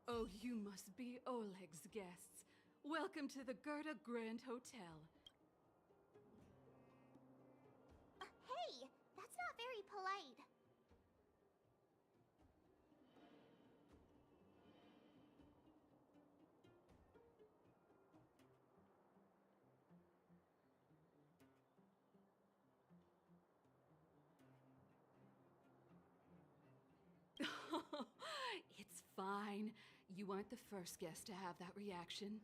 Oh, you must be Oleg's guests. Welcome to the Gerda Grand Hotel. Hey, that's not very polite. It's fine. You aren't the first guest to have that reaction.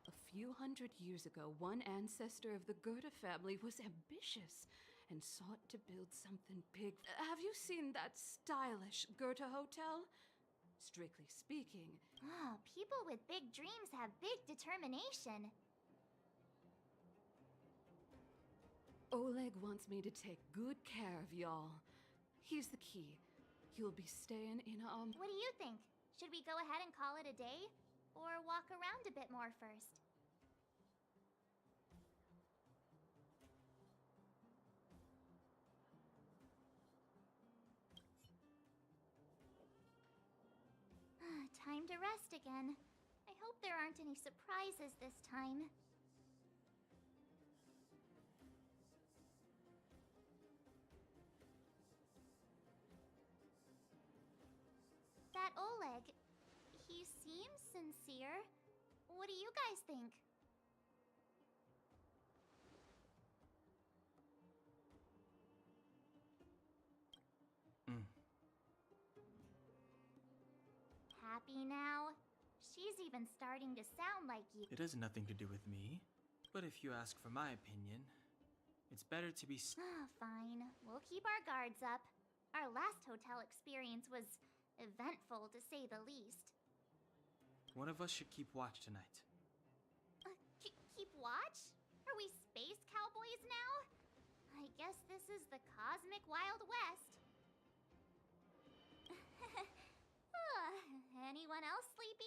A few hundred years ago, one ancestor of the Gerda family was ambitious and sought to build something big. Have you seen that stylish Gerda hotel? Strictly speaking, Oh, people with big dreams have big determination. Oleg wants me to take good care of y'all. Here's the key. You'll be staying in a, What do you think? Should we go ahead and call it a day? Or walk around a bit more first? Time to rest again. I hope there aren't any surprises this time. That Oleg, he seems sincere. What do you guys think? Happy now? She's even starting to sound like you. It has nothing to do with me. But if you ask for my opinion, it's better to be Fine. We'll keep our guards up. Our last hotel experience was eventful, to say the least. One of us should keep watch tonight. Keep watch? Are we space cowboys now? I guess this is the cosmic Wild West. Anyone else sleepy?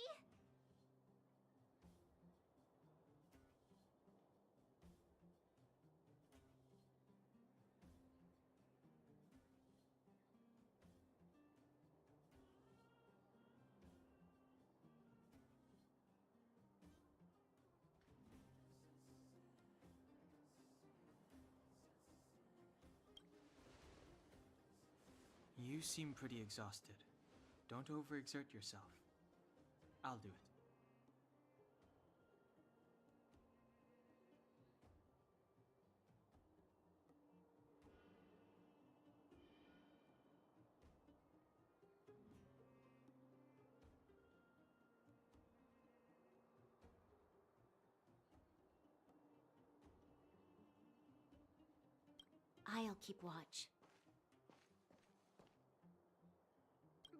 You seem pretty exhausted. Don't overexert yourself. I'll do it. I'll keep watch.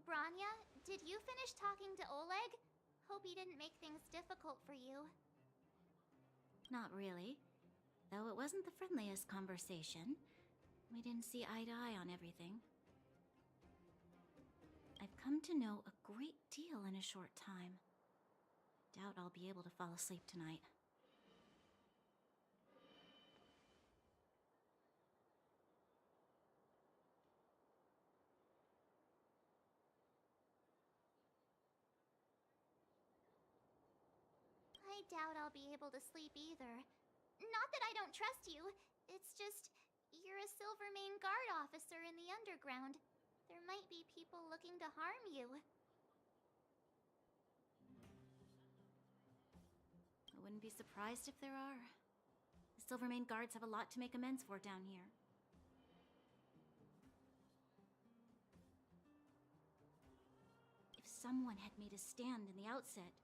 Branya, did you finish talking to Oleg? Hope he didn't make things difficult for you. Not really. Though it wasn't the friendliest conversation. We didn't see eye to eye on everything. I've come to know a great deal in a short time. Doubt I'll be able to fall asleep tonight. I doubt I'll be able to sleep either. Not that I don't trust you. It's just, you're a Silvermane Guard officer in the underground. There might be people looking to harm you. I wouldn't be surprised if there are. The Silvermane Guards have a lot to make amends for down here. If someone had made a stand in the outset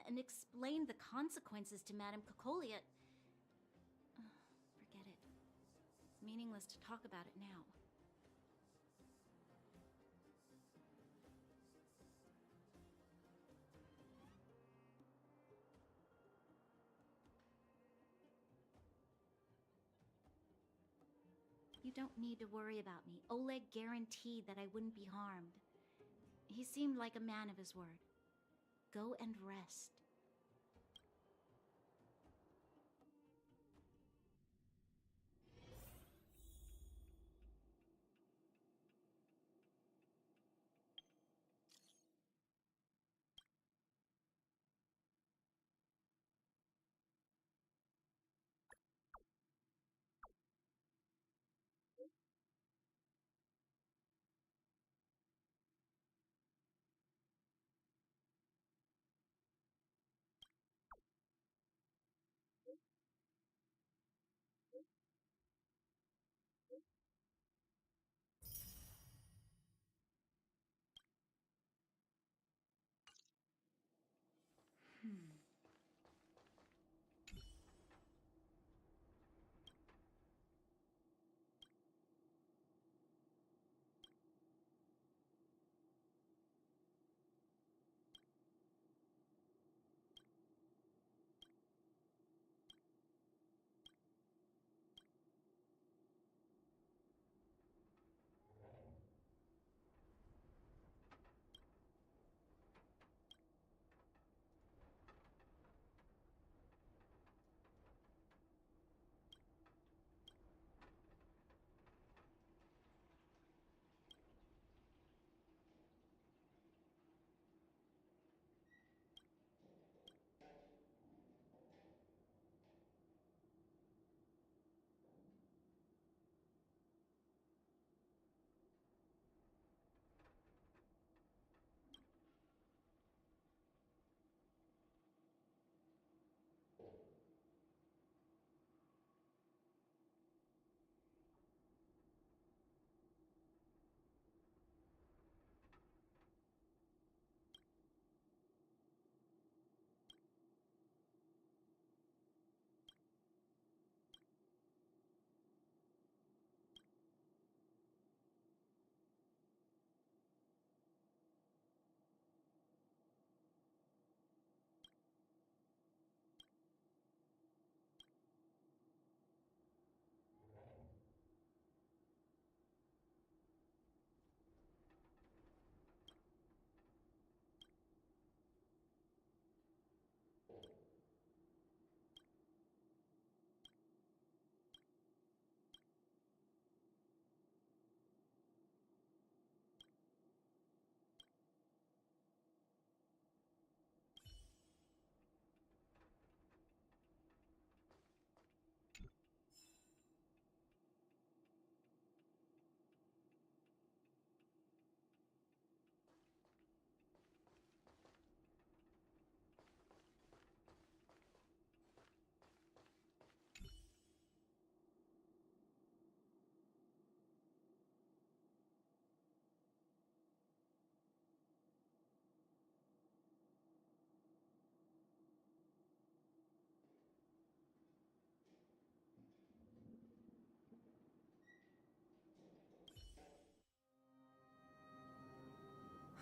and explained the consequences to Madame Cocolia, forget it. It's meaningless to talk about it now. You don't need to worry about me. Oleg guaranteed that I wouldn't be harmed. He seemed like a man of his word. Go and rest.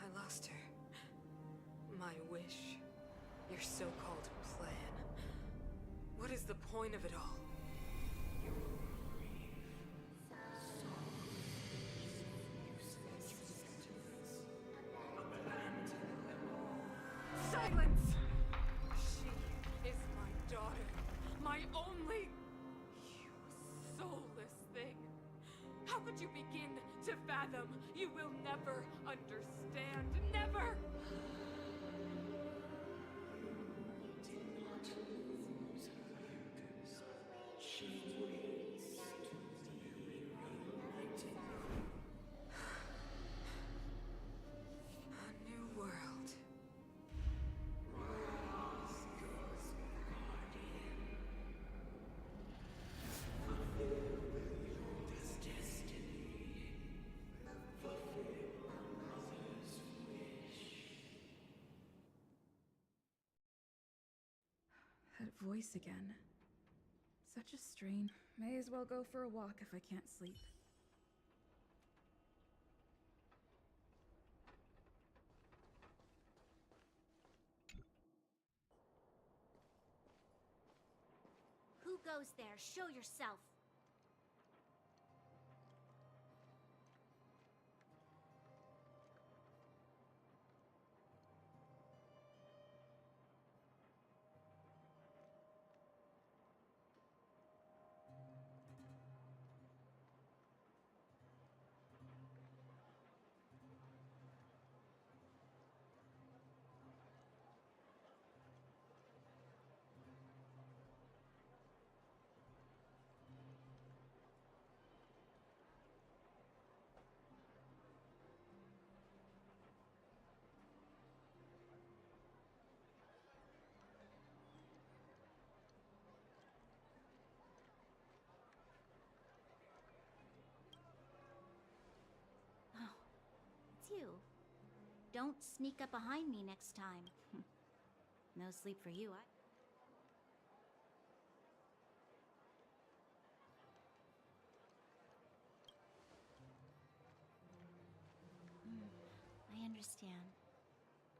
I lost her. My wish. Your so-called plan. What is the point of it all? Silence! She is my daughter. My only... You soulless thing. How could you begin to fathom? You will never understand. Never! A new world. That voice again. Such a strain. May as well go for a walk if I can't sleep. Who goes there? Show yourself. too. Don't sneak up behind me next time. No sleep for you, I understand.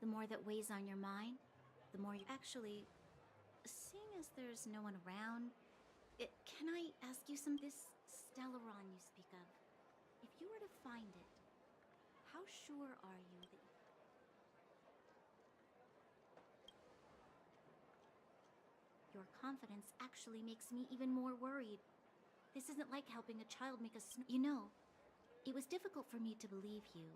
The more that weighs on your mind, the more you actually. Seeing as there's no one around, can I ask you this Stellaron you speak of? If you were to find it, how sure are you that your confidence actually makes me even more worried? This isn't like helping a child make a You know, it was difficult for me to believe you.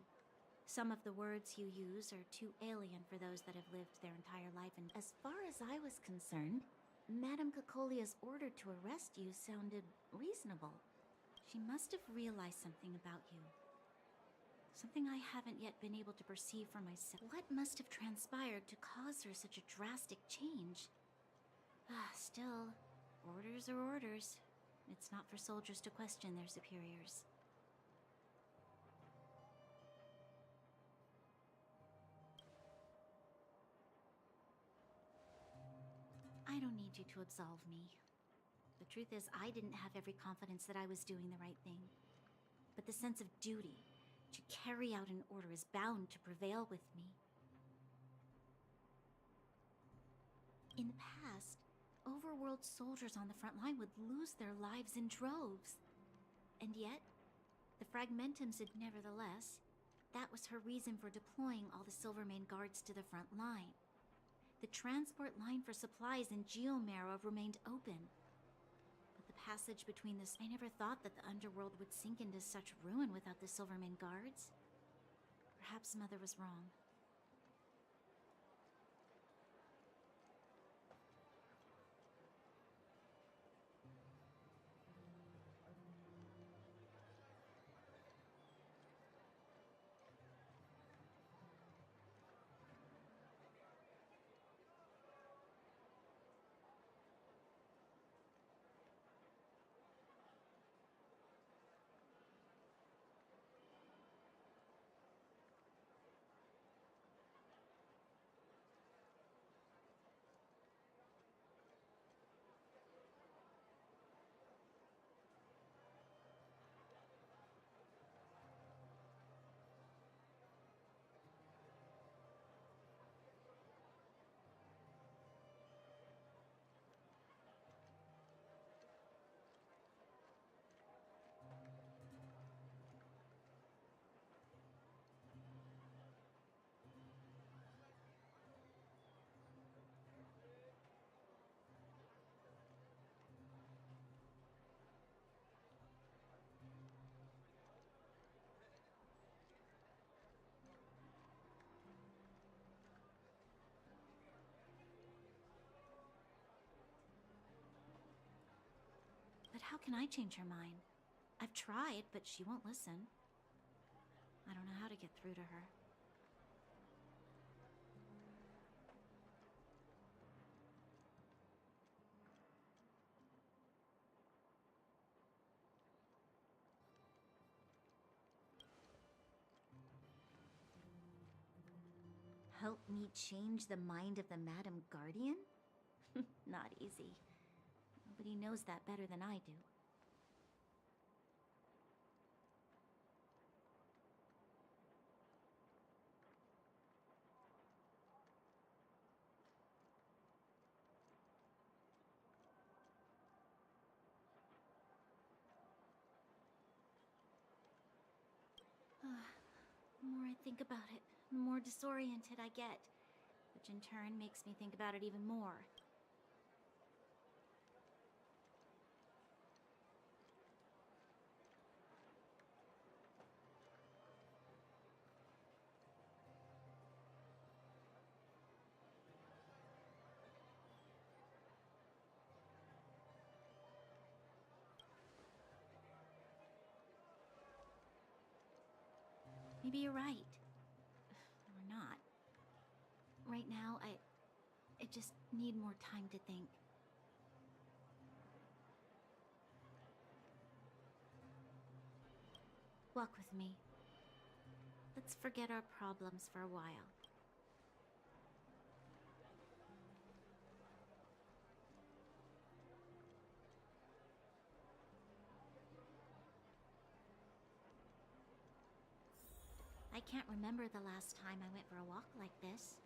Some of the words you use are too alien for those that have lived their entire life, and as far as I was concerned, Madame Cocolia's order to arrest you sounded reasonable. She must have realized something about you. Something I haven't yet been able to perceive for myself. What must have transpired to cause her such a drastic change? Still, orders are orders. It's not for soldiers to question their superiors. I don't need you to absolve me. The truth is, I didn't have every confidence that I was doing the right thing. But the sense of duty to carry out an order is bound to prevail with me. In the past, overworld soldiers on the front line would lose their lives in droves. And yet, the Fragmentums had nevertheless. That was her reason for deploying all the Silvermane guards to the front line. The transport line for supplies in Geomarrow remained open. But the passage between this... I never thought that the underworld would sink into such ruin without the Silvermane guards. Perhaps Mother was wrong. But how can I change her mind? I've tried, but she won't listen. I don't know how to get through to her. Help me change the mind of the Madam Guardian? Not easy. Nobody knows that better than I do. The more I think about it, the more disoriented I get, which in turn makes me think about it even more. Maybe you're right. Or not. Right now, I just need more time to think. Walk with me. Let's forget our problems for a while. I can't remember the last time I went for a walk like this.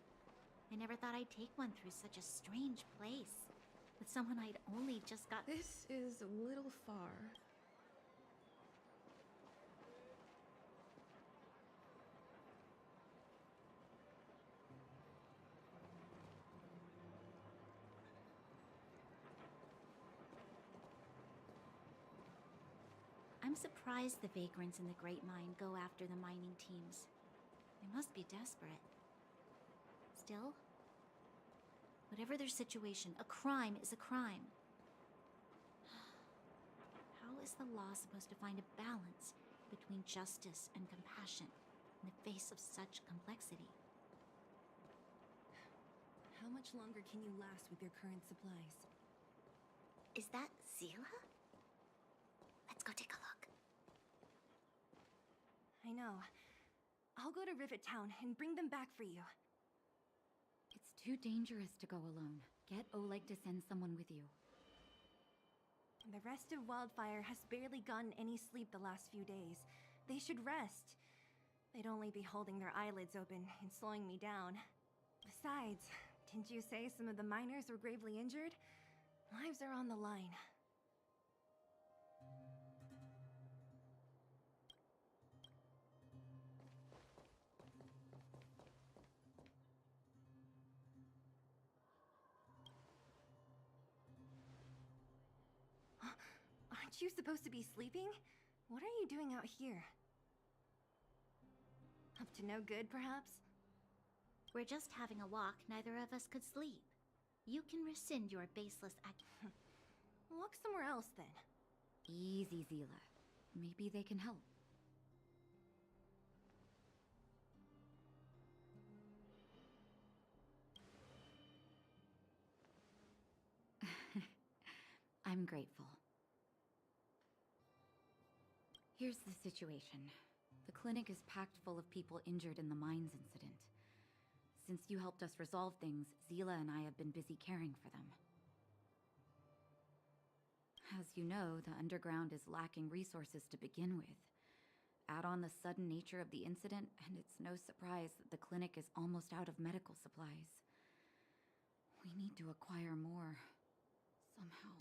I never thought I'd take one through such a strange place, with someone I'd only just got. This is a little far. I'm surprised the vagrants in the Great Mine go after the mining teams. They must be desperate. Still, whatever their situation, a crime is a crime. How is the law supposed to find a balance between justice and compassion in the face of such complexity? How much longer can you last with your current supplies? Is that Zila? Let's go take a look. I know. I'll go to Rivet Town and bring them back for you. It's too dangerous to go alone. Get Oleg to send someone with you. The rest of Wildfire has barely gotten any sleep the last few days. They should rest. They'd only be holding their eyelids open and slowing me down. Besides, didn't you say some of the miners were gravely injured? Lives are on the line. Aren't you supposed to be sleeping? What are you doing out here? Up to no good, perhaps? We're just having a walk, neither of us could sleep. You can rescind your baseless Walk somewhere else, then. Easy, Zila. Maybe they can help. I'm grateful. Here's the situation. The clinic is packed full of people injured in the mines incident. Since you helped us resolve things, Zila and I have been busy caring for them. As you know, the underground is lacking resources to begin with. Add on the sudden nature of the incident, and it's no surprise that the clinic is almost out of medical supplies. We need to acquire more, somehow.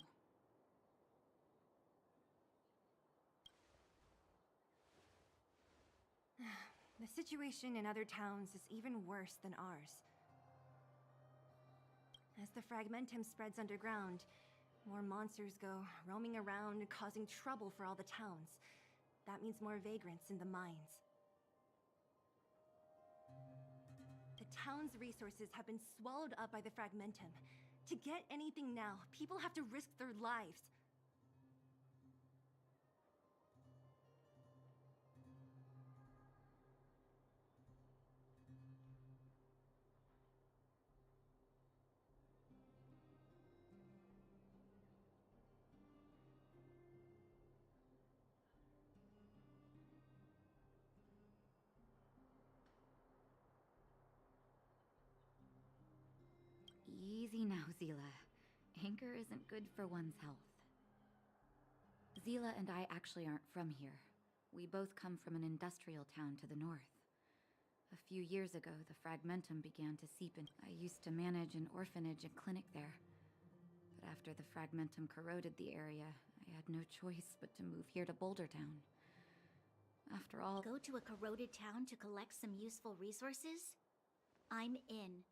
The situation in other towns is even worse than ours. As the Fragmentum spreads underground, more monsters go roaming around, causing trouble for all the towns. That means more vagrants in the mines. The town's resources have been swallowed up by the Fragmentum. To get anything now, people have to risk their lives. Easy now, Zila. Anger isn't good for one's health. Zila and I actually aren't from here. We both come from an industrial town to the north. A few years ago, the Fragmentum began to seep in. I used to manage an orphanage and clinic there. But after the Fragmentum corroded the area, I had no choice but to move here to Boulder Town. After all... Go to a corroded town to collect some useful resources? I'm in.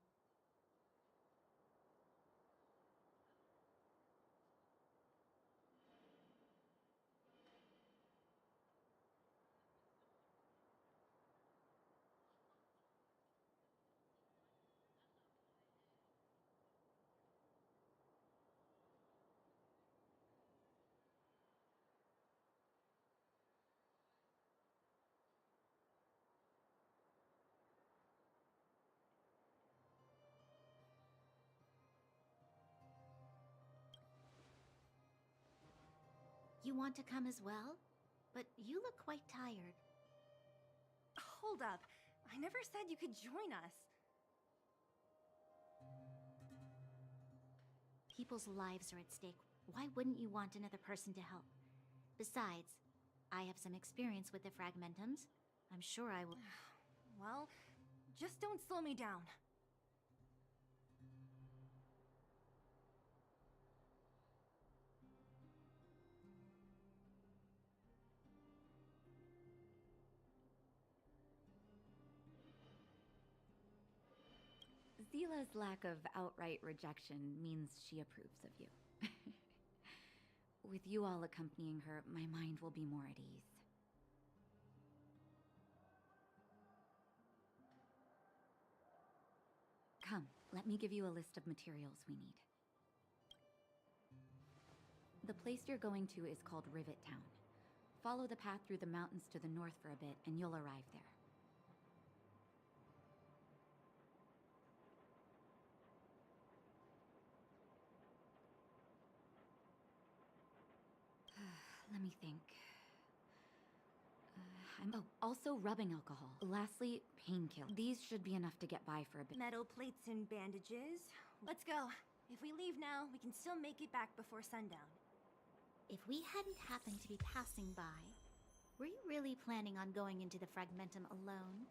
You want to come as well? But you look quite tired. hold up. I never said you could join us. People's lives are at stake. Why wouldn't you want another person to help? Besides, I have some experience with the Fragmentums. I'm sure I will. Well, just don't slow me down. Zila's lack of outright rejection means she approves of you. With you all accompanying her, my mind will be more at ease. Come, let me give you a list of materials we need. The place you're going to is called Rivet Town. Follow the path through the mountains to the north for a bit, and you'll arrive there. Let me think. Also rubbing alcohol. Lastly, painkiller. These should be enough to get by for a bit. Metal plates and bandages. Let's go. If we leave now, we can still make it back before sundown. If we hadn't happened to be passing by, were you really planning on going into the Fragmentum alone?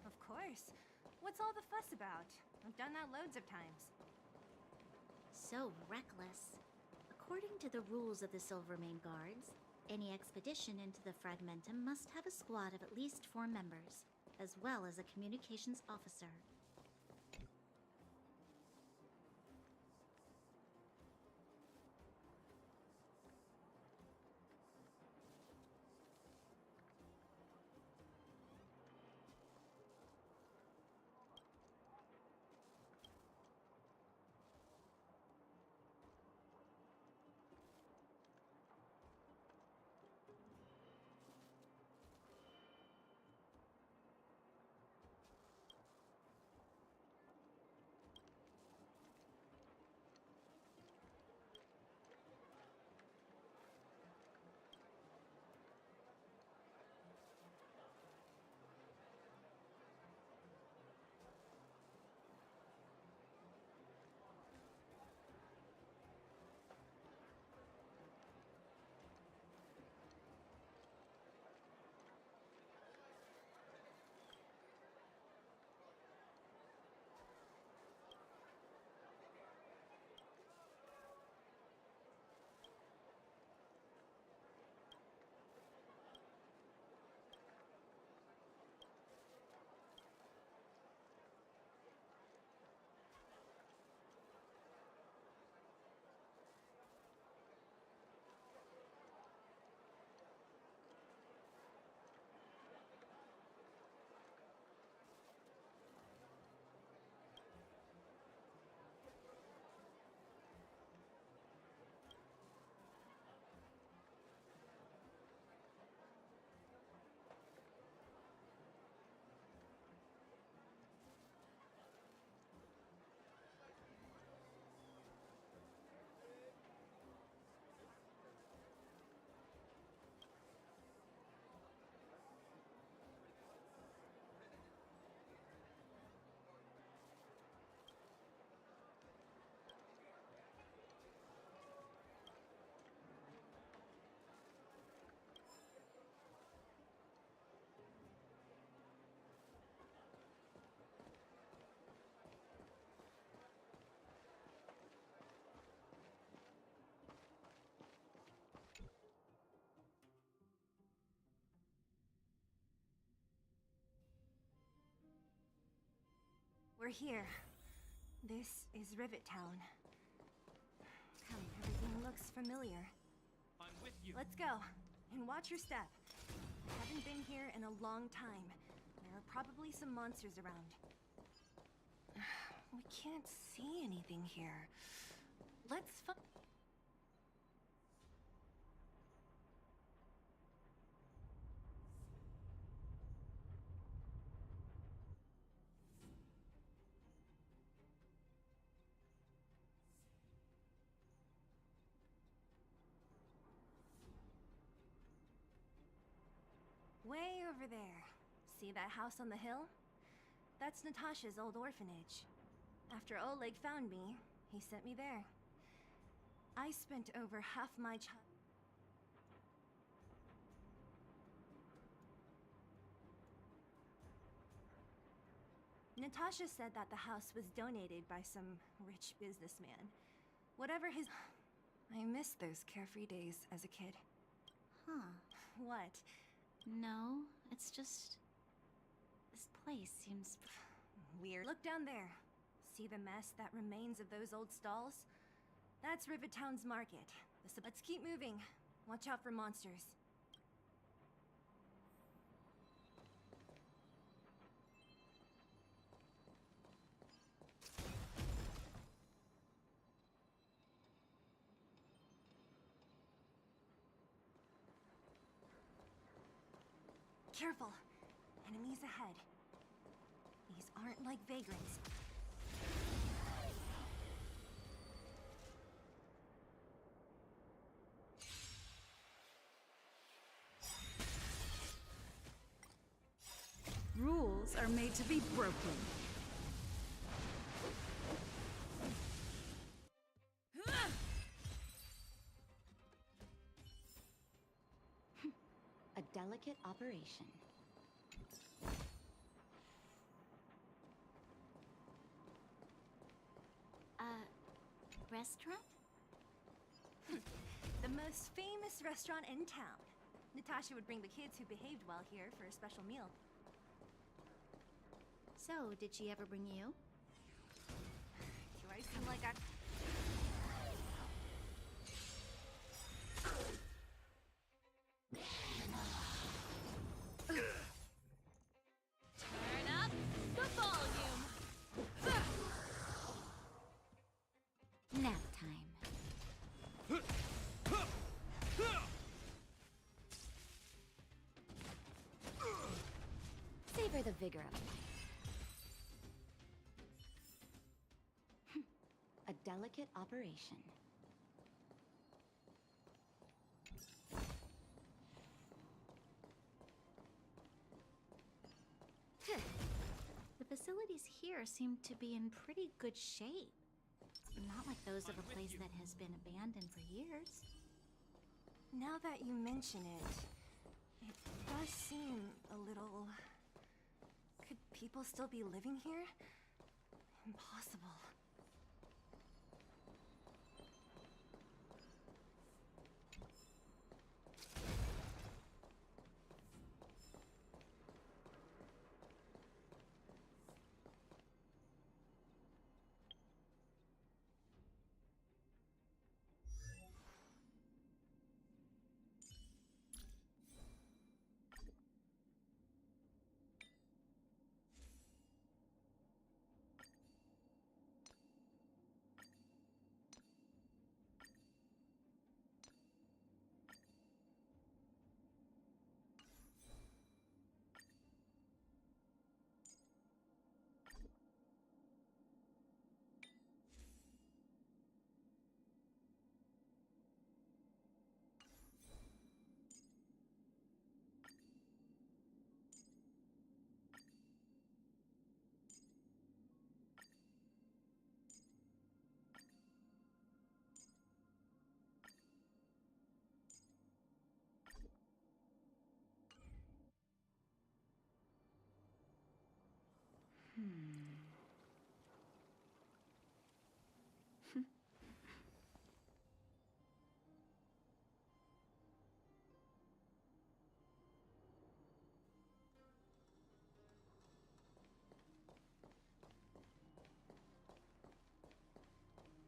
Of course. What's all the fuss about? I've done that loads of times. So reckless. According to the rules of the Silvermane Guards, any expedition into the Fragmentum must have a squad of at least 4 members, as well as a communications officer. We're here. This is Rivet Town. Come, everything looks familiar. I'm with you. Let's go. And watch your step. I haven't been here in a long time. There are probably some monsters around. We can't see anything here. Let's way over there. See that house on the hill? That's Natasha's old orphanage. After Oleg found me, he sent me there. I spent over half my Natasha said that the house was donated by some rich businessman. Whatever his... I miss those carefree days as a kid. Huh. What? No, it's just... This place seems... Weird. Look down there. See the mess that remains of those old stalls? That's Rivet Town's market. Let's keep moving. Watch out for monsters. Careful! Enemies ahead. These aren't like vagrants. Rules are made to be broken. A delicate operation. Restaurant? The most famous restaurant in town. Natasha would bring the kids who behaved well here for a special meal. So, did she ever bring you? Do I seem like I... Turn up the volume. Nap time. Savor the vigor of life. A delicate operation. The facilities here seem to be in pretty good shape. Not like those of a place that has been abandoned for years. Now that you mention it, it does seem a little... Could people still be living here? Impossible.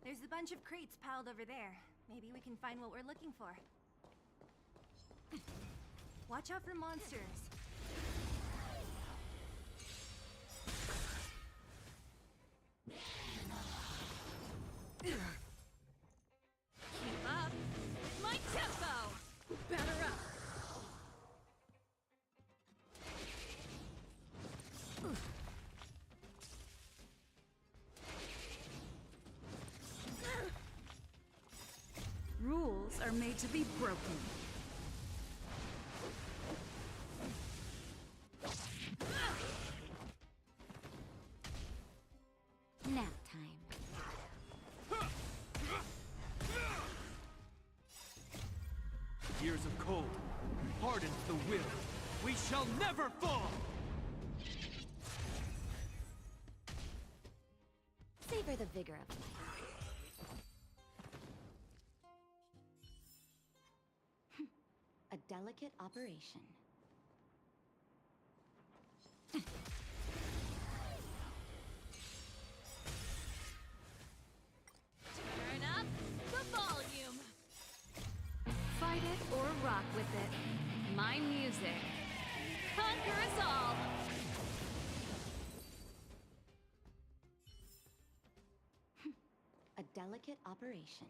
There's a bunch of crates piled over there. Maybe we can find what we're looking for. Watch out for monsters. Keep up with my tempo. Batter up. Rules are made to be broken. Years of cold hardens the will. We shall never fall! Savor the vigor of life. A delicate operation. Turn up the volume. Fight it or rock with it. My music. Conquer us all. A delicate operation.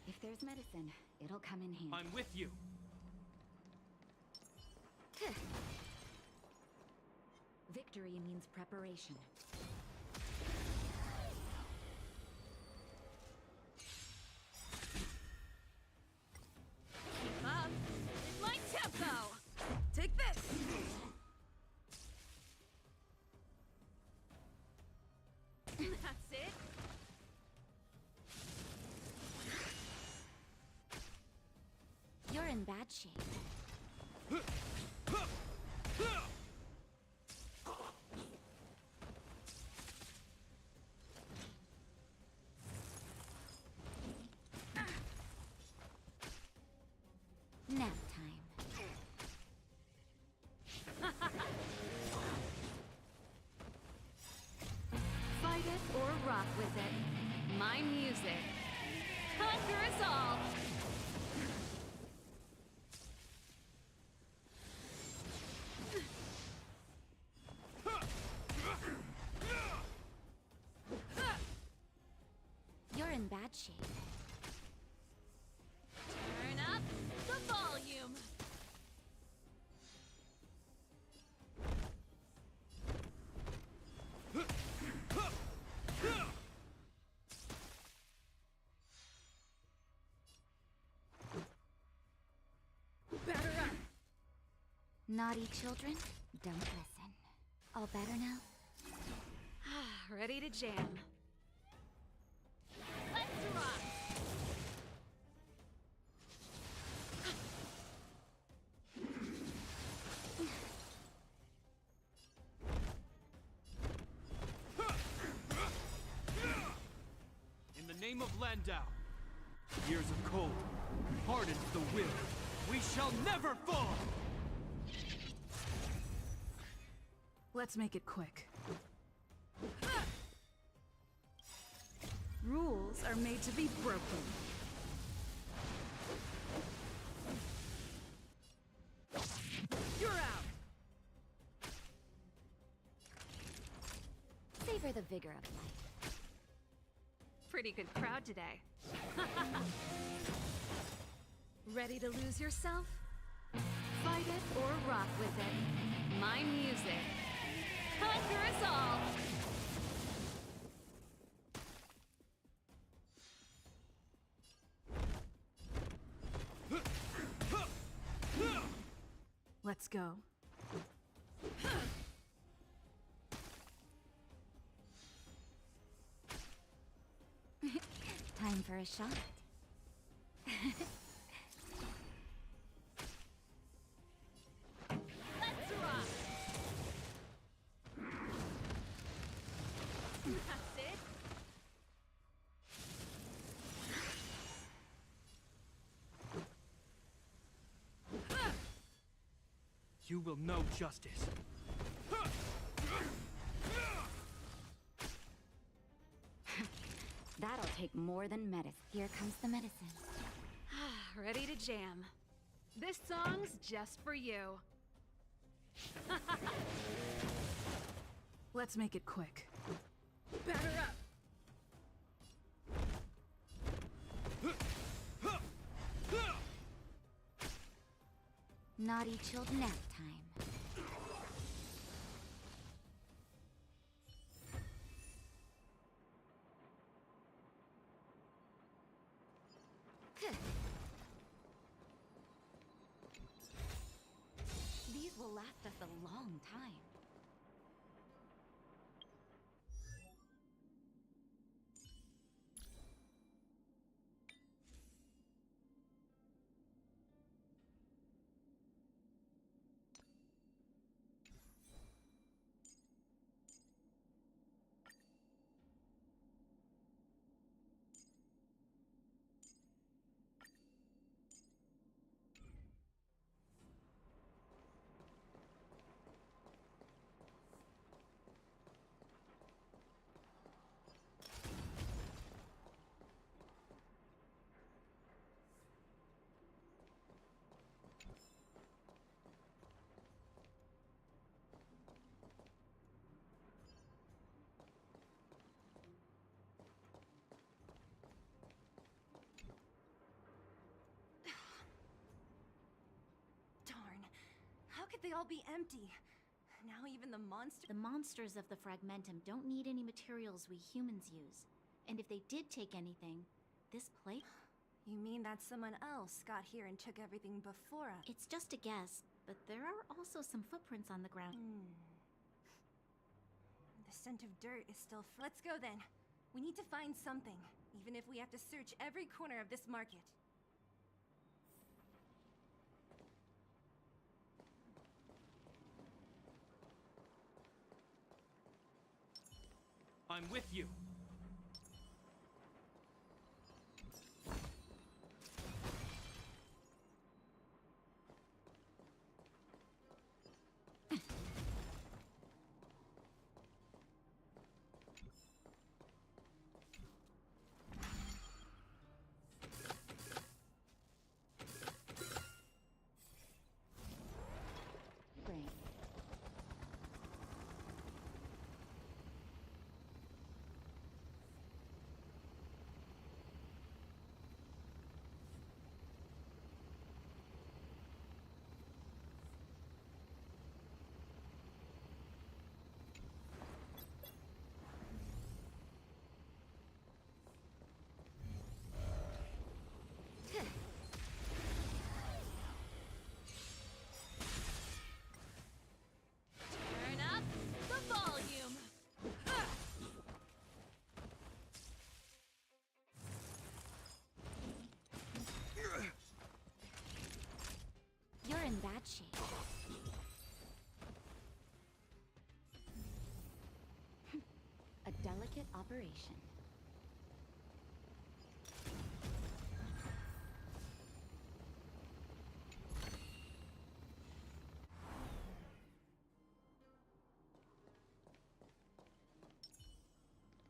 If there's medicine, it'll come in handy. I'm with you. Victory means preparation. Keep up with my tempo. Take this. That's it. You're in bad shape. Nap time. Fight it or rock with it. My music. Conquer us all. You're in bad shape. Turn up the volume. Batter up. Naughty children, don't listen. All better now? Ready to jam. Let's rock. In the name of Landau, years of cold hardens the will. We shall never fall! Let's make it quick. Rules are made to be broken. You're out! Savor the vigor of life. Pretty good crowd today. Ready to lose yourself? Fight it or rock with it. My music. Conquer us all! Let's go. Time for a shot. Let's rock! That's it. You will know justice. That'll take more than medicine. Here comes the medicine. Ready to jam. This song's just for you. Let's make it quick. Batter up! Naughty chilled nap time. These will last us a long time. How could they all be empty? Now even the monster— The monsters of the Fragmentum don't need any materials we humans use. And if they did take anything, this place— You mean that someone else got here and took everything before us? It's just a guess, but there are also some footprints on the ground. The scent of dirt is still Let's go then. We need to find something, even if we have to search every corner of this market. I'm with you. Brain. Turn up the volume! You're in bad shape. A delicate operation.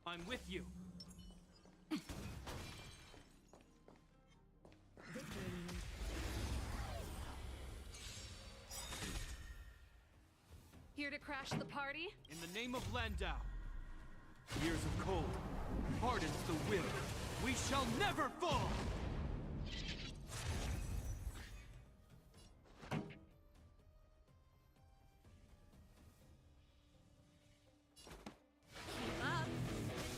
I'm with you. Here to crash the party? In the name of Landau. Years of cold hardens the will. We shall never fall! Keep up!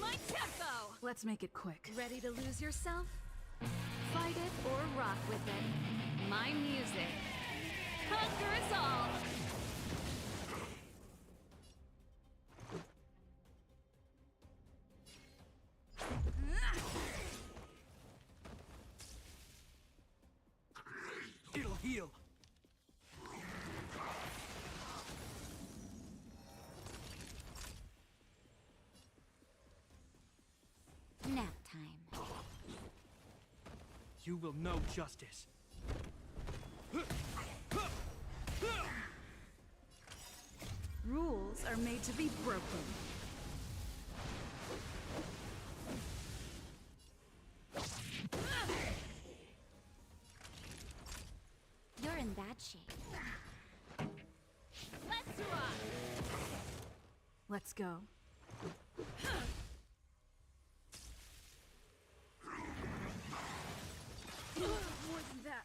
My tempo! Let's make it quick. Ready to lose yourself? Fight it or rock with it. My music. Conquer us all! It'll heal. Nap time. You will know justice. are made to be broken. You're in bad shape. Let's rock! Let's go. More than that.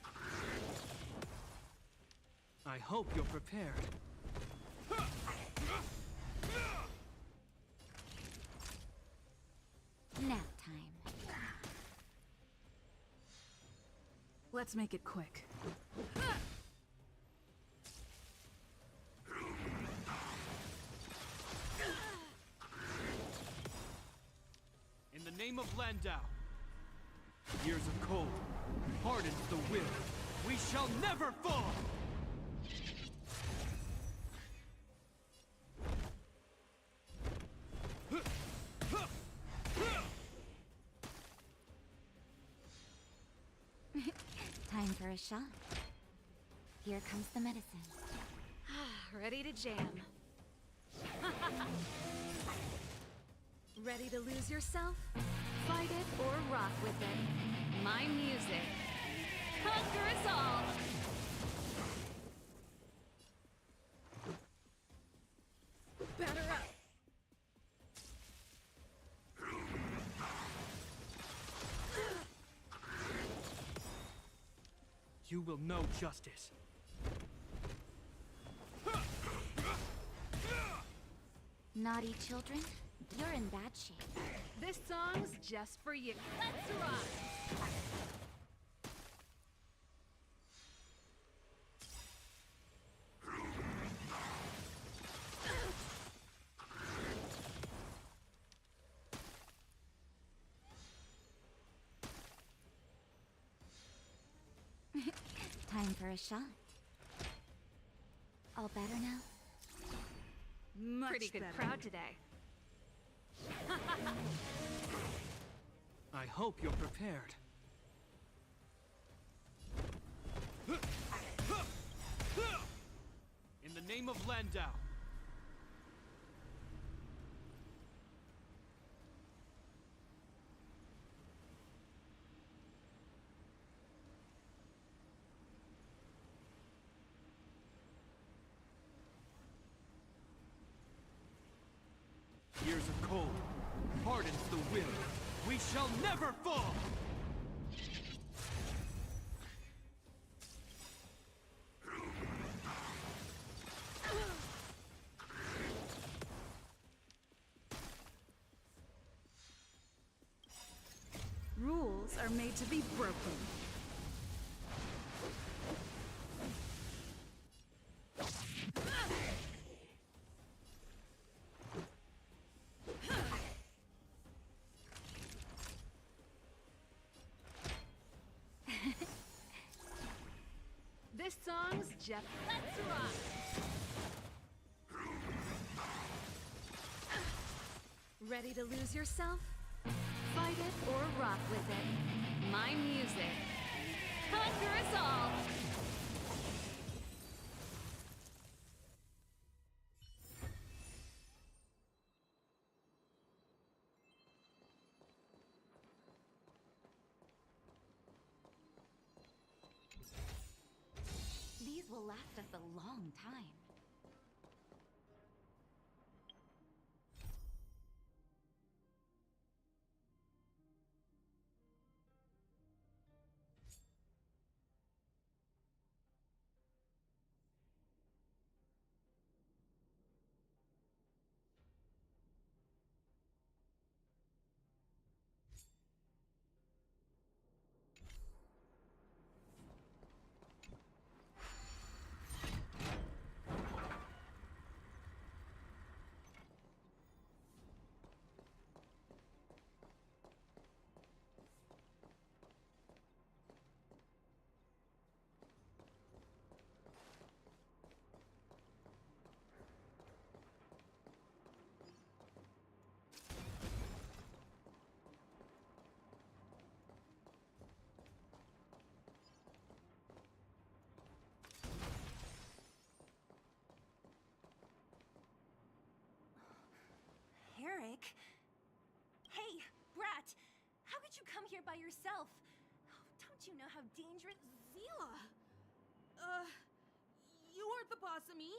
I hope you're prepared. Nap time. Let's make it quick. In the name of Landau, years of cold hardens the will. We shall never fall! Time for a shot. Here comes the medicine. Ready to jam. Ready to lose yourself? Fight it or rock with it. My music. Conquer us all! Batter up! You will know justice. Naughty children, you're in bad shape. This song's just for you. Let's rock! Time for a shot. All better now? Much Pretty good better. crowd today. I hope you're prepared. In the name of Landau. Years of cold hardens the will. We shall never fall! Rules are made to be broken. This song's just let's rock. Ready to lose yourself? Fight it or rock with it. My music. Conquer us all! These will last us a long time. yourself. Don't you know how dangerous... Zila! You aren't the boss of me.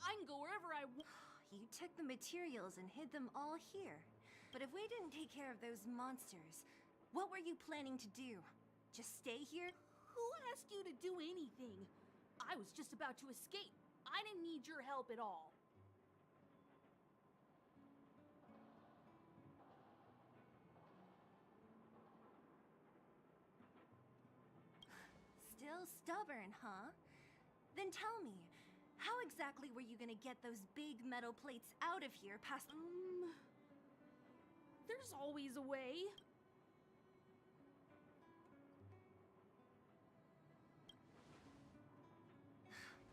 I can go wherever I want. You took the materials and hid them all here. But if we didn't take care of those monsters, what were you planning to do? Just stay here? Who asked you to do anything? I was just about to escape. I didn't need your help at all. Still stubborn, huh? Then tell me, how exactly were you gonna get those big metal plates out of here past... There's always a way.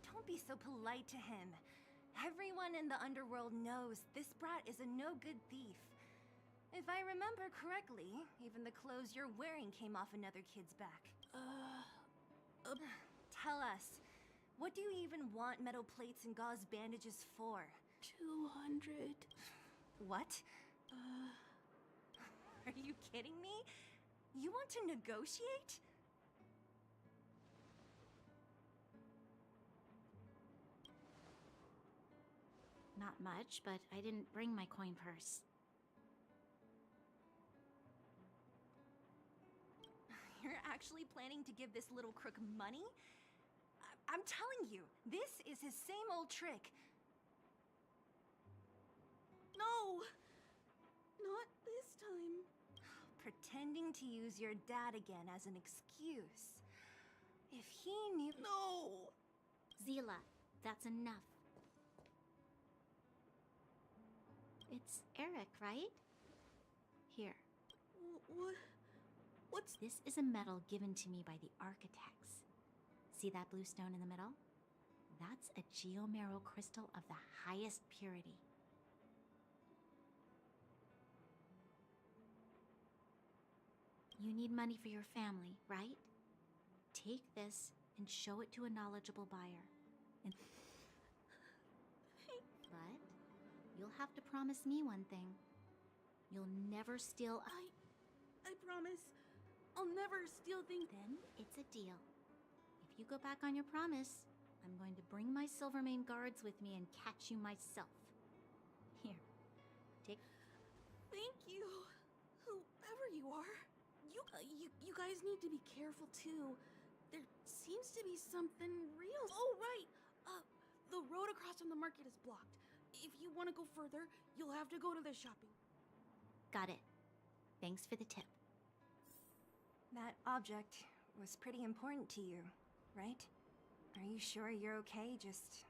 Don't be so polite to him. Everyone in the underworld knows this brat is a no-good thief. If I remember correctly, even the clothes you're wearing came off another kid's back. Tell us, what do you even want metal plates and gauze bandages for? 200. What? Are you kidding me? You want to negotiate? Not much, but I didn't bring my coin purse. You're actually planning to give this little crook money? I'm telling you, this is his same old trick. No! Not this time. Pretending to use your dad again as an excuse. If he knew... No! Zila, that's enough. It's Eric, right? Here. What's... This is a medal given to me by the architects. See that blue stone in the middle? That's a geomerald crystal of the highest purity. You need money for your family, right? Take this and show it to a knowledgeable buyer. And but you'll have to promise me one thing. You'll never steal I promise. I'll never steal things. Then it's a deal. If you go back on your promise, I'm going to bring my Silvermane guards with me and catch you myself. Here, take... Thank you. Whoever you are. You guys need to be careful too. There seems to be something real. Oh, right. The road across from the market is blocked. If you want to go further, you'll have to go to the shopping. Got it. Thanks for the tip. That object was pretty important to you, right? Are you sure you're okay just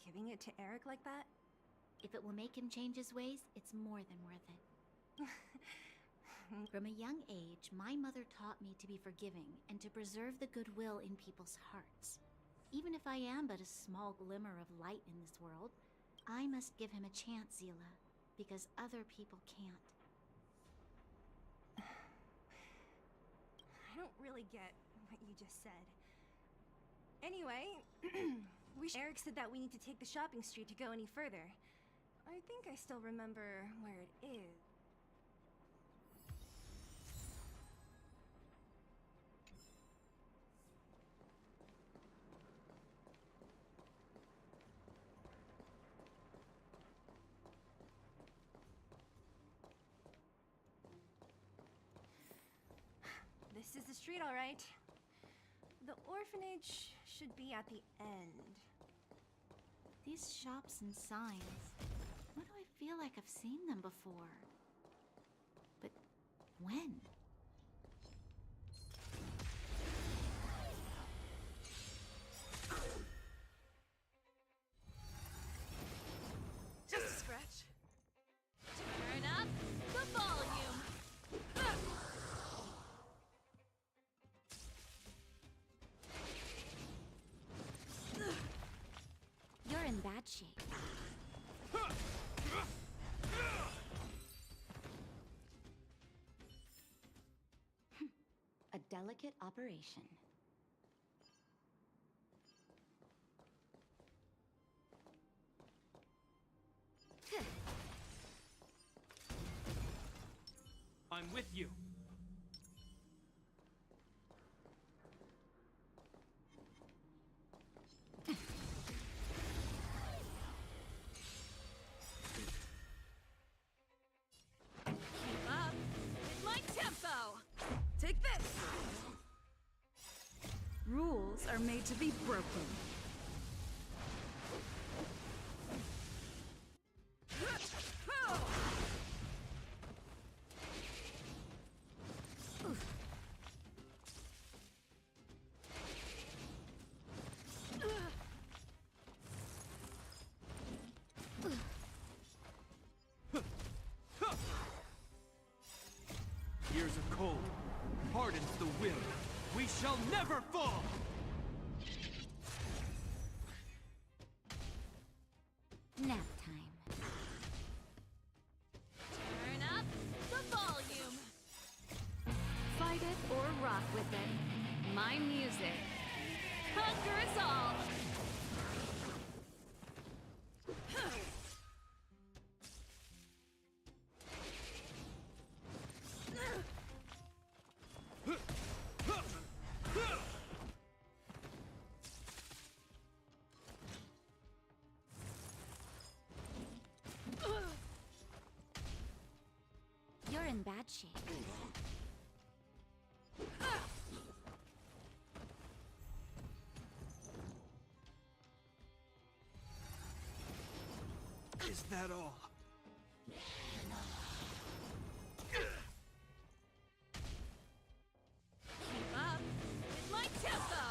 giving it to Eric like that? If it will make him change his ways, it's more than worth it. From a young age, my mother taught me to be forgiving and to preserve the goodwill in people's hearts. Even if I am but a small glimmer of light in this world, I must give him a chance, Zila, because other people can't. I don't really get what you just said. Anyway, Eric said that we need to take the shopping street to go any further. I think I still remember where it is. This is the street, all right. The orphanage should be at the end. These shops and signs, why do I feel like I've seen them before? But when? Just a scratch. Turn up the volume. You're in bad shape. A delicate operation. I'm with you. made to be broken. Years of cold hardens the will. We shall never fall! Nap time. Turn up the volume. Fight it or rock with it. My music. Conquer us all. You're in bad shape. Is that all? Keep up with my tempo.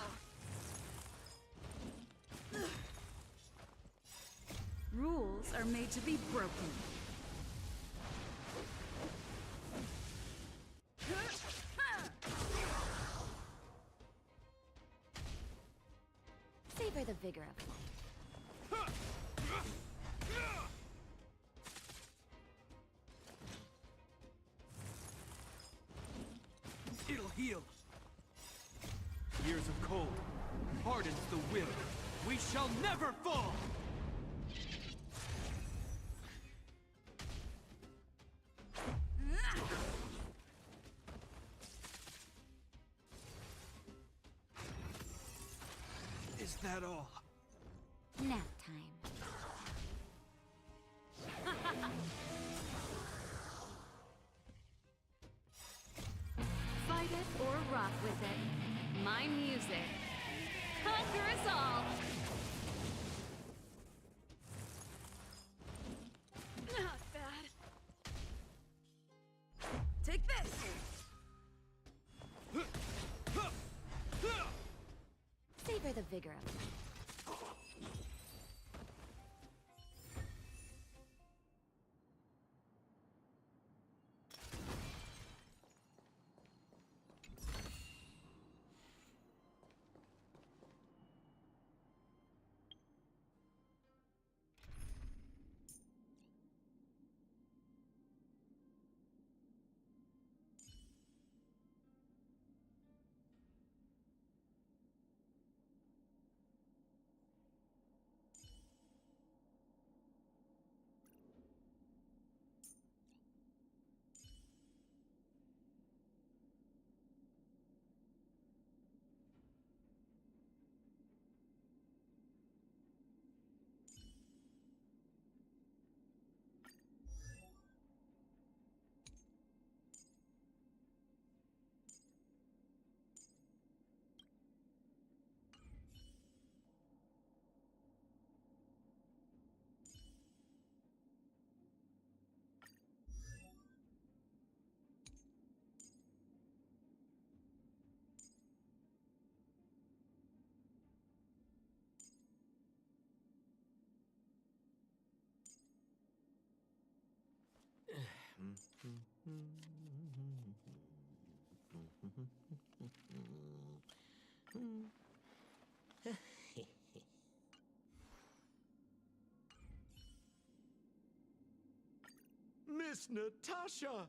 Rules are made to be broken. Savor the vigor of life. It'll heal. Years of cold hardens the will. We shall never fall! Is that all? Nap time. Fight it or rock with it. My music. Conquer us all. Not bad. Take this. Savor the vigor of life. Miss Natasha!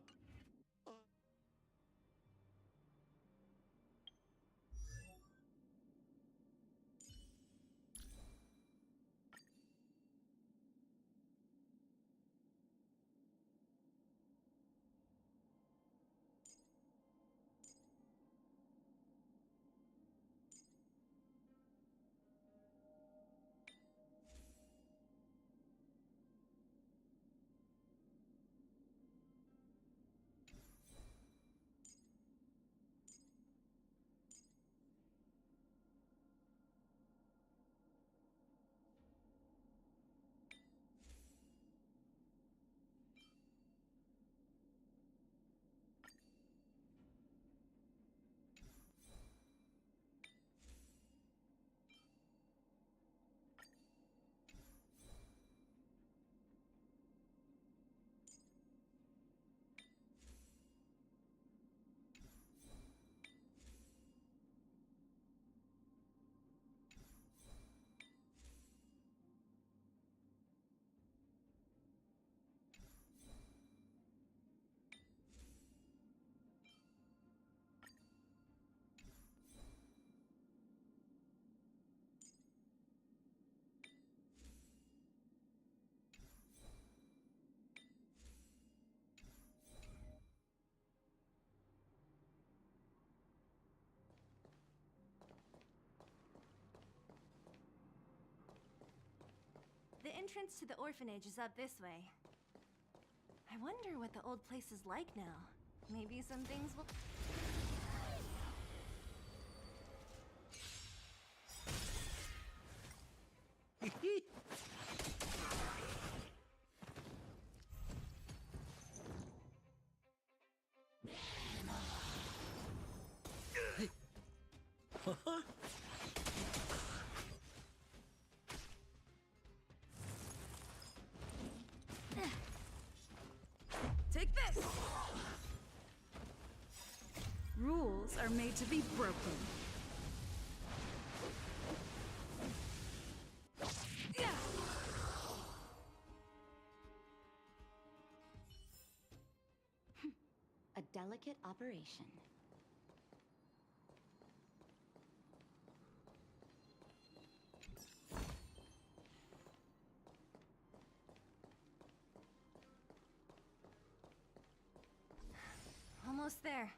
The entrance to the orphanage is up this way. I wonder what the old place is like now. Maybe some things will... Take this! Rules are made to be broken. Yeah. A delicate operation. Almost there.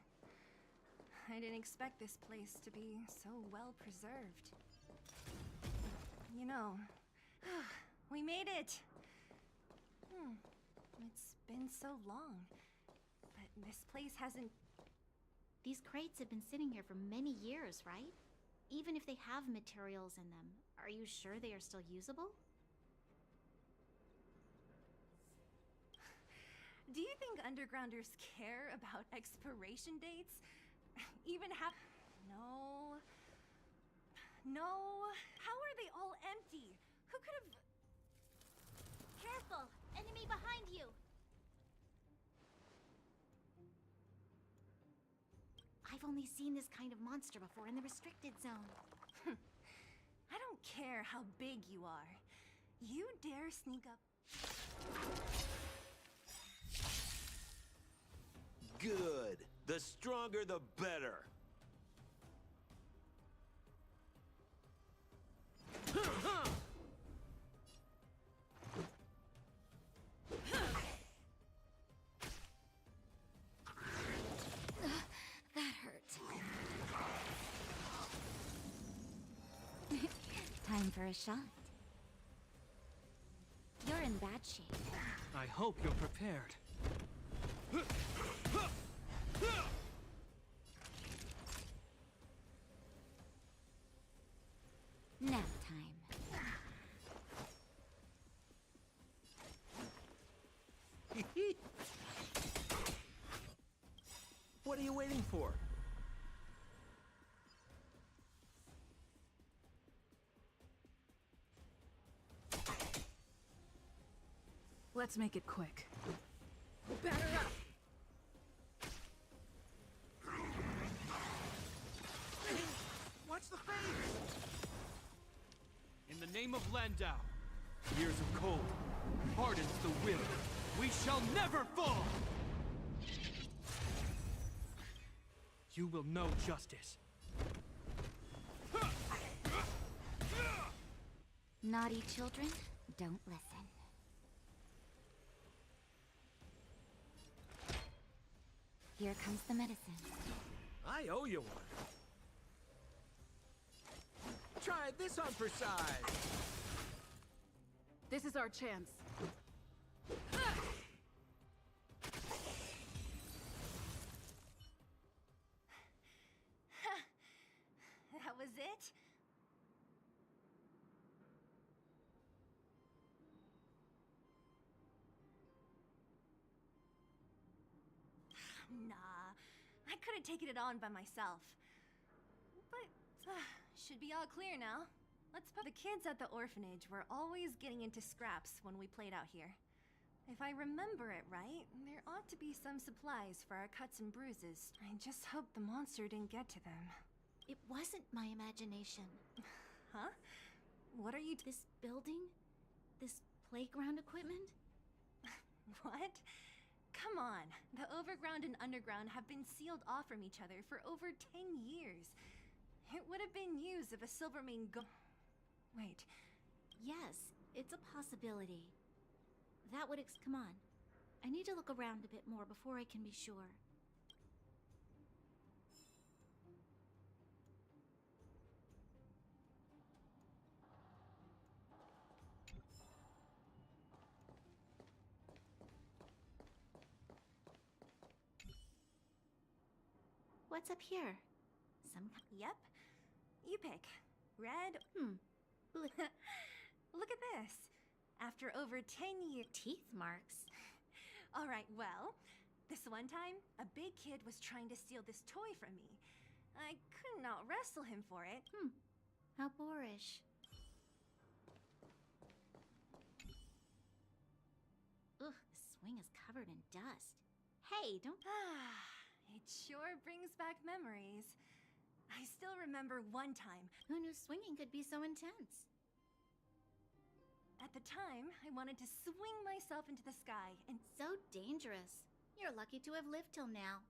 I didn't expect this place to be so well preserved. You know, we made it! It's been so long, but this place hasn't... These crates have been sitting here for many years, right? Even if they have materials in them, are you sure they are still usable? Do you think undergrounders care about expiration dates? Even have... No... No... How are they all empty? Who could have... Careful! Enemy behind you! I've only seen this kind of monster before in the restricted zone. I don't care how big you are. You dare sneak up... Good. The stronger, the better. That hurt. Time for a shot. You're in bad shape. I hope you're prepared. Nap time. What are you waiting for? Let's make it quick. Batter up! Watch the face! In the name of Landau, years of cold hardens the will. We shall never fall! You will know justice. Naughty children, don't listen. Here comes the medicine. I owe you one. Try this on for size. This is our chance. That was it? Nah, I couldn't take it on by myself. But, should be all clear now. Let's put... The kids at the orphanage were always getting into scraps when we played out here. If I remember it right, there ought to be some supplies for our cuts and bruises. I just hope the monster didn't get to them. It wasn't my imagination. Huh? What are you... This building? This playground equipment? What? Come on. The overground and underground have been sealed off from each other for over 10 years. It would have been used if a Silvermane Wait. Yes, it's a possibility. That would come on. I need to look around a bit more before I can be sure. What's up here? Yep. You pick. Red. Blue. Look at this. After over 10 years. Teeth marks. Alright, well, this one time, a big kid was trying to steal this toy from me. I could not wrestle him for it. How boorish. Ugh, the swing is covered in dust. Hey, don't... It sure brings back memories. I still remember one time. Who knew swinging could be so intense? At the time, I wanted to swing myself into the sky and... So dangerous. You're lucky to have lived till now.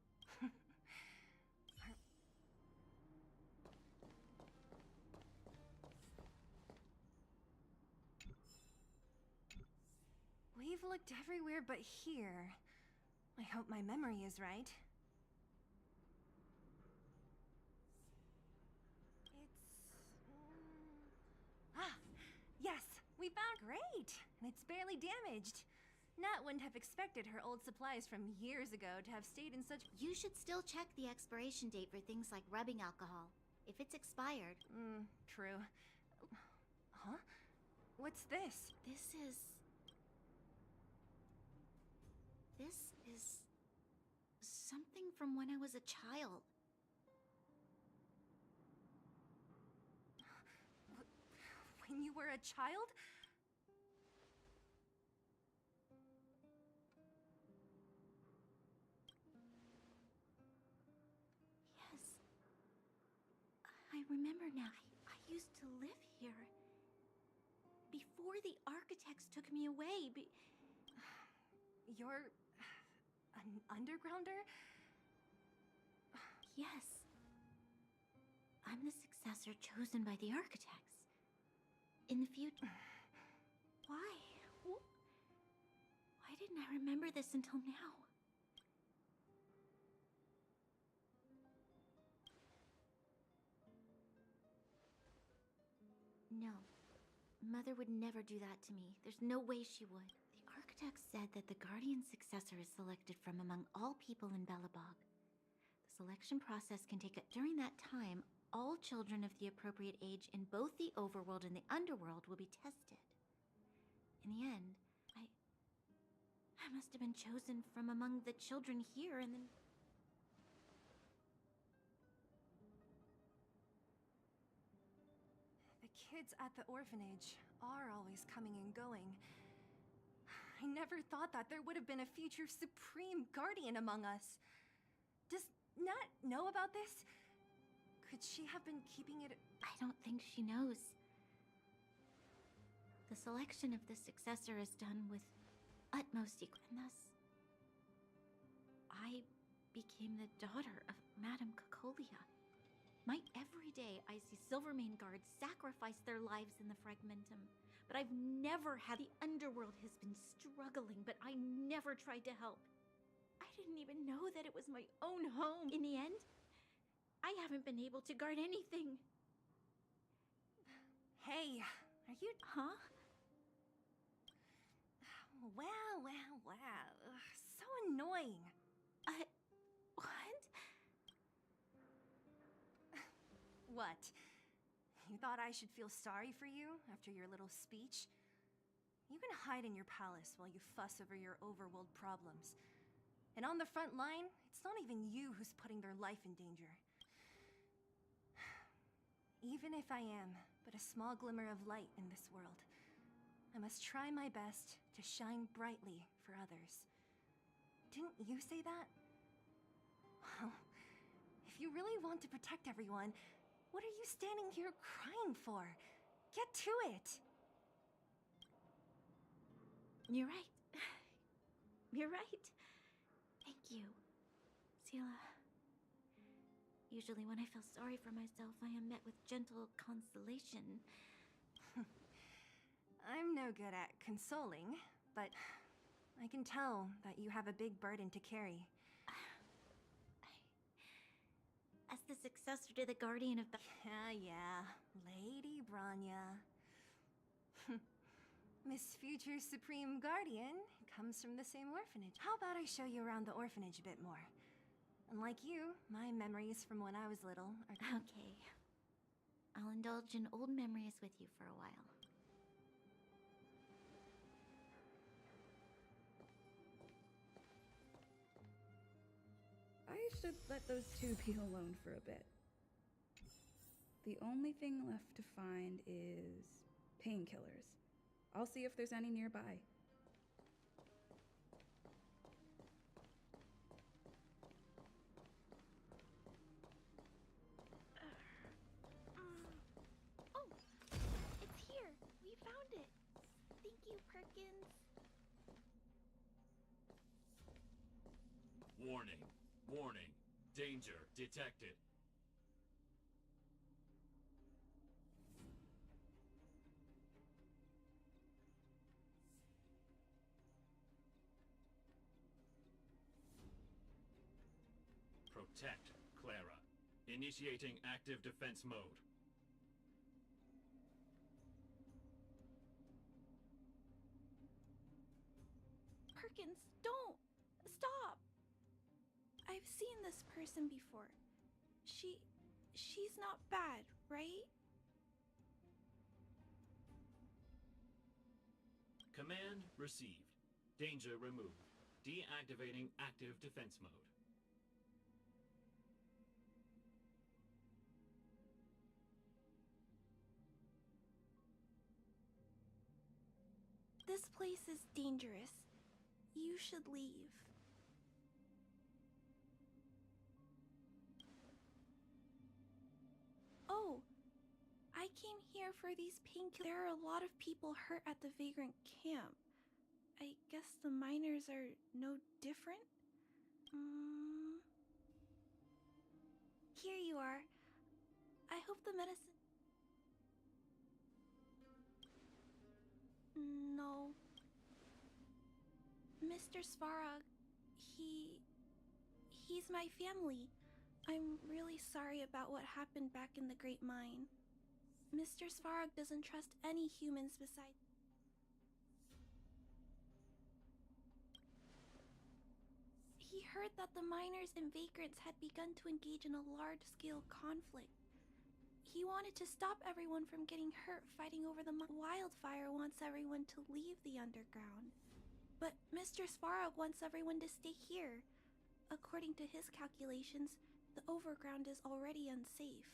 We've looked everywhere but here. I hope my memory is right. Yes! We found great! And it's barely damaged. Nat wouldn't have expected her old supplies from years ago to have stayed in such... You should still check the expiration date for things like rubbing alcohol. If it's expired... True. Huh? What's this? This is something from when I was a child. When you were a child? Yes. I remember now. I used to live here. Before the architects took me away. You're... an undergrounder? Yes. I'm the successor chosen by the architects. In the future... Why? Why didn't I remember this until now? No. Mother would never do that to me. There's no way she would. The architect said that the guardian successor is selected from among all people in Belobog. The selection process can take... During that time, all children of the appropriate age in both the overworld and the underworld will be tested. In the end, I must have been chosen from among the children here and then... The kids at the orphanage are always coming and going. I never thought that there would have been a future supreme guardian among us. Does Nat know about this? Could she have been keeping it... I don't think she knows. The selection of the successor is done with utmost secret, and thus... I became the daughter of Madame Cocolia. Every day I see Silvermane guards sacrifice their lives in the Fragmentum. But I've never had... The underworld has been struggling, but I never tried to help. I didn't even know that it was my own home. In the end, I haven't been able to guard anything. Hey, are you... Huh? Wow. So annoying. What? What? You thought I should feel sorry for you after your little speech? You can hide in your palace while you fuss over your overworld problems. And on the front line, it's not even you who's putting their life in danger. Even if I am but a small glimmer of light in this world, I must try my best to shine brightly for others. Didn't you say that? Well, if you really want to protect everyone, what are you standing here crying for? Get to it! You're right. You're right. Thank you, Sela. Usually when I feel sorry for myself, I am met with gentle consolation. I'm no good at consoling, but I can tell that you have a big burden to carry. As the successor to the guardian of the... Yeah, Lady Branya. Miss Future Supreme Guardian comes from the same orphanage. How about I show you around the orphanage a bit more? Unlike you, my memories from when I was little are... Okay. I'll indulge in old memories with you for a while. I should let those two be alone for a bit. The only thing left to find is painkillers. I'll see if there's any nearby. Oh, it's here. We found it. Thank you, Perkins. Warning. Warning. Danger detected. Protect, Clara. Initiating active defense mode. Perkins, don't! Stop! I've seen this person before. She's not bad, right? Command received. Danger removed. Deactivating active defense mode. This place is dangerous. You should leave. Oh, I came here for these painkillers. There are a lot of people hurt at the Vagrant camp. I guess the miners are no different? Here you are. I hope the medicine... No. Mr. Svarog, he's my family. I'm really sorry about what happened back in the Great Mine. Mr. Svarog doesn't trust any humans besides... He heard that the miners and vagrants had begun to engage in a large-scale conflict. He wanted to stop everyone from getting hurt fighting over the wildfire wants everyone to leave the underground. But Mr. Svarog wants everyone to stay here. According to his calculations, the overground is already unsafe.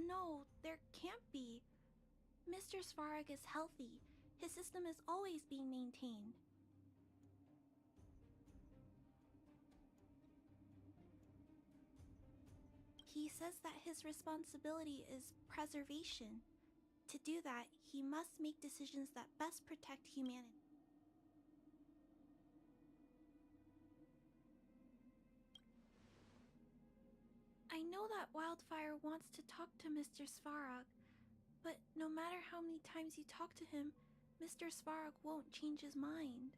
No, there can't be. Mr. Svarog is healthy. His system is always being maintained. He says that his responsibility is preservation. To do that, he must make decisions that best protect humanity. I know that Wildfire wants to talk to Mr. Svarog, but no matter how many times you talk to him, Mr. Svarog won't change his mind.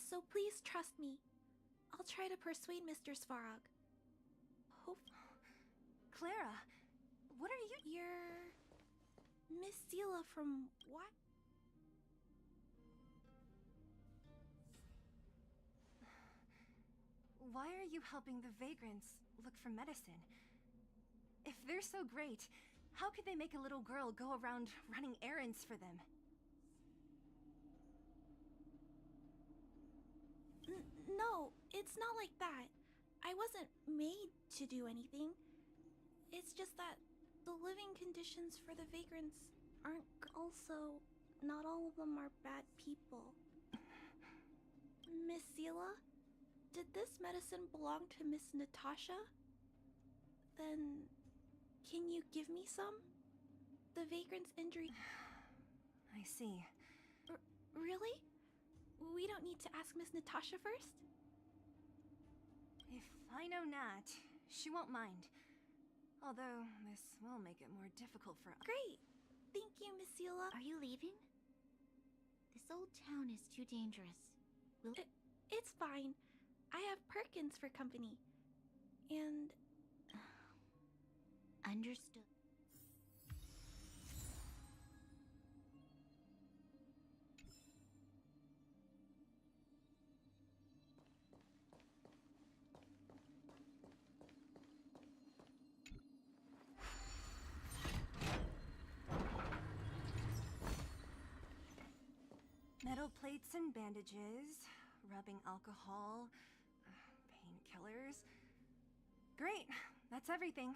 So please trust me. I'll try to persuade Mr. Svarog. Hope Clara, what are you? you're Miss Sela from what? Why are you helping the vagrants look for medicine? If they're so great, how could they make a little girl go around running errands for them? No, it's not like that. I wasn't made to do anything. It's just that the living conditions for the vagrants aren't. Also, not all of them are bad people. Miss Sela, did this medicine belong to Miss Natasha? Then, can you give me some? The vagrant's injury. I see. Really? We don't need to ask Miss Natasha first? If I know Nat, she won't mind. Although, this will make it more difficult for us. Great! Thank you, Miss Sela. Are you leaving? This old town is too dangerous. It's fine. I have Perkins for company. And... Understood. Metal plates and bandages, rubbing alcohol, painkillers. Great, that's everything.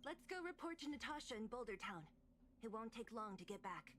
Let's go report to Natasha in Boulder Town. It won't take long to get back.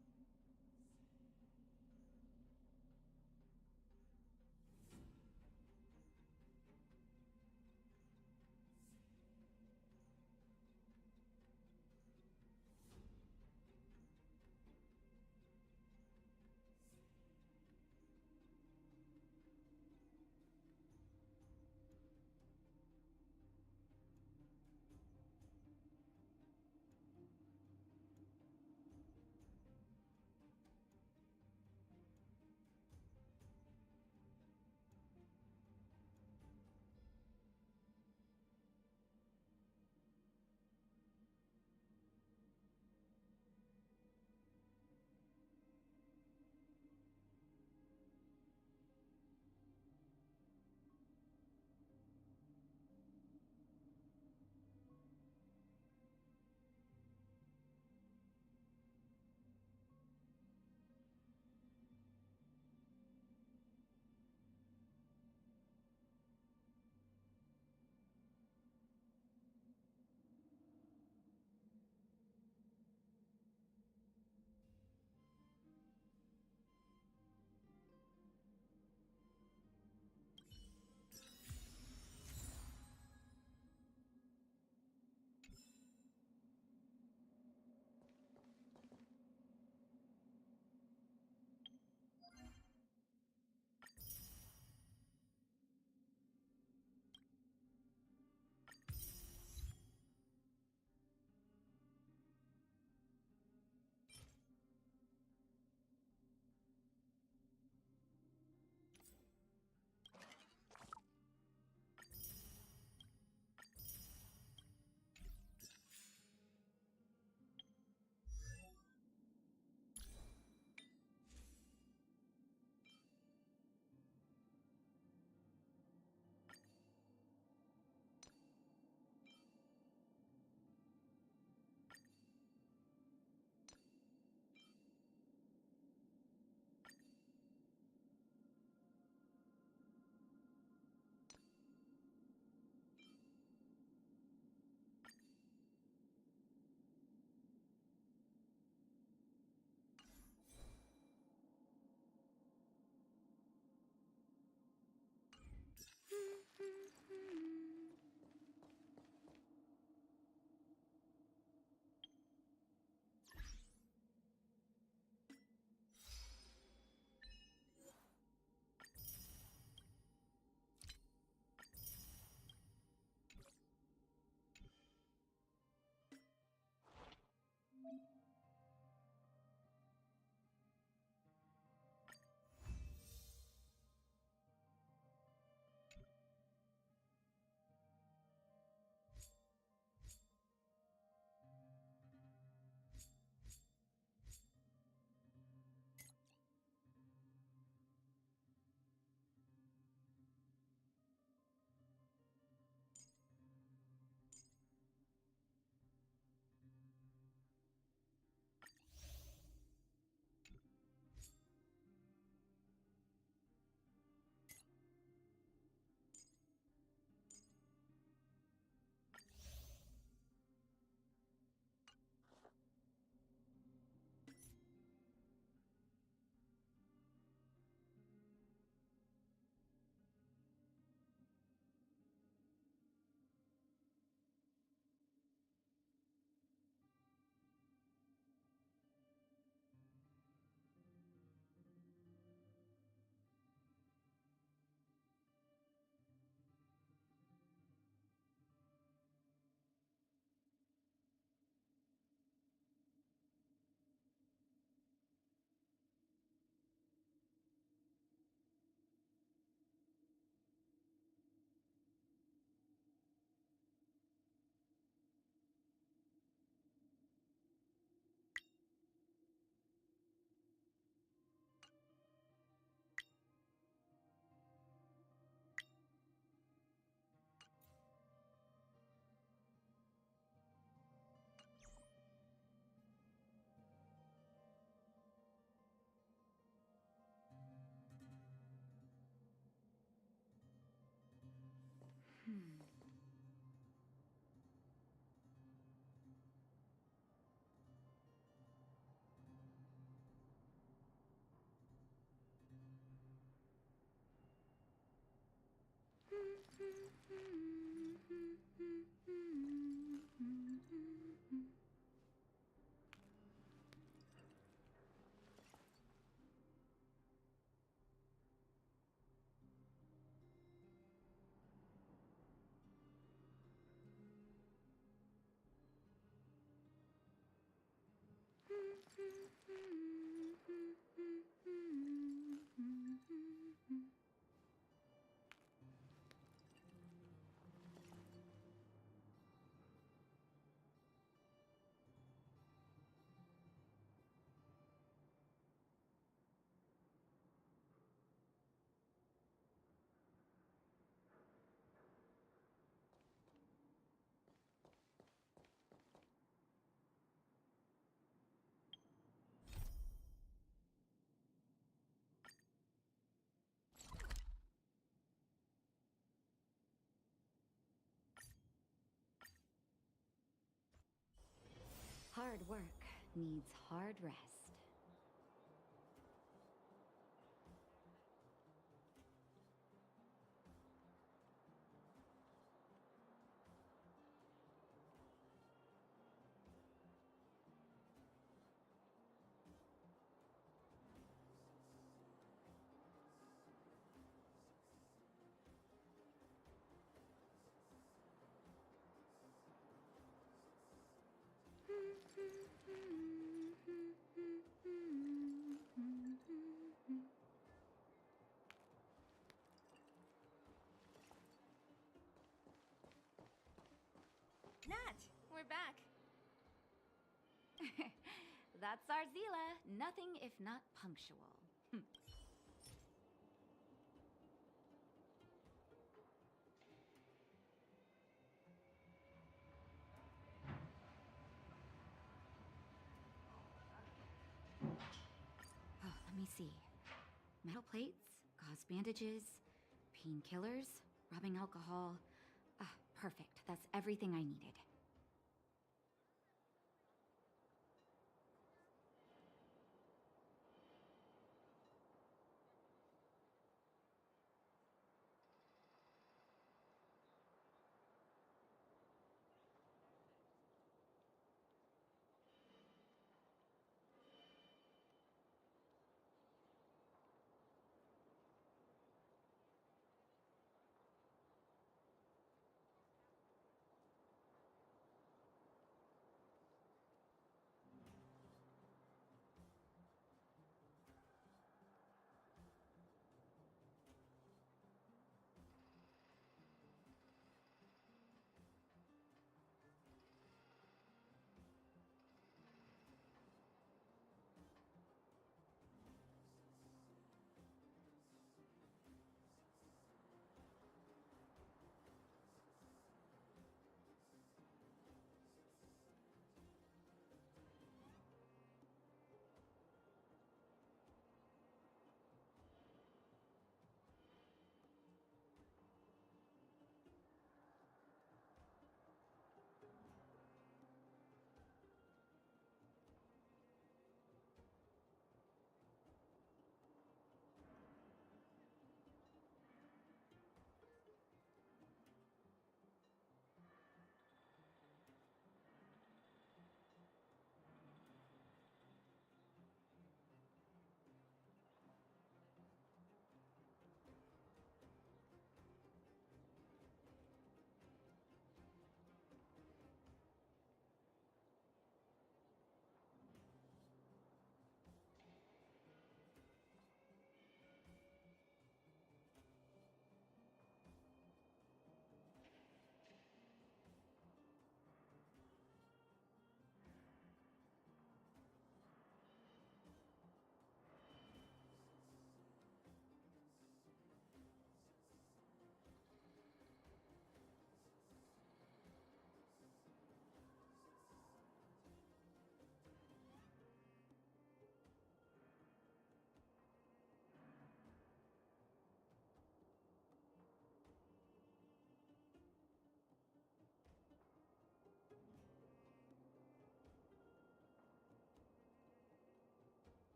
Hard work needs hard rest. Nat, we're back. That's Arzila. Nothing if not punctual. Oh, let me see. Metal plates, gauze bandages, painkillers, rubbing alcohol. Ah, perfect. That's everything I needed.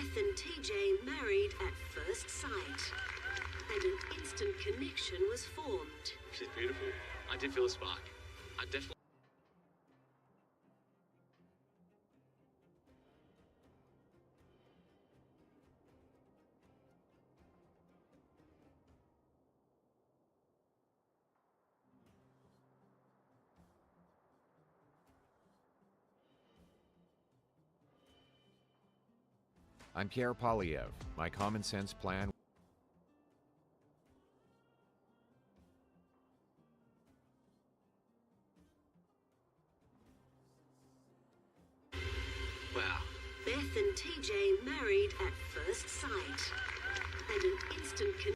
Beth and TJ married at first sight, and an instant connection was formed. She's beautiful. I did feel a spark. I definitely... I'm Kara Polyev. My common sense plan. Wow. Beth and TJ married at first sight, and an instant connection.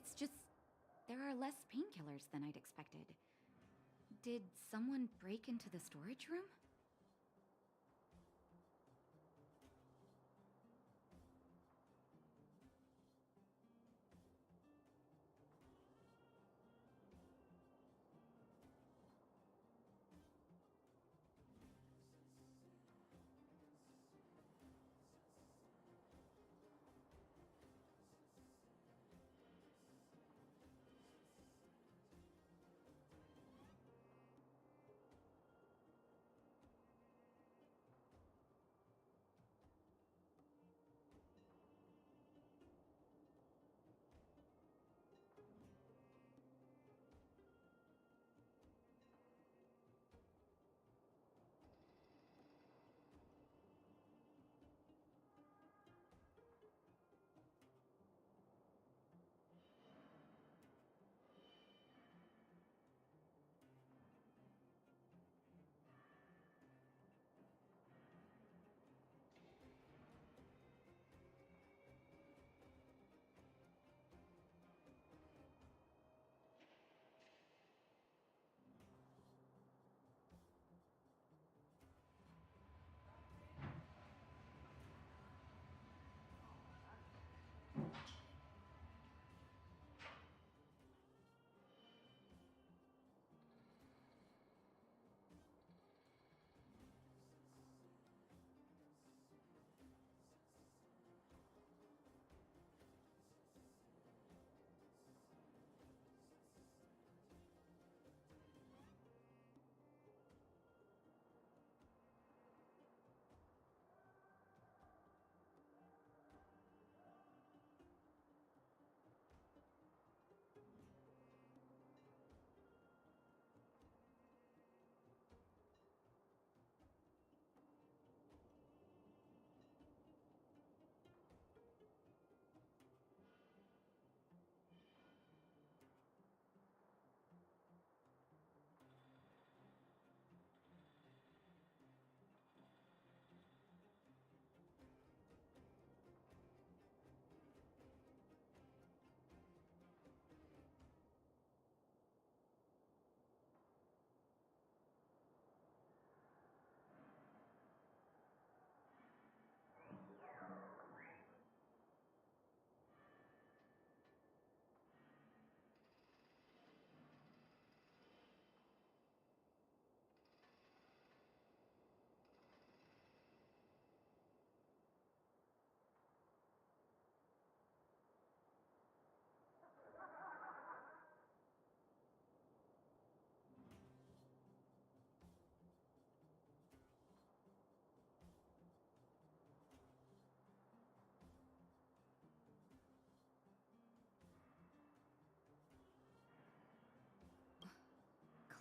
It's just there are less painkillers than I'd expected. Did someone break into the storage room?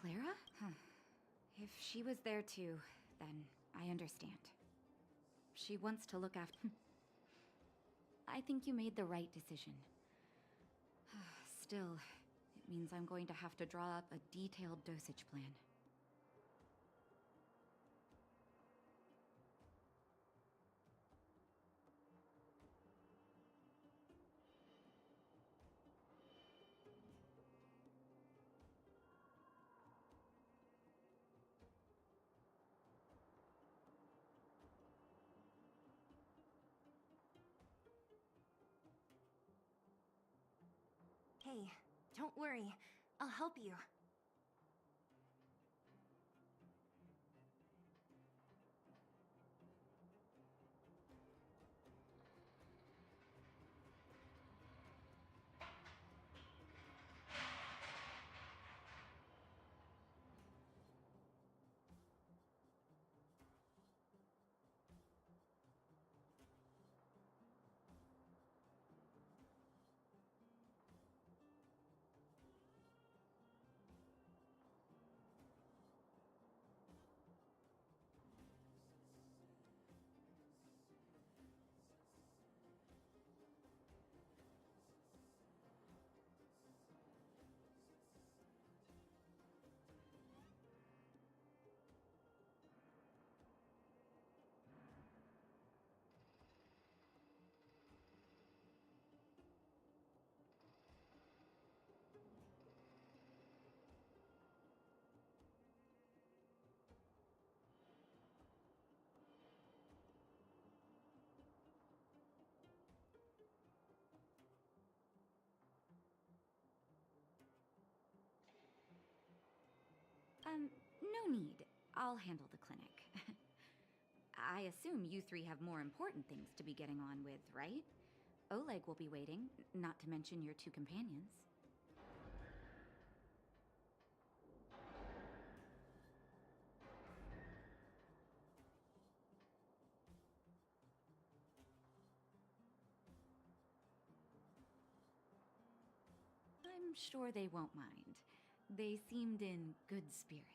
Clara? Huh. If she was there too, then I understand. She wants to look after... I think you made the right decision. Still, it means I'm going to have to draw up a detailed dosage plan. Hey, don't worry. I'll help you. No need. I'll handle the clinic. I assume you three have more important things to be getting on with, right? Oleg will be waiting, not to mention your two companions. I'm sure they won't mind. They seemed in good spirits.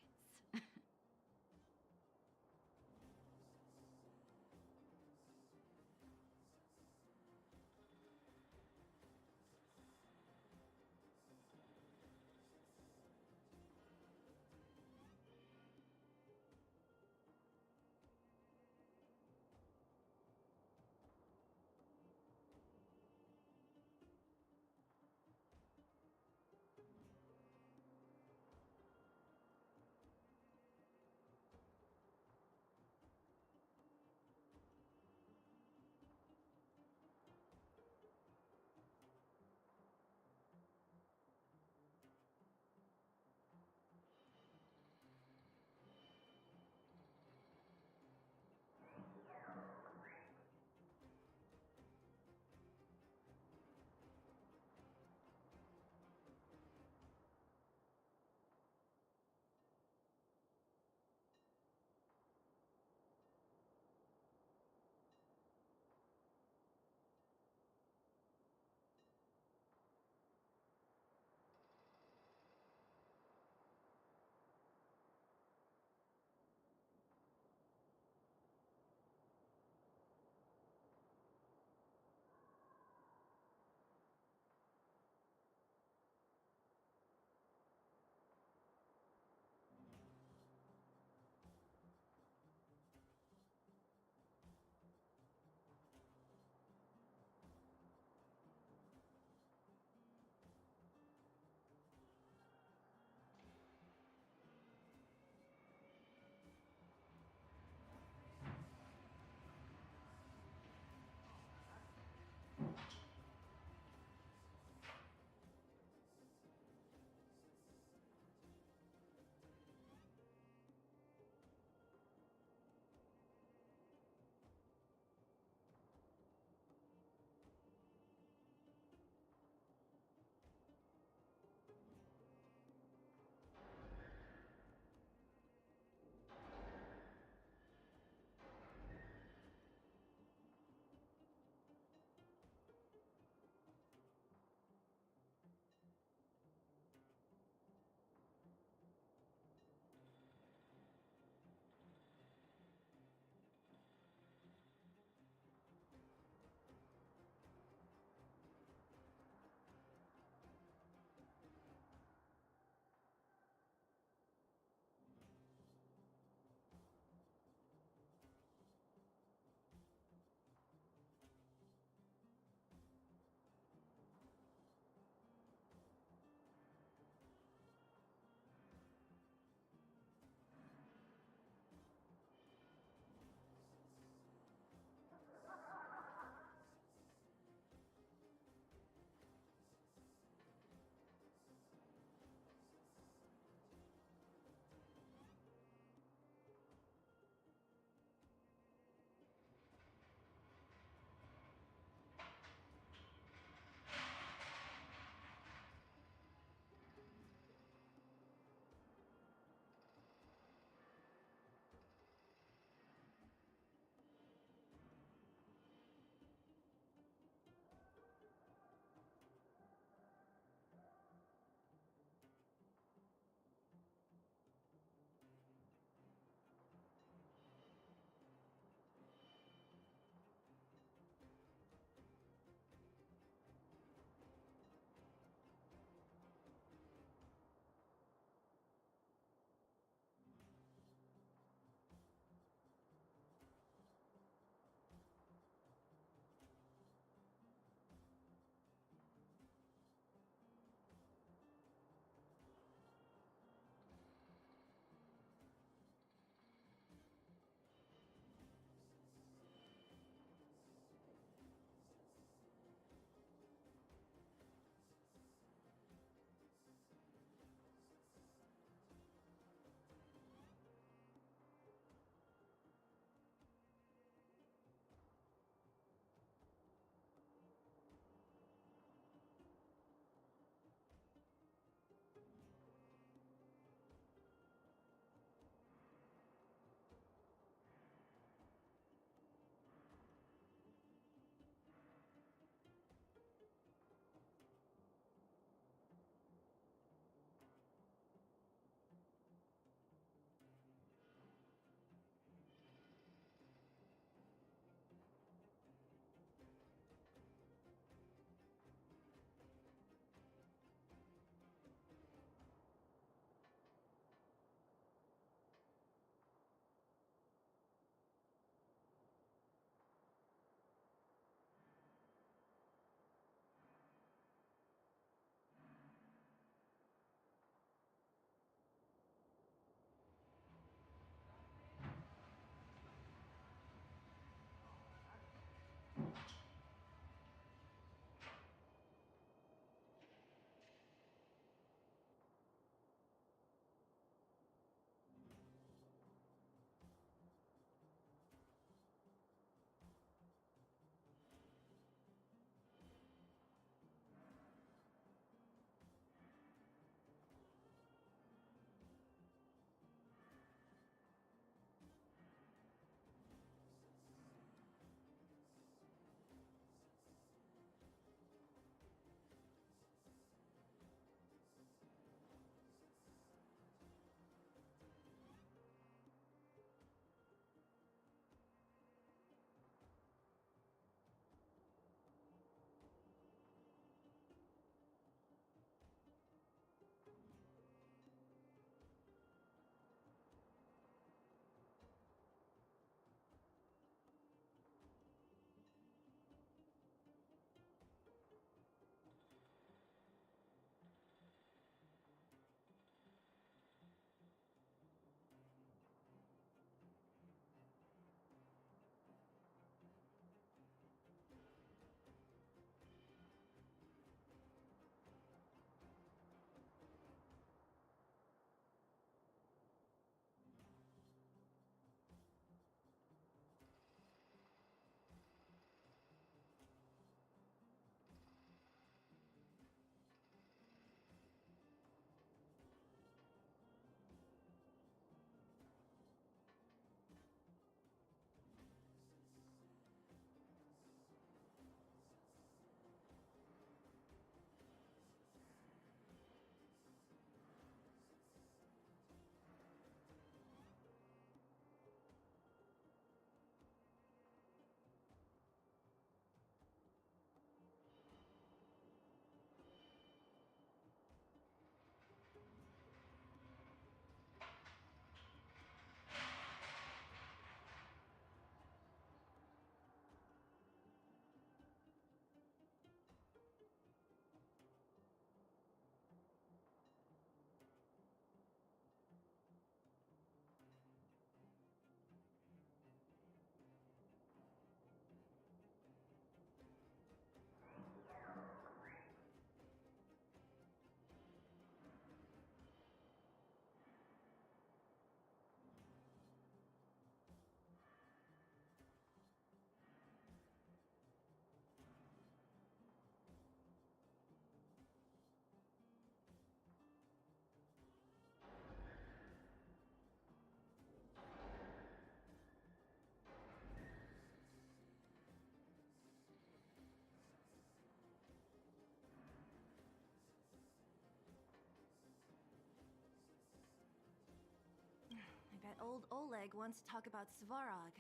I bet old Oleg wants to talk about Svarog.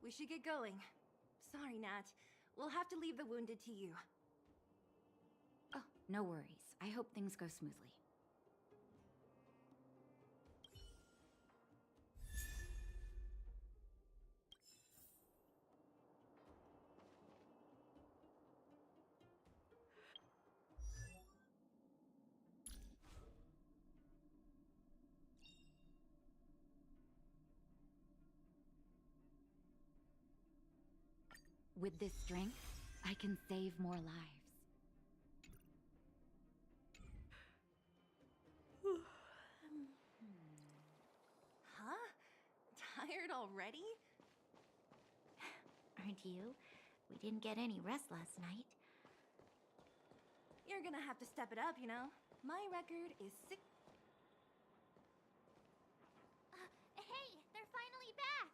We should get going. Sorry, Nat. We'll have to leave the wounded to you. Oh, no worries. I hope things go smoothly. With this strength, I can save more lives. Huh? Tired already? Aren't you? We didn't get any rest last night. You're gonna have to step it up, you know? My record is 6. Hey, they're finally back!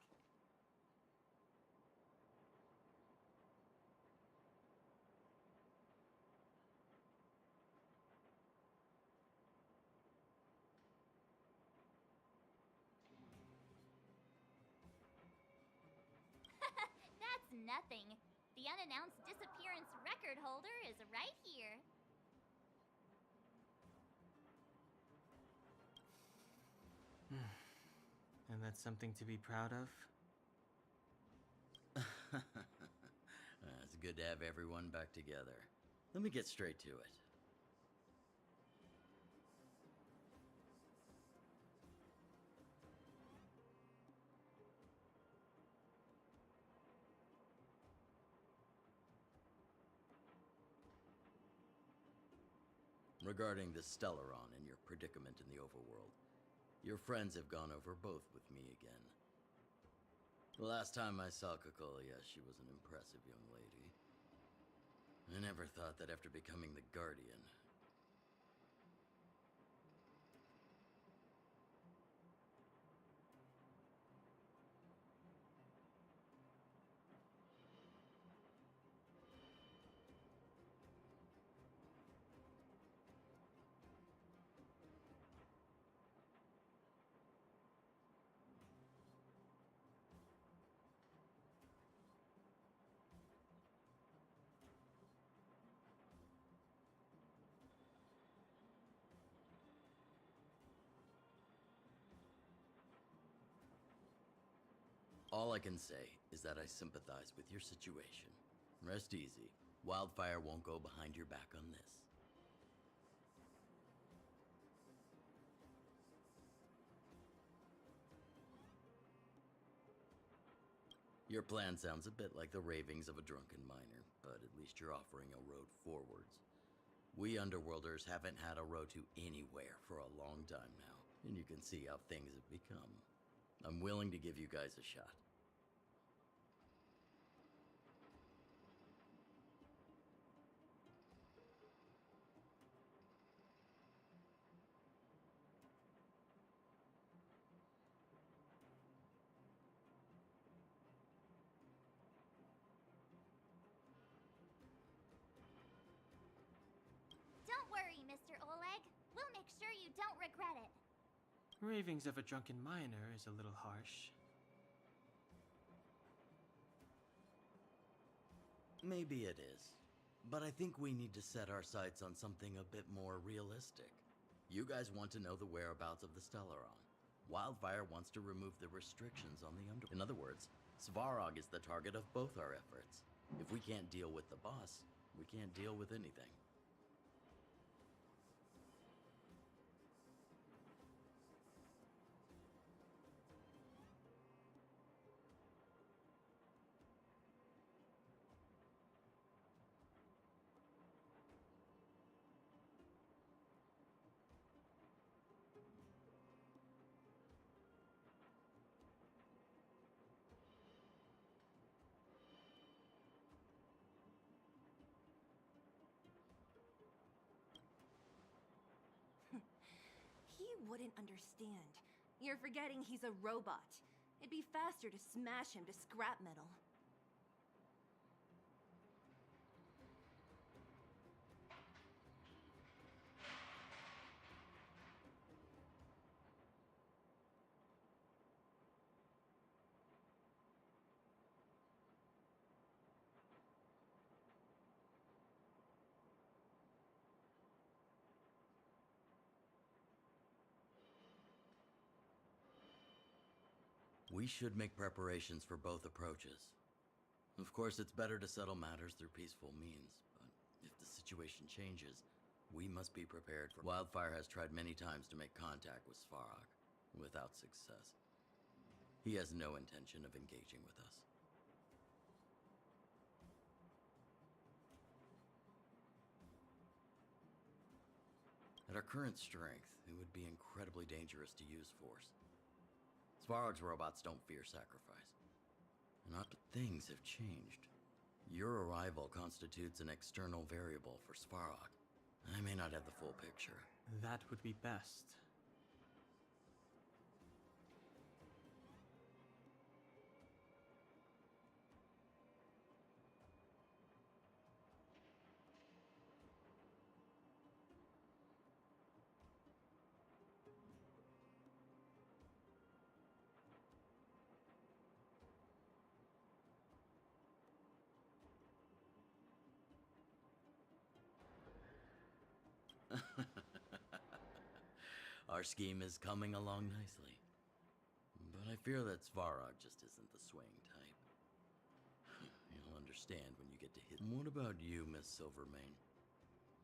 That's nothing. The unannounced disappearance record holder is right here. And that's something to be proud of? It's good to have everyone back together. Let me get straight to it. regarding the Stellaron and your predicament in the overworld. Your friends have gone over both with me again. The last time I saw Cocolia, she was an impressive young lady. I never thought that after becoming the Guardian... All I can say is that I sympathize with your situation. Rest easy. Wildfire won't go behind your back on this. Your plan sounds a bit like the ravings of a drunken miner, but at least you're offering a road forwards. We Underworlders haven't had a road to anywhere for a long time now, and you can see how things have become. I'm willing to give you guys a shot. Don't worry, Mr. Oleg. We'll make sure you don't regret it. Ravings of a drunken miner is a little harsh. Maybe it is. But I think we need to set our sights on something a bit more realistic. You guys want to know the whereabouts of the Stellaron. Wildfire wants to remove the restrictions on the In other words, Svarog is the target of both our efforts. If we can't deal with the boss, we can't deal with anything. He wouldn't understand. You're forgetting he's a robot. It'd be faster to smash him to scrap metal. We should make preparations for both approaches. Of course, it's better to settle matters through peaceful means, but if the situation changes, we must be prepared for... Wildfire has tried many times to make contact with Svarog, without success. He has no intention of engaging with us. At our current strength, it would be incredibly dangerous to use force. Svarog's robots don't fear sacrifice. Not that things have changed. Your arrival constitutes an external variable for Svarog. I may not have the full picture. That would be best. Our scheme is coming along nicely. But I fear that Svarog just isn't the swaying type. You'll understand when you get to hit. What about you, Miss Silvermane?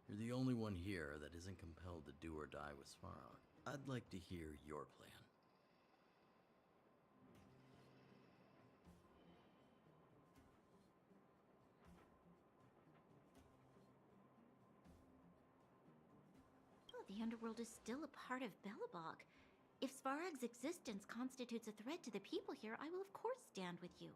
You're the only one here that isn't compelled to do or die with Svarog. I'd like to hear your plan. The underworld is still a part of Belobog. If Svarog's existence constitutes a threat to the people here, I will of course stand with you.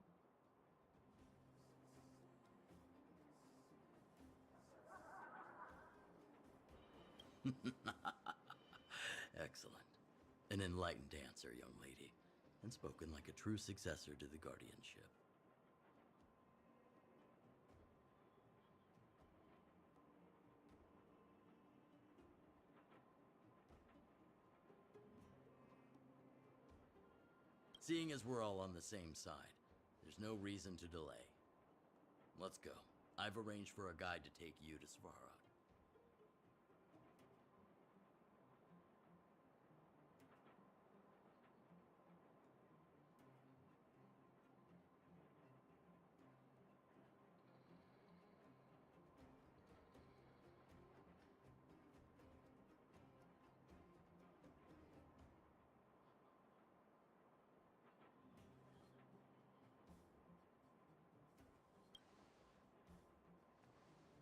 Excellent. An enlightened answer, young lady, and spoken like a true successor to the guardianship. Seeing as we're all on the same side, there's no reason to delay. Let's go. I've arranged for a guide to take you to Svarog.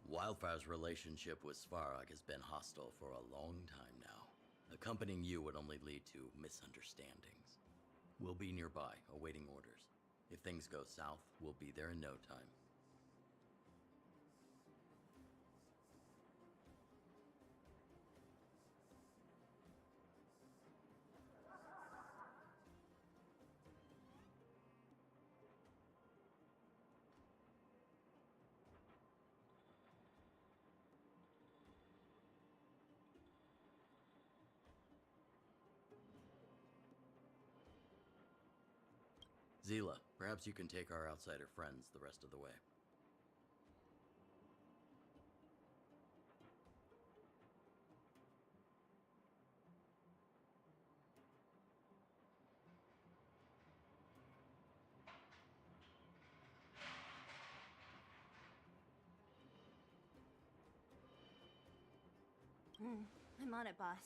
Wildfire's relationship with Svarog has been hostile for a long time now. Accompanying you would only lead to misunderstandings. We'll be nearby, awaiting orders. If things go south, we'll be there in no time. Zila, perhaps you can take our outsider friends the rest of the way. I'm on it, boss.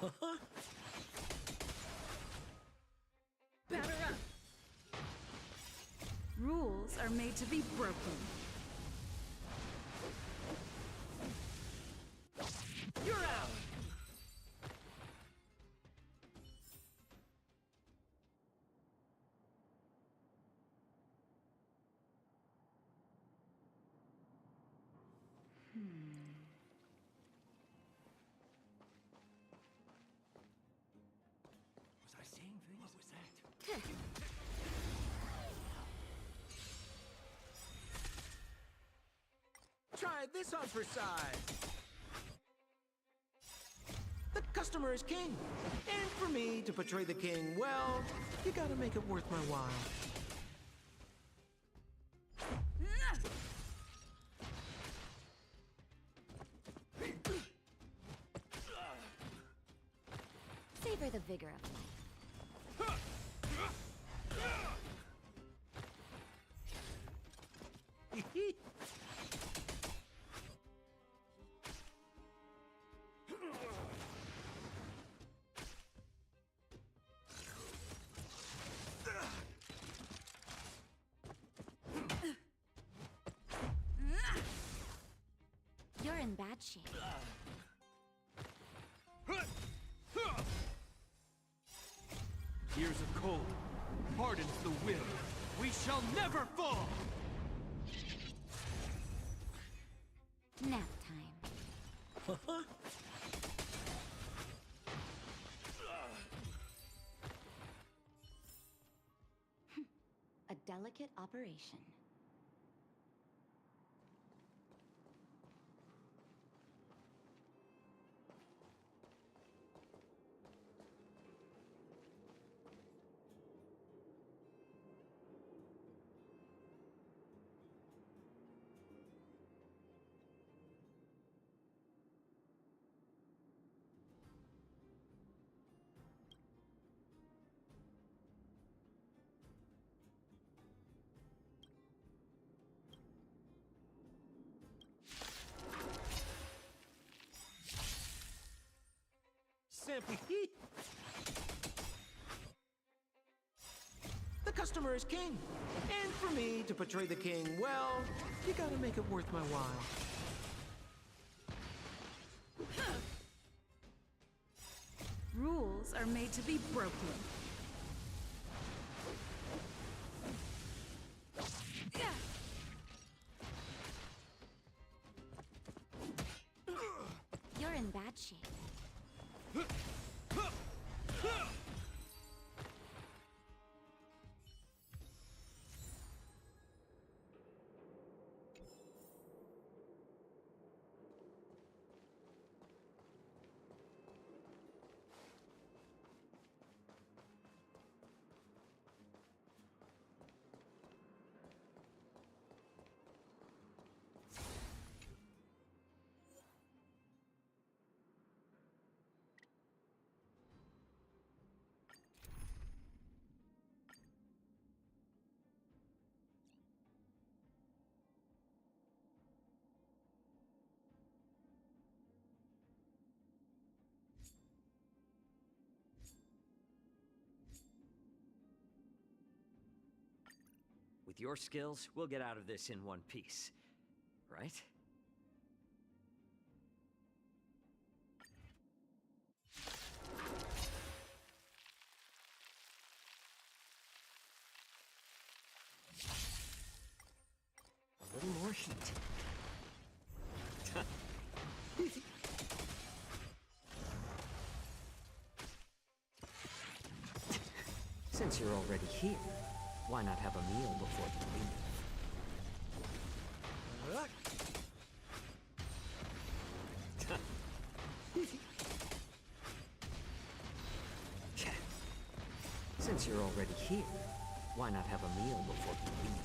Batter up! Rules are made to be broken. You're out! Was I saying things? What was that? Try this on for size. The customer is king. And for me to portray the king well, you gotta make it worth my while. Savor the vigor of life. You're in bad shape. Years of cold hardens the will. We shall never fall! Nap time. A delicate operation. Simply the customer is king. And for me to portray the king well, you gotta make it worth my while. Rules are made to be broken. You're in bad shape. With your skills, we'll get out of this in one piece. Right? A little more heat. Since you're already here, why not have a meal before you leave? Since you're already here, why not have a meal before you leave?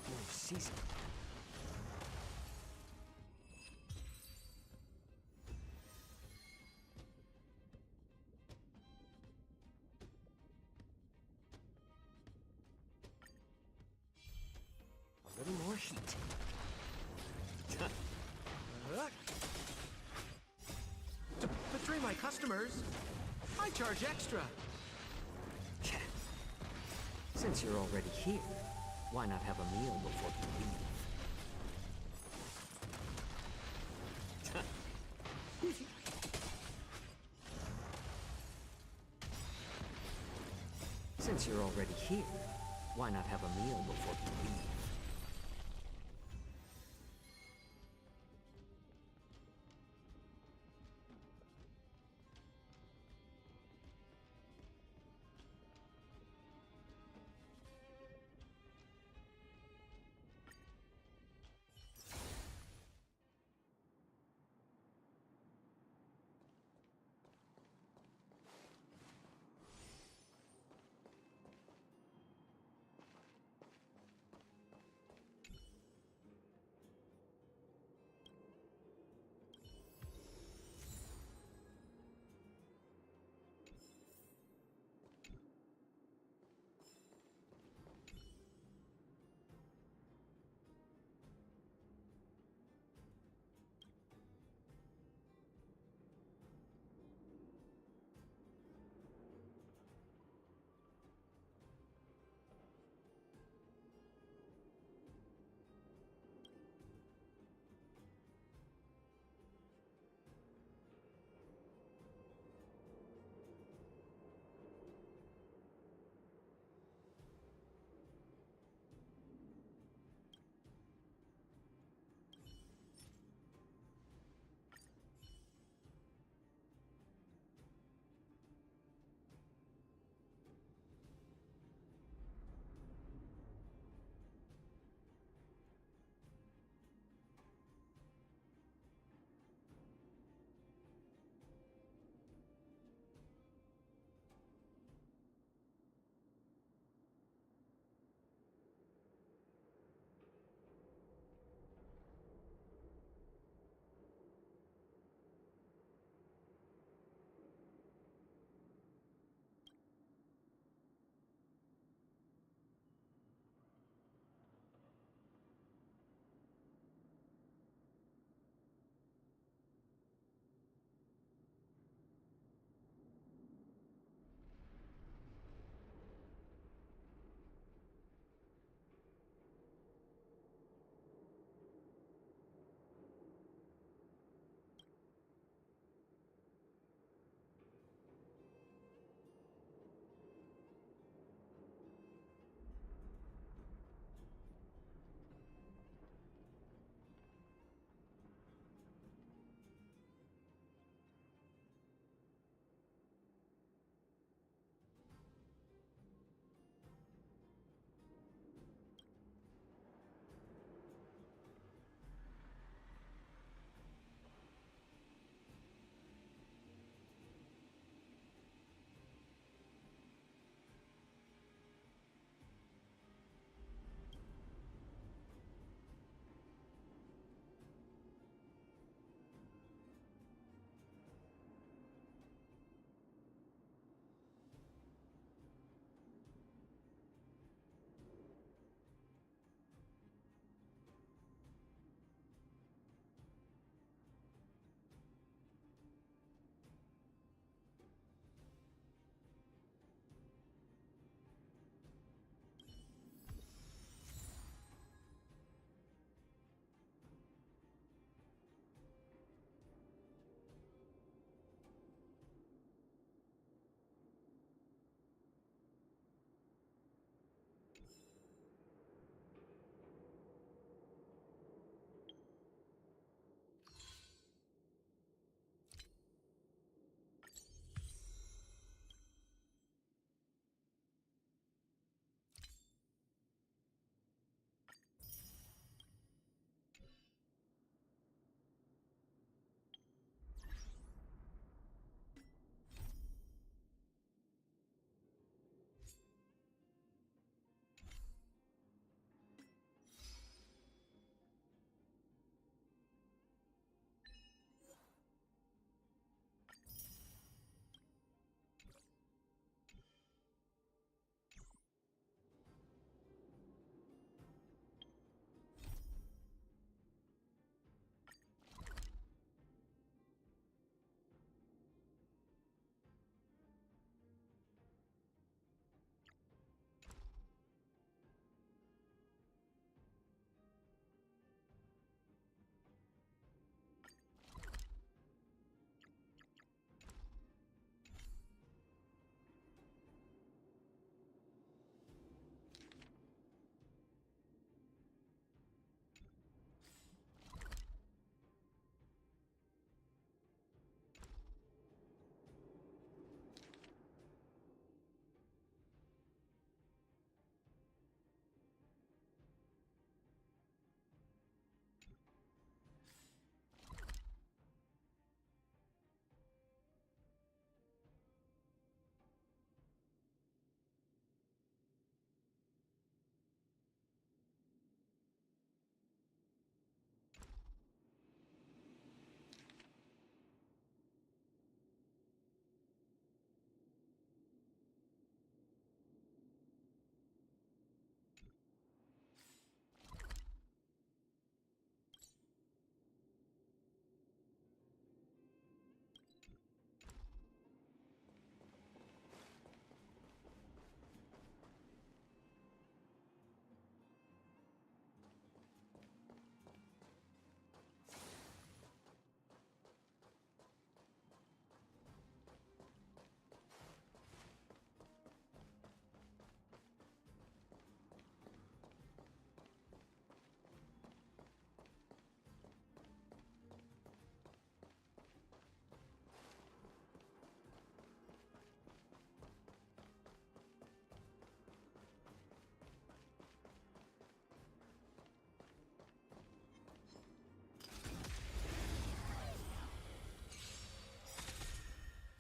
Oh, season. A little more heat. my customers, I charge extra. Since you're already here, why not have a meal before you leave? Since you're already here, why not have a meal before you leave?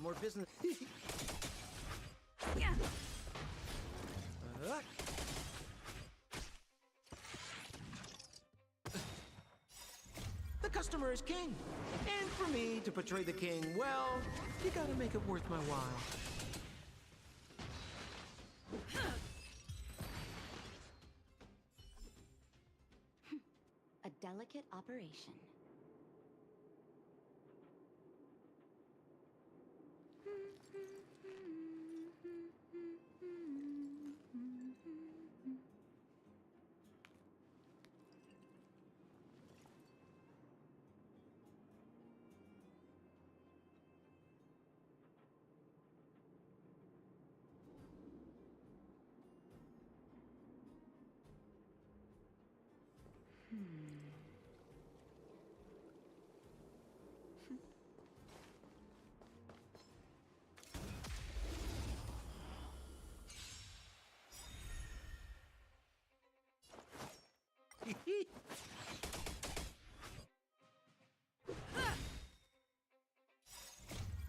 More business. The customer is king. And for me to portray the king, well, you gotta make it worth my while. A delicate operation.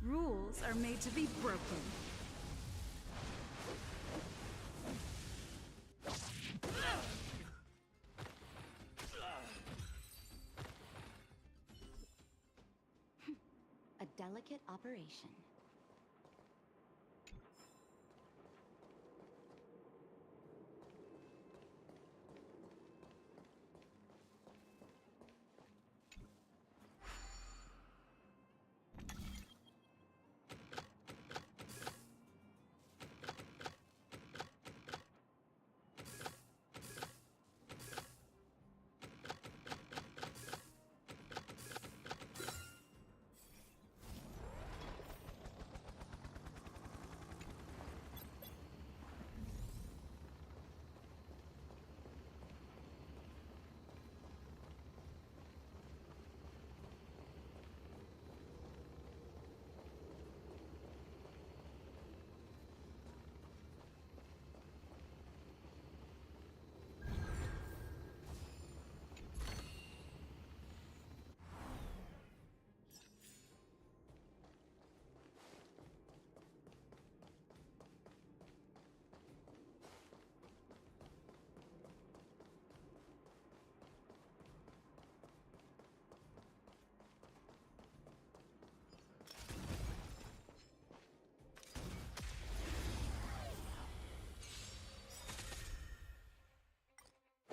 Rules are made to be broken. A delicate operation.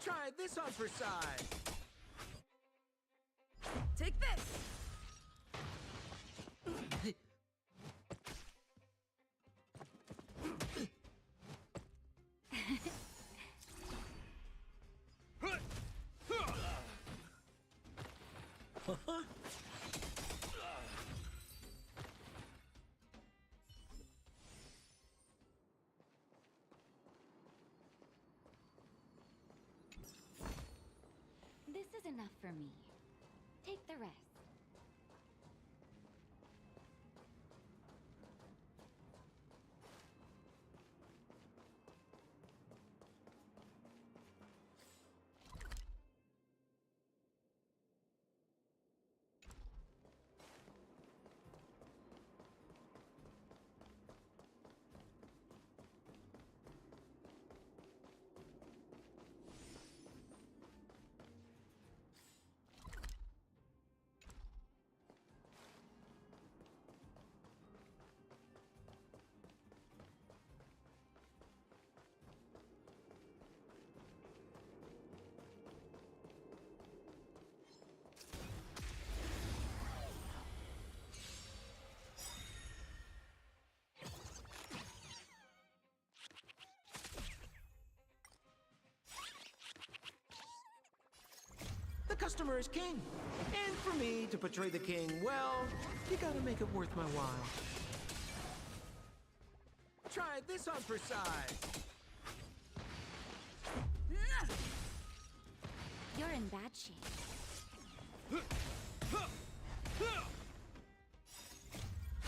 Try this on for size. Take this! This is enough for me. Take the rest. The customer is king. And for me to portray the king, well, you gotta make it worth my while. Try this on for size. You're in bad shape.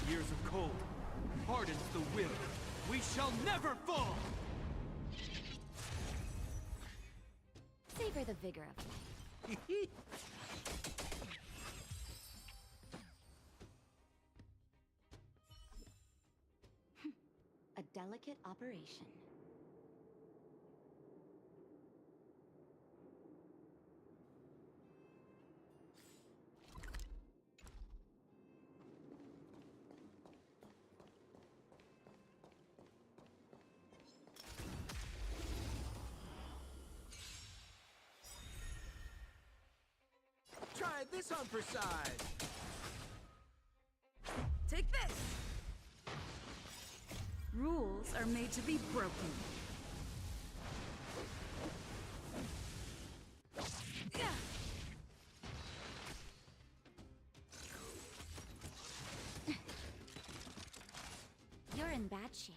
Years of cold hardens the will. We shall never fall! Savor the vigor of life. delicate operation. Try this on for size. Take this! Rules are made to be broken. You're in bad shape.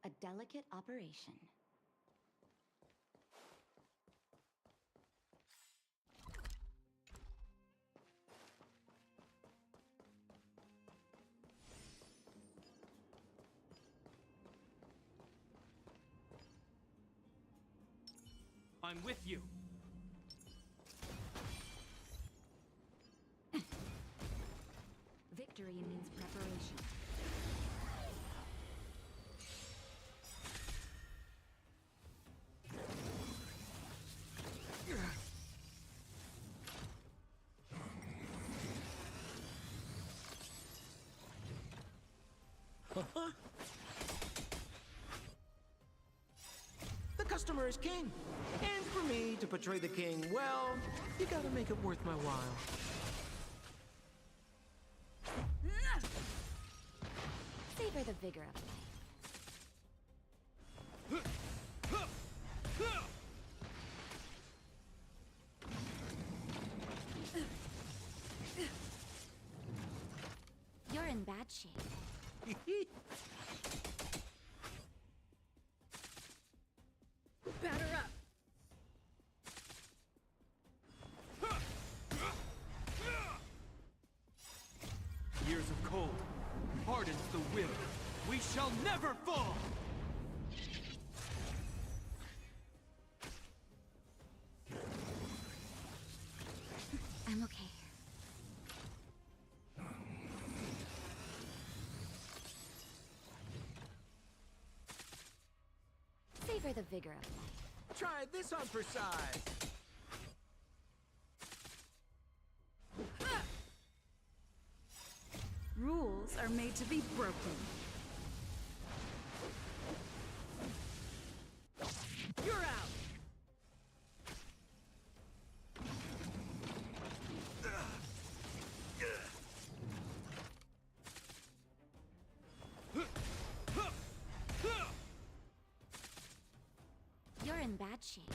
A delicate operation. I'm with you. Victory means preparation. The customer is king. And for me to portray the king, well, you gotta make it worth my while. Savor the vigor of life. You're in bad shape. Batter up! Years of cold hardens the will. We shall never fall! I'm okay. Savor the vigor of life. Try this on for size. Rules are made to be broken. You're out! You're in bad shape.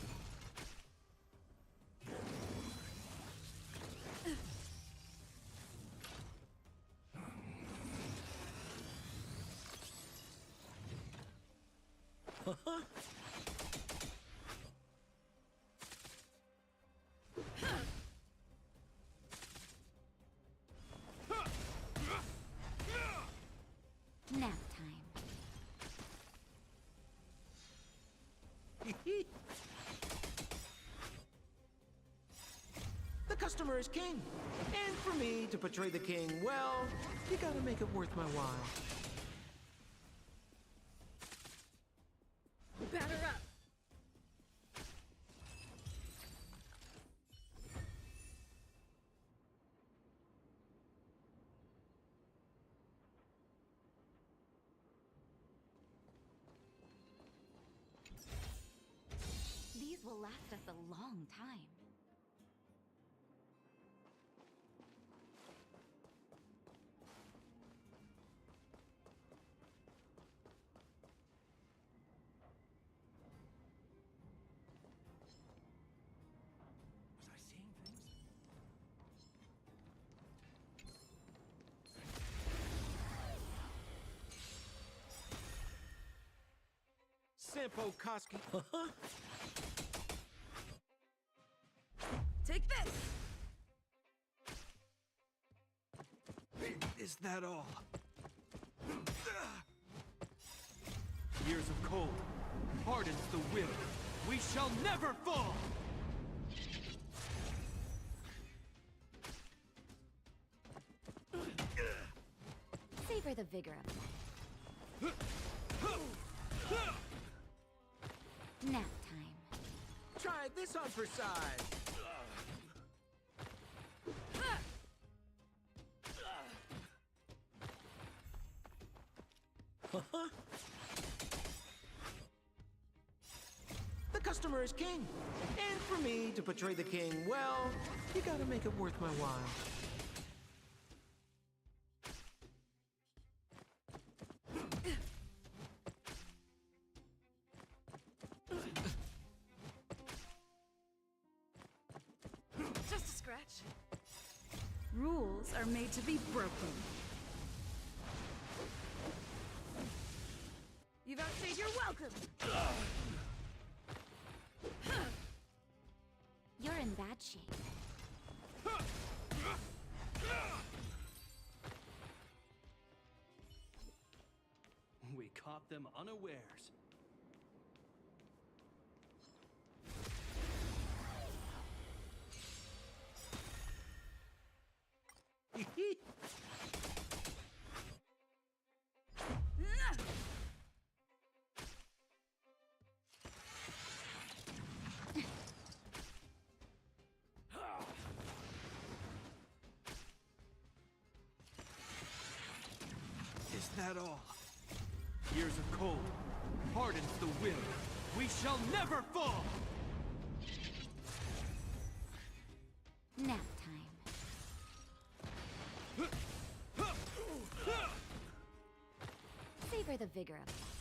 Nap time. The customer is king. And for me to portray the king, well, you gotta make it worth my while. Batter up! These will last us a long time. Was I seeing things? Sampo Koski. Take this! Is that all? Years of cold hardens the will. We shall never fall! Savor the vigor of life. Nap time. Try this on for size. The customer is king. And for me to portray the king, well, you gotta make it worth my while. Just a scratch. Rules are made to be broken. You've outstayed your welcome! You're in bad shape. We caught them unawares. Is that all? Years of cold hardens the will. We shall never fall! Nap time. Savor the vigor of life.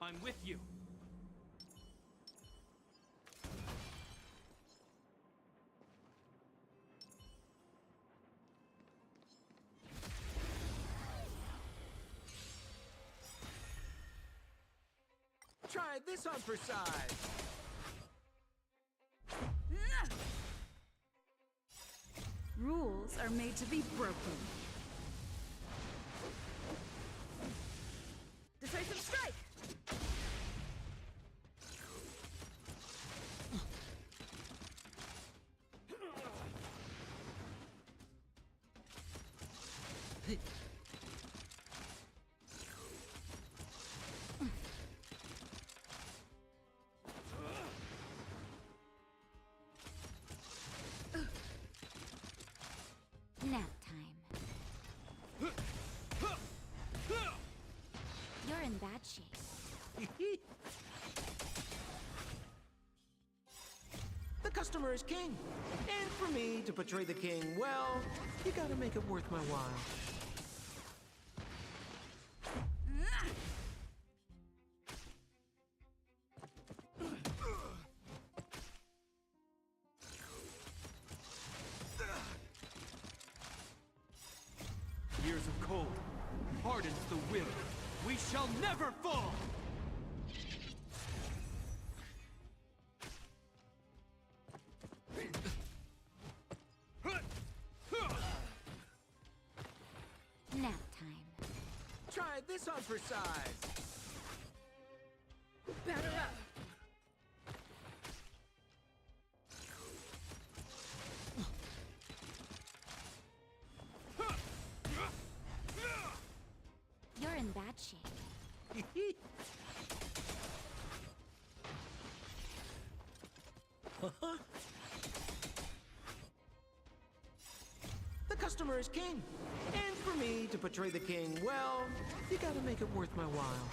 I'm with you. Try this on for size. Rules are made to be broken. Decisive strike! Nap time. You're in bad shape. The customer is king. And for me to portray the king, well, you gotta make it worth my while. Years of cold hardens the will. We shall never fall! Nap time. Try this on for size. Batter up! You're in bad shape. The customer is king. And for me to portray the king, well, you gotta make it worth my while.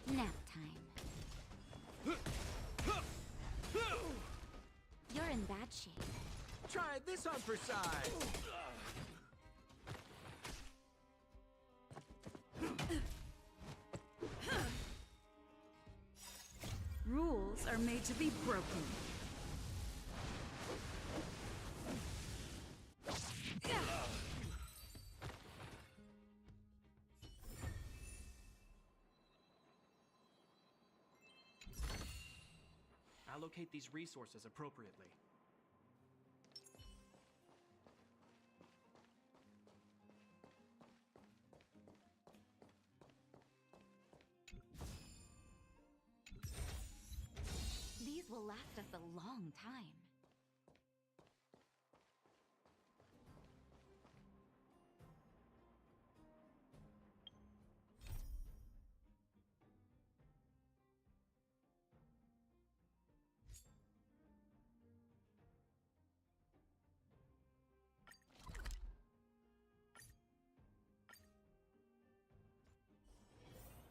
Nap time. You're in bad shape. Try this on for size. Rules are made to be broken. Allocate these resources appropriately. These will last us a long time.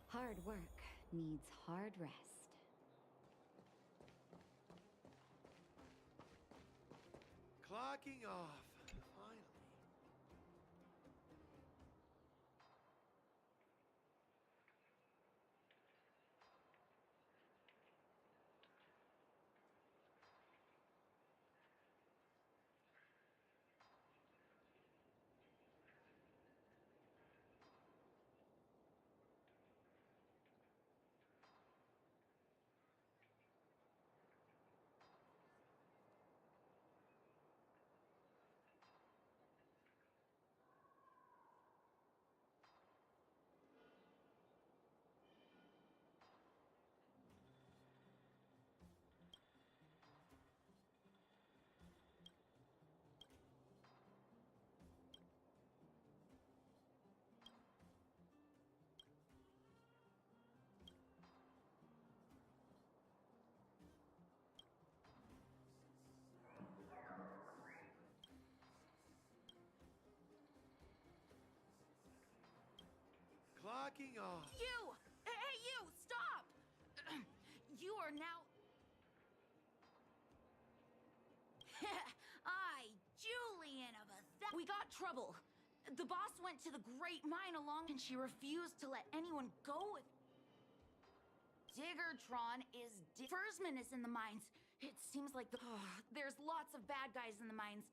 Hard work needs hard rest. Clocking off. Finally. Clocking off. You! Hey, you! Stop! now. Julian of a We got trouble. The boss went to the Great Mine along and she refused to let anyone go with. Diggertron is Fursman is in the mines. It seems like there's lots of bad guys in the mines.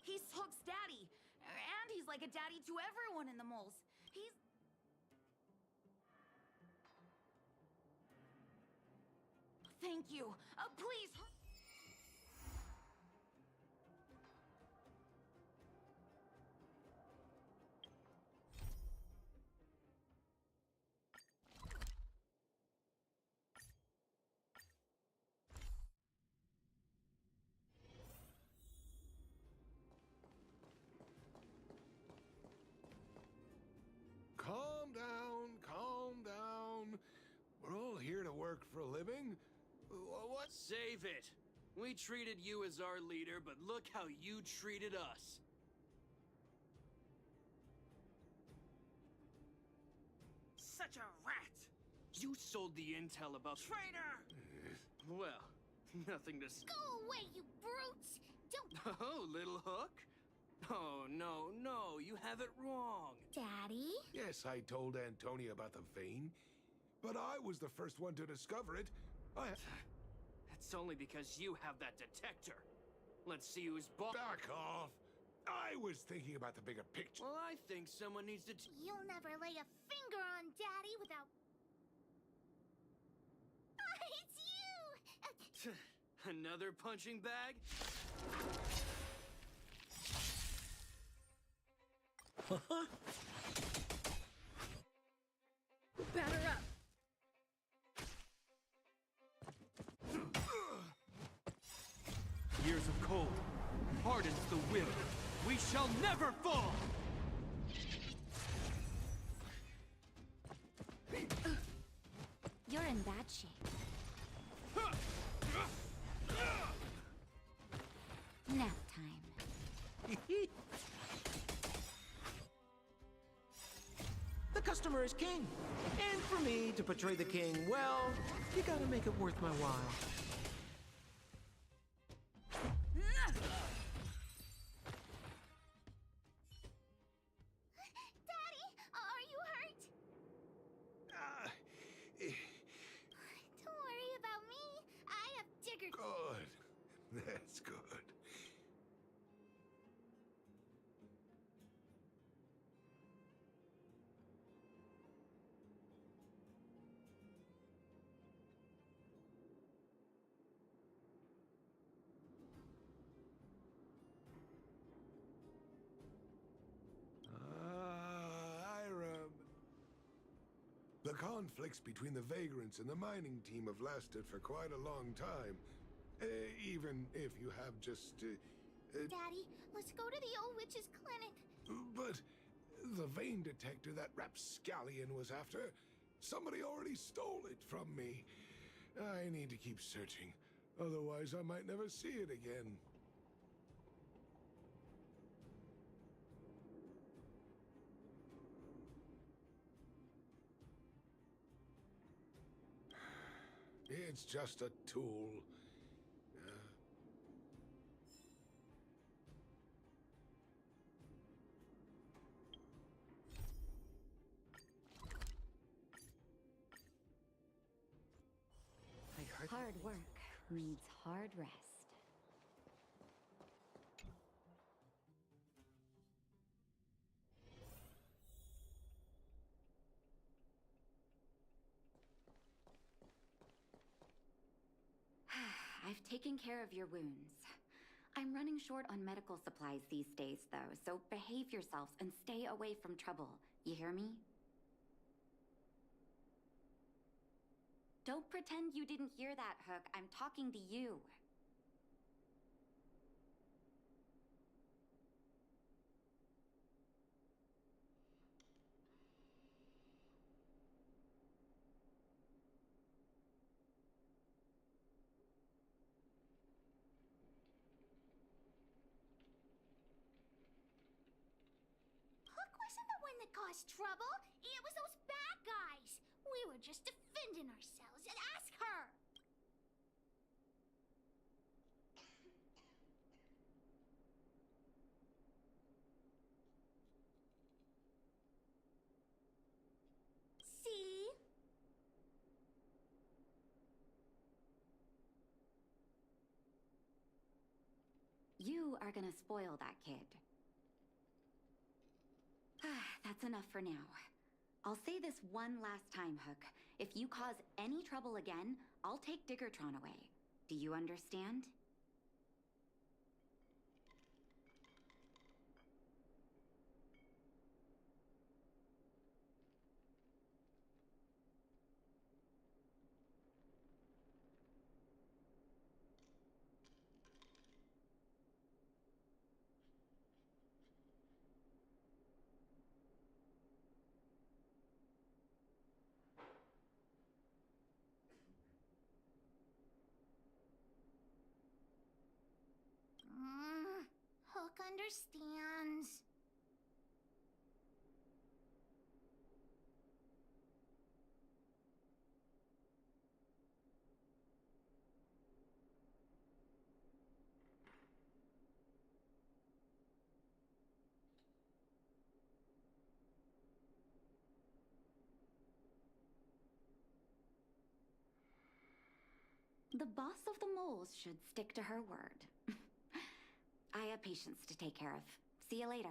He's Hook's daddy, and he's like a daddy to everyone in the moles. He's... Thank you. Please. Calm down, calm down. We're all here to work for a living. What? Save it. We treated you as our leader, but look how you treated us. Such a rat! You sold the intel about... Traitor! Well, nothing to... Go away, you brutes! Don't... Oh, little Hook? Oh, no, no, you have it wrong. Daddy? Yes, I told Antonia about the vein, but I was the first one to discover it. That's only because you have that detector. Let's see who's boss. Back off! I was thinking about the bigger picture. Well, I think someone needs to... You'll never lay a finger on Daddy without... It's you! Another punching bag? Batter up! Years of cold hardens the will. We shall never fall! You're in bad shape. Nap time. The customer is king. And for me to portray the king, well, you gotta make it worth my while. Daddy, are you hurt? Don't worry about me. I have Digger. Good. That's good. The conflicts between the Vagrants and the mining team have lasted for quite a long time. Even if you have just... Daddy, let's go to the old witch's clinic. But the vein detector that rapscallion was after, somebody already stole it from me. I need to keep searching. Otherwise, I might never see it again. It's just a tool. I heard hard work needs hard rest. I've taken care of your wounds. I'm running short on medical supplies these days, though, so behave yourselves and stay away from trouble. You hear me? Don't pretend you didn't hear that, Hook. I'm talking to you. Caused trouble. It was those bad guys. We were just defending ourselves. And ask her. You are gonna spoil that kid. That's enough for now. I'll say this one last time, Hook. If you cause any trouble again, I'll take Diggertron away. Do you understand? Hook understands. The boss of the moles should stick to her word. I have patients to take care of. See you later.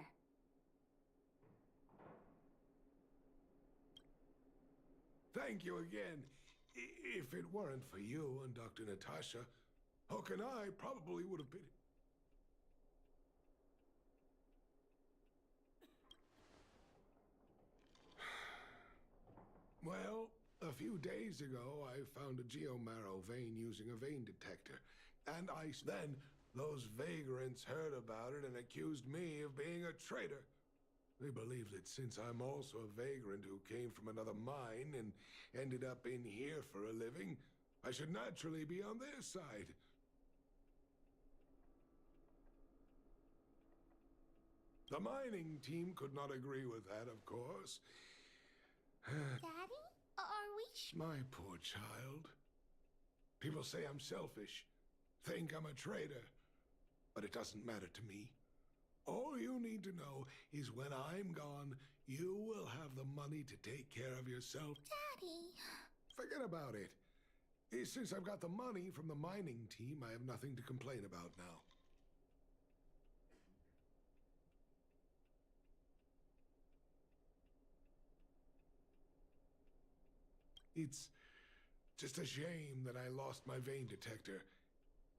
Thank you again. If it weren't for you and Dr. Natasha, Hook and I probably would have been... Well, a few days ago, I found a geomarrow vein using a vein detector. And then those vagrants heard about it and accused me of being a traitor. They believe that since I'm also a vagrant who came from another mine and ended up in here for a living, I should naturally be on their side. The mining team could not agree with that, of course. Daddy? Are we My poor child. People say I'm selfish, think I'm a traitor, but it doesn't matter to me. All you need to know is when I'm gone, you will have the money to take care of yourself. Daddy? Forget about it. Since I've got the money from the mining team, I have nothing to complain about now. It's just a shame that I lost my vein detector.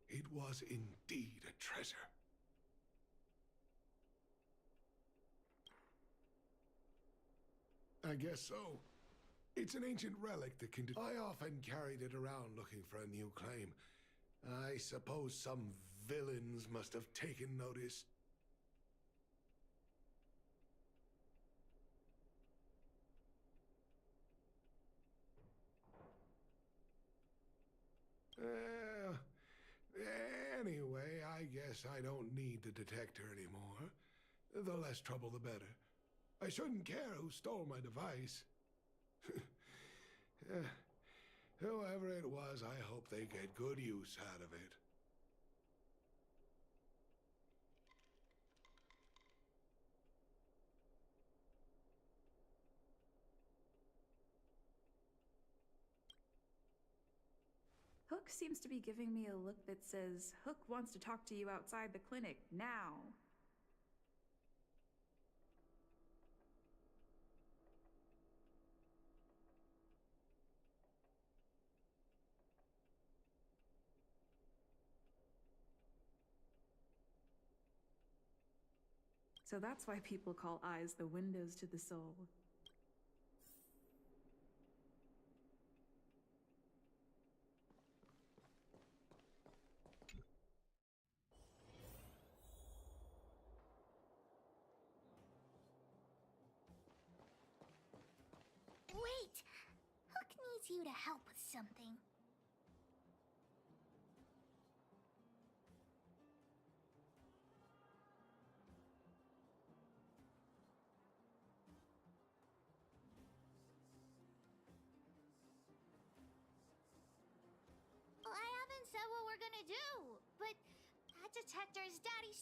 It was indeed a treasure. I guess so. It's an ancient relic that can... I often carried it around looking for a new claim. I suppose some villains must have taken notice. Anyway, I guess I don't need the detector anymore. The less trouble, the better. I shouldn't care who stole my device. Whoever it was, I hope they get good use out of it. Hook seems to be giving me a look that says, Hook wants to talk to you outside the clinic now. So that's why people call eyes the windows to the soul. Wait! Hook needs you to help with something. I haven't said what we're gonna do, but that detector is Daddy's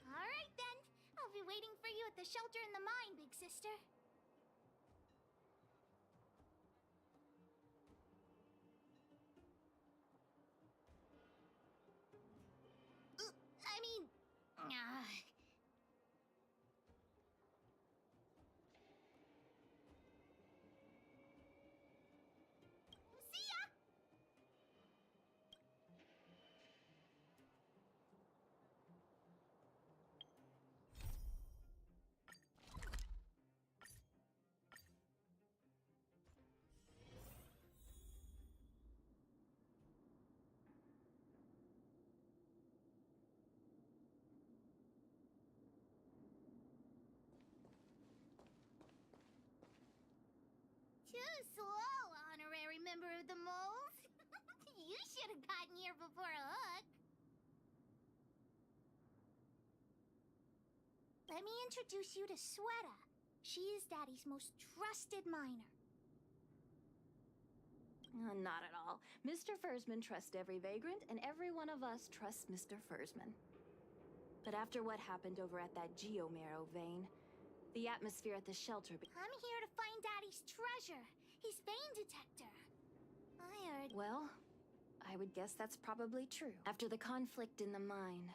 Alright then, I'll be waiting for you at the shelter in the mine, big sister. Too slow, honorary member of the moles. You should have gotten here before Hook. Let me introduce you to Sweta. She is Daddy's most trusted miner. Not at all. Mr. Fursman trusts every vagrant, and every one of us trusts Mr. Fursman. But after what happened over at that Geomarrow vein, the atmosphere at the shelter... I'm here to find Daddy's treasure. His vein detector. I heard... Well, I would guess that's probably true. After the conflict in the mine,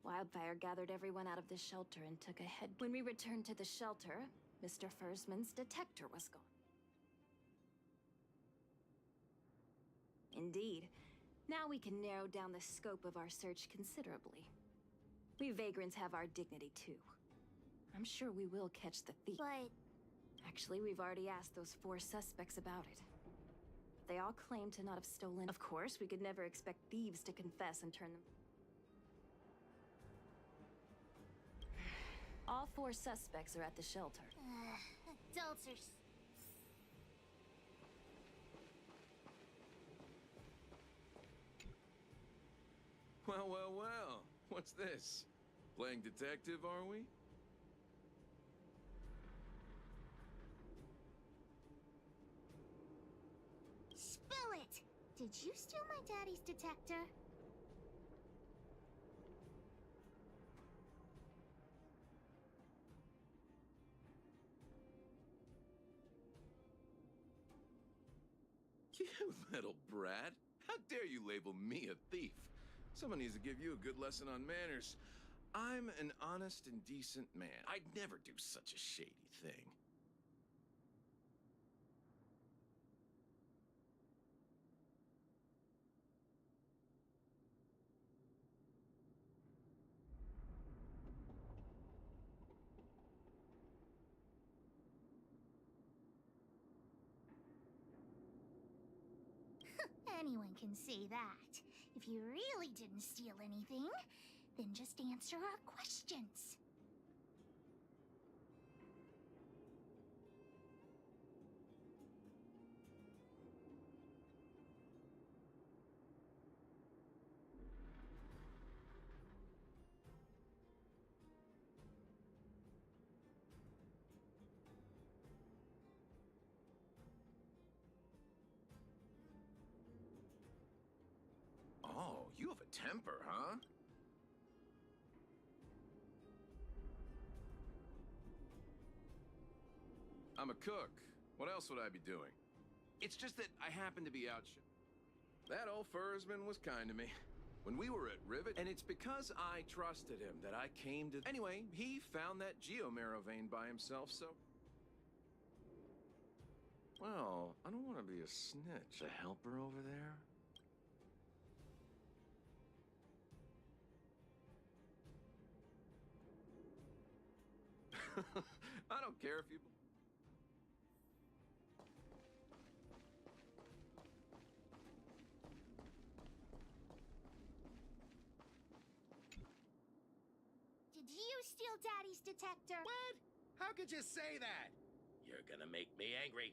Wildfire gathered everyone out of the shelter and took a head... When we returned to the shelter, Mr. Fursman's detector was gone. Indeed. Now we can narrow down the scope of our search considerably. We vagrants have our dignity, too. I'm sure we will catch the thief. But... Actually, we've already asked those 4 suspects about it. They all claim to not have stolen... Of course, we could never expect thieves to confess and turn them... All 4 suspects are at the shelter. Adults are... Well, well, well. What's this? Playing detective, are we? Spill it! Did you steal my daddy's detector? You little brat. How dare you label me a thief? Someone needs to give you a good lesson on manners. I'm an honest and decent man. I'd never do such a shady thing. Anyone can say that. If you really didn't steal anything, then just answer our questions. Oh, you have a temper, huh? I'm a cook. What else would I be doing? It's just that I happen to be out. That old Fursman was kind to me. When we were at Rivet, and it's because I trusted him that I came to... Anyway, he found that Geomarrow vein by himself, so... Well, I don't want to be a snitch. A helper over there? I don't care if you... Did you steal Daddy's detector? What? How could you say that? You're gonna make me angry.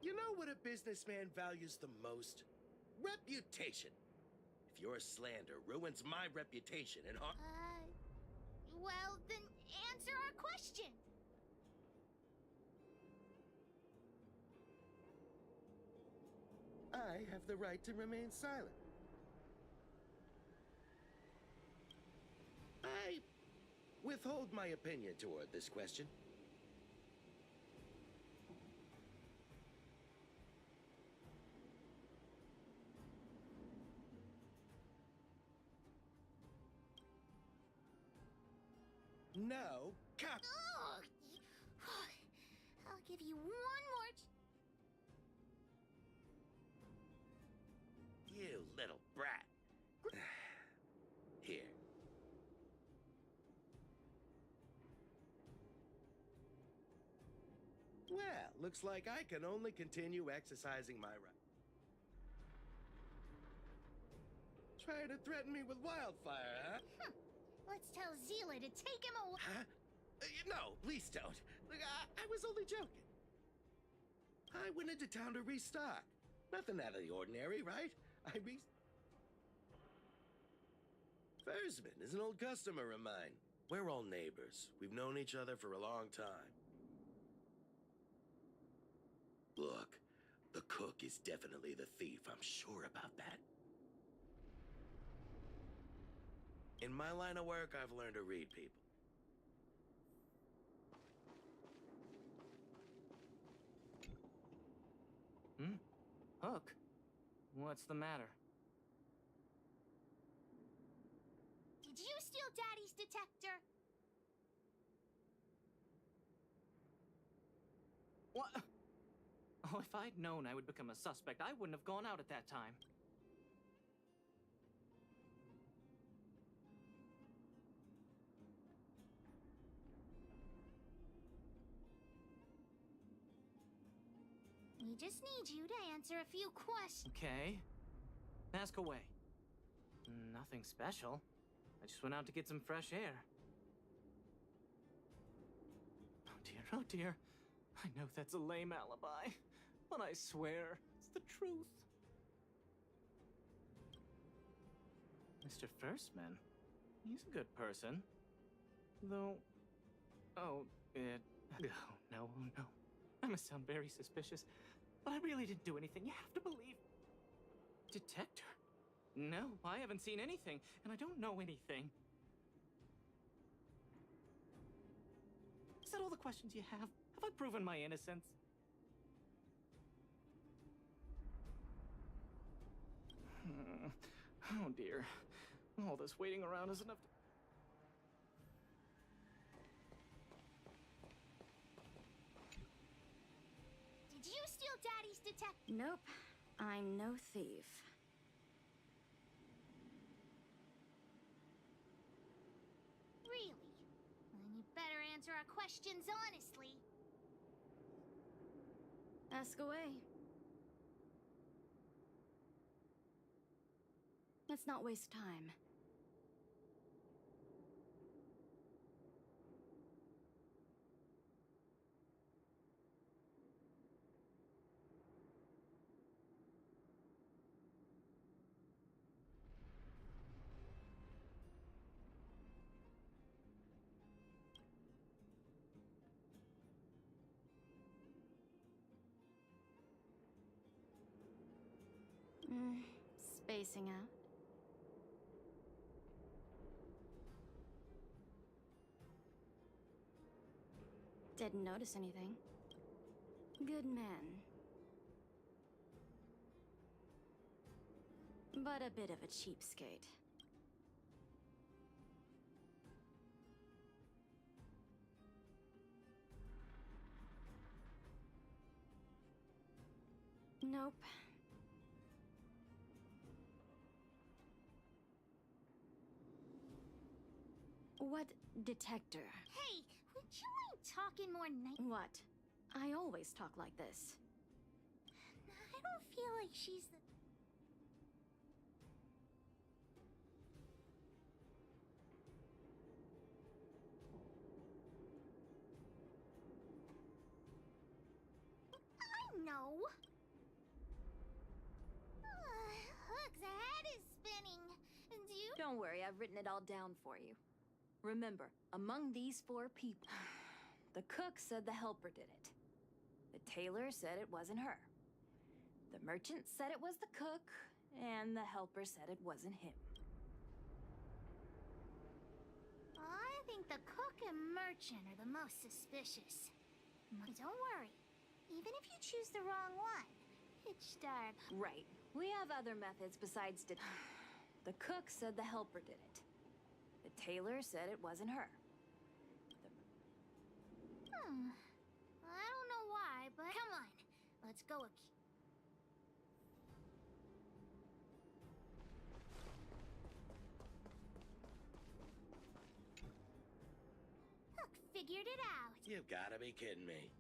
You know what a businessman values the most? Reputation. If your slander ruins my reputation and harm... Well, then answer our question. I have the right to remain silent. I withhold my opinion toward this question. No, cap. I'll give you one more. You little brat. Here. Well, looks like I can only continue exercising my right. Trying to threaten me with wildfire, huh? Let's tell Zila to take him away. Huh? No, please don't. Look, I was only joking. I went into town to restock. Nothing out of the ordinary, right? Fursman is an old customer of mine. We're all neighbors. We've known each other for a long time. Look, the cook is definitely the thief. I'm sure about that. In my line of work, I've learned to read people. Hook? What's the matter? Did you steal Daddy's detector? What? Oh, if I'd known I would become a suspect, I wouldn't have gone out at that time. We just need you to answer a few questions. Okay. Ask away. Nothing special. I just went out to get some fresh air. Oh dear. I know that's a lame alibi, but I swear it's the truth. Mr. Firstman, he's a good person. Though... Oh, no. I must sound very suspicious, but I really didn't do anything. You have to believe... Detector? No, I haven't seen anything, and I don't know anything. Is that all the questions you have? Have I proven my innocence? Oh dear. All this waiting around is enough to... Did you steal Daddy's detector? Nope. I'm no thief. Really? Then you better answer our questions honestly. Ask away. Let's not waste time. Spacing out. Didn't notice anything. Good man. But a bit of a cheapskate. Nope. What detector? Hey, would you mind talking more nice? What? I always talk like this. I don't feel like she's the... I know. Hook's head is spinning. Do you... Don't worry, I've written it all down for you. Remember, among these 4 people, the cook said the helper did it. The tailor said it wasn't her. The merchant said it was the cook, and the helper said it wasn't him. I think the cook and merchant are the most suspicious. But don't worry. Even if you choose the wrong one, it's dark. Right. We have other methods besides the cook said the helper did it. The tailor said it wasn't her. I don't know why, but come on. Let's go. Hook figured it out. You've gotta be kidding me.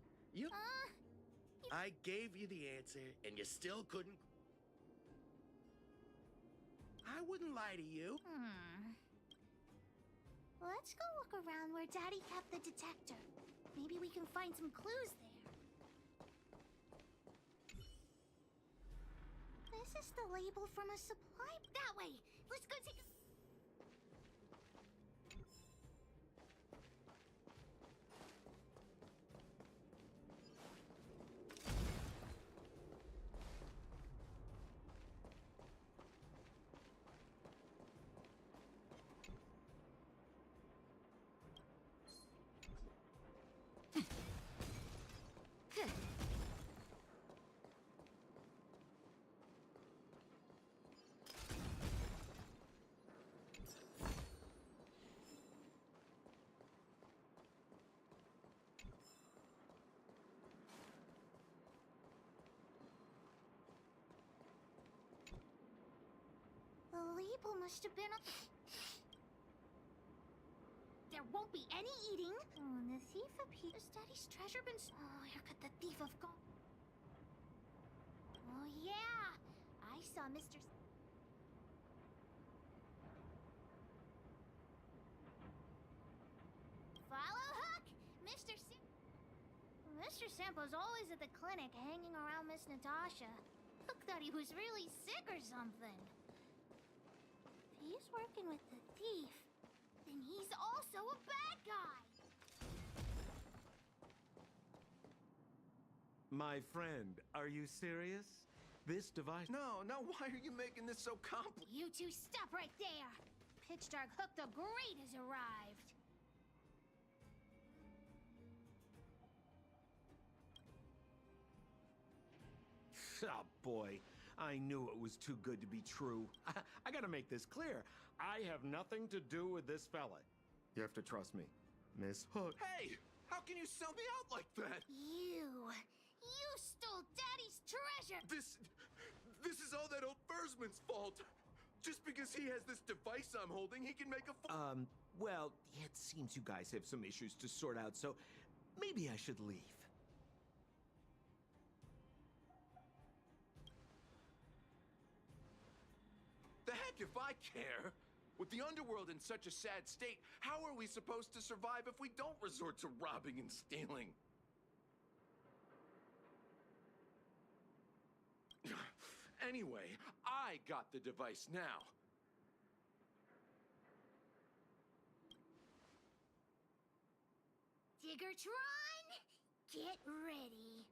I gave you the answer, and you still couldn't... I wouldn't lie to you. Let's go look around where Daddy kept the detector. Maybe we can find some clues there. This is the label from a supply... That way! Let's go take a... The label must have been a... There won't be any eating. Oh, and the thief appears. Has Daddy's treasure been... Oh, here could the thief have gone. Oh, yeah. I saw Mr. Follow Hook! Mr. Sampo's always at the clinic hanging around Miss Natasha. Hook thought he was really sick or something. If he's working with the thief, then he's also a bad guy! My friend, are you serious? This device... No, why are you making this so complicated? You two stop right there! Pitch Dark Hook the Great has arrived! Oh boy, I knew it was too good to be true. I gotta make this clear. I have nothing to do with this fella. You have to trust me, Miss Hook. Hey! How can you sell me out like that? You stole Daddy's treasure! This is all that old Fursman's fault. Just because he has this device I'm holding, he can make a Well, it seems you guys have some issues to sort out, so maybe I should leave. The heck if I care? With the underworld in such a sad state, how are we supposed to survive if we don't resort to robbing and stealing? Anyway, I got the device now. Diggertron, get ready.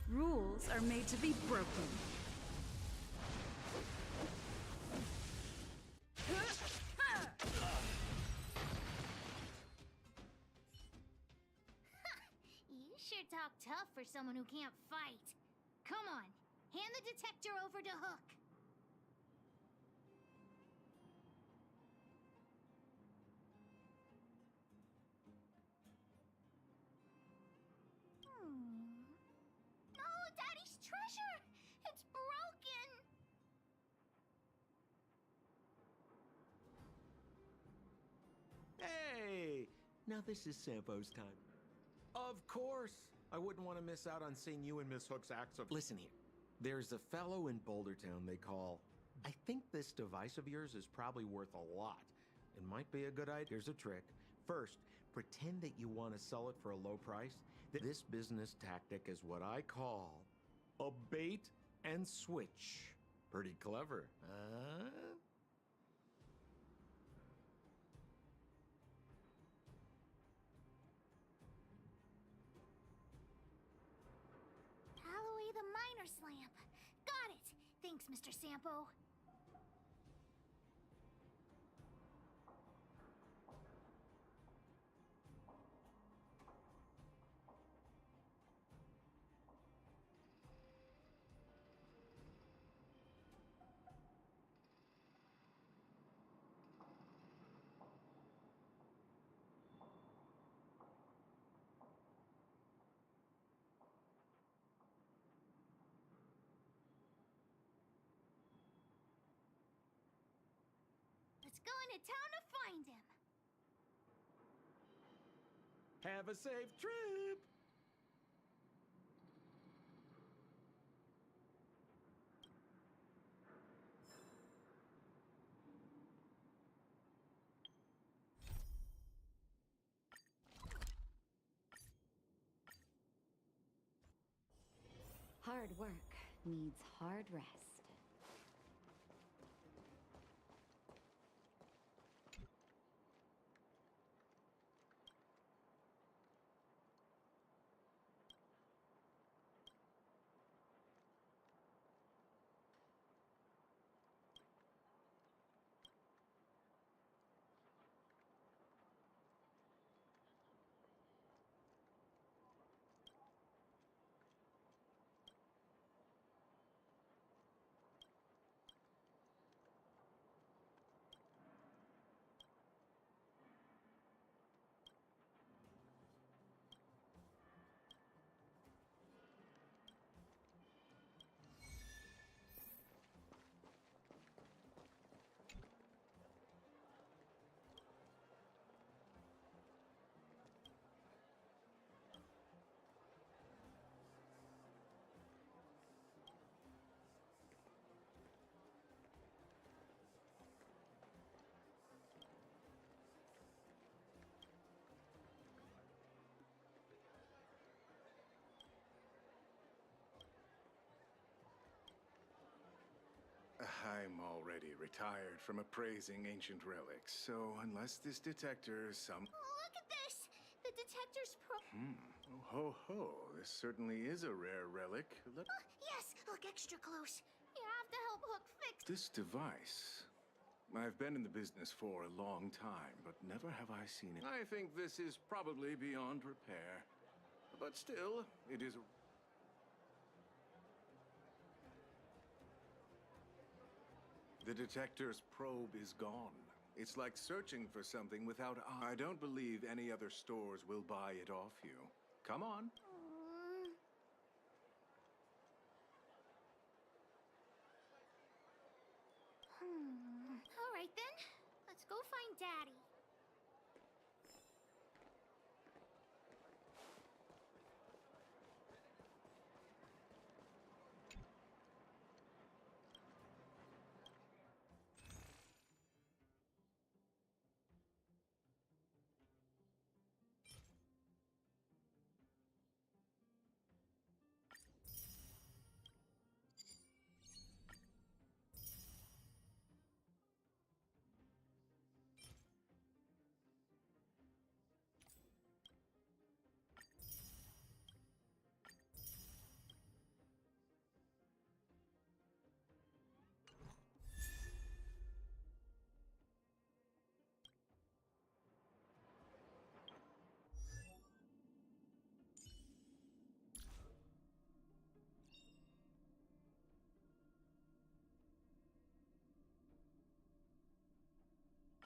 Rules are made to be broken. You sure talk tough for someone who can't fight. Come on, hand the detector over to Hook. No, Daddy's treasure! It's broken! Hey! Now this is Sampo's time. Of course! I wouldn't want to miss out on seeing you and Miss Hook's acts of... Listen here. There's a fellow in Bouldertown they call... I think this device of yours is probably worth a lot. It might be a good idea. Here's a trick. First, pretend that you want to sell it for a low price. This business tactic is what I call a bait and switch. Pretty clever, huh? Alloway the Miner's Lamp. Got it! Thanks, Mr. Sampo. Let's go into town to find him. Have a safe trip! Hard work needs hard rest. I'm already retired from appraising ancient relics, so unless this detector is some... Look at this! The detector's Oh, ho, ho. This certainly is a rare relic. Yes! Look extra close. You have to help Hook fix... This device... I've been in the business for a long time, but never have I seen it. I think this is probably beyond repair. But still, it is... The detector's probe is gone. It's like searching for something without... I don't believe any other stores will buy it off you. Come on. All right then. Let's go find Daddy.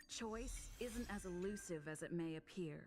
Choice isn't as elusive as it may appear.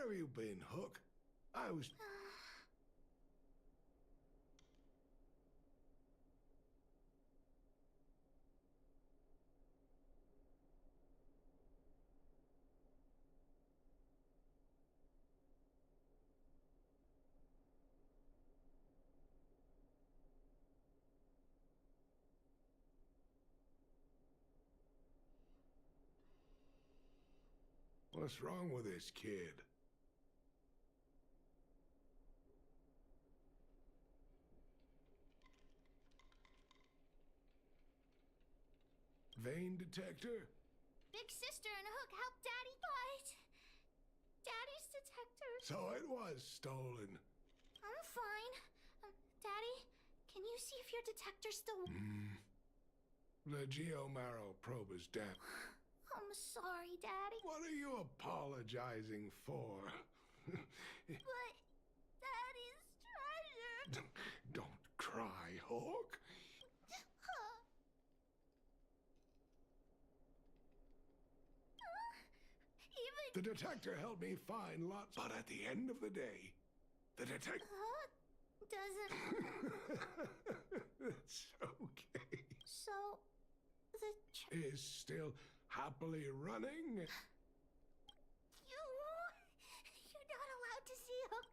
Where have you been, Hook? I was... What's wrong with this kid? Vein detector? Big Sister and Hook helped Daddy fight. Daddy's detector. So it was stolen. I'm fine. Daddy, can you see if your detector's still... The geomarrow probe is down. I'm sorry, Daddy. What are you apologizing for? But Daddy's treasure... Don't cry, Hawk. The detector helped me find lots, but at the end of the day, the detector... doesn't... It's okay. So, the... Is still happily running? You're not allowed to see Hook.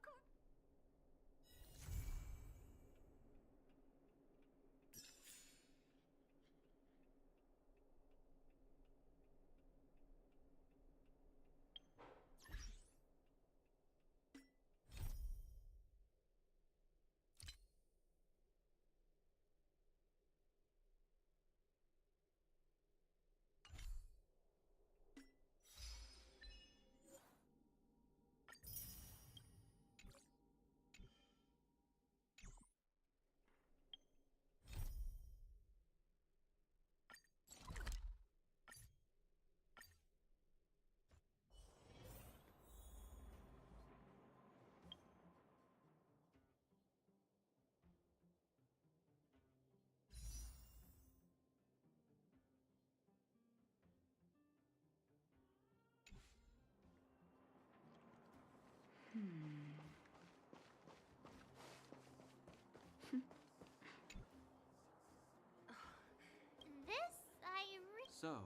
So,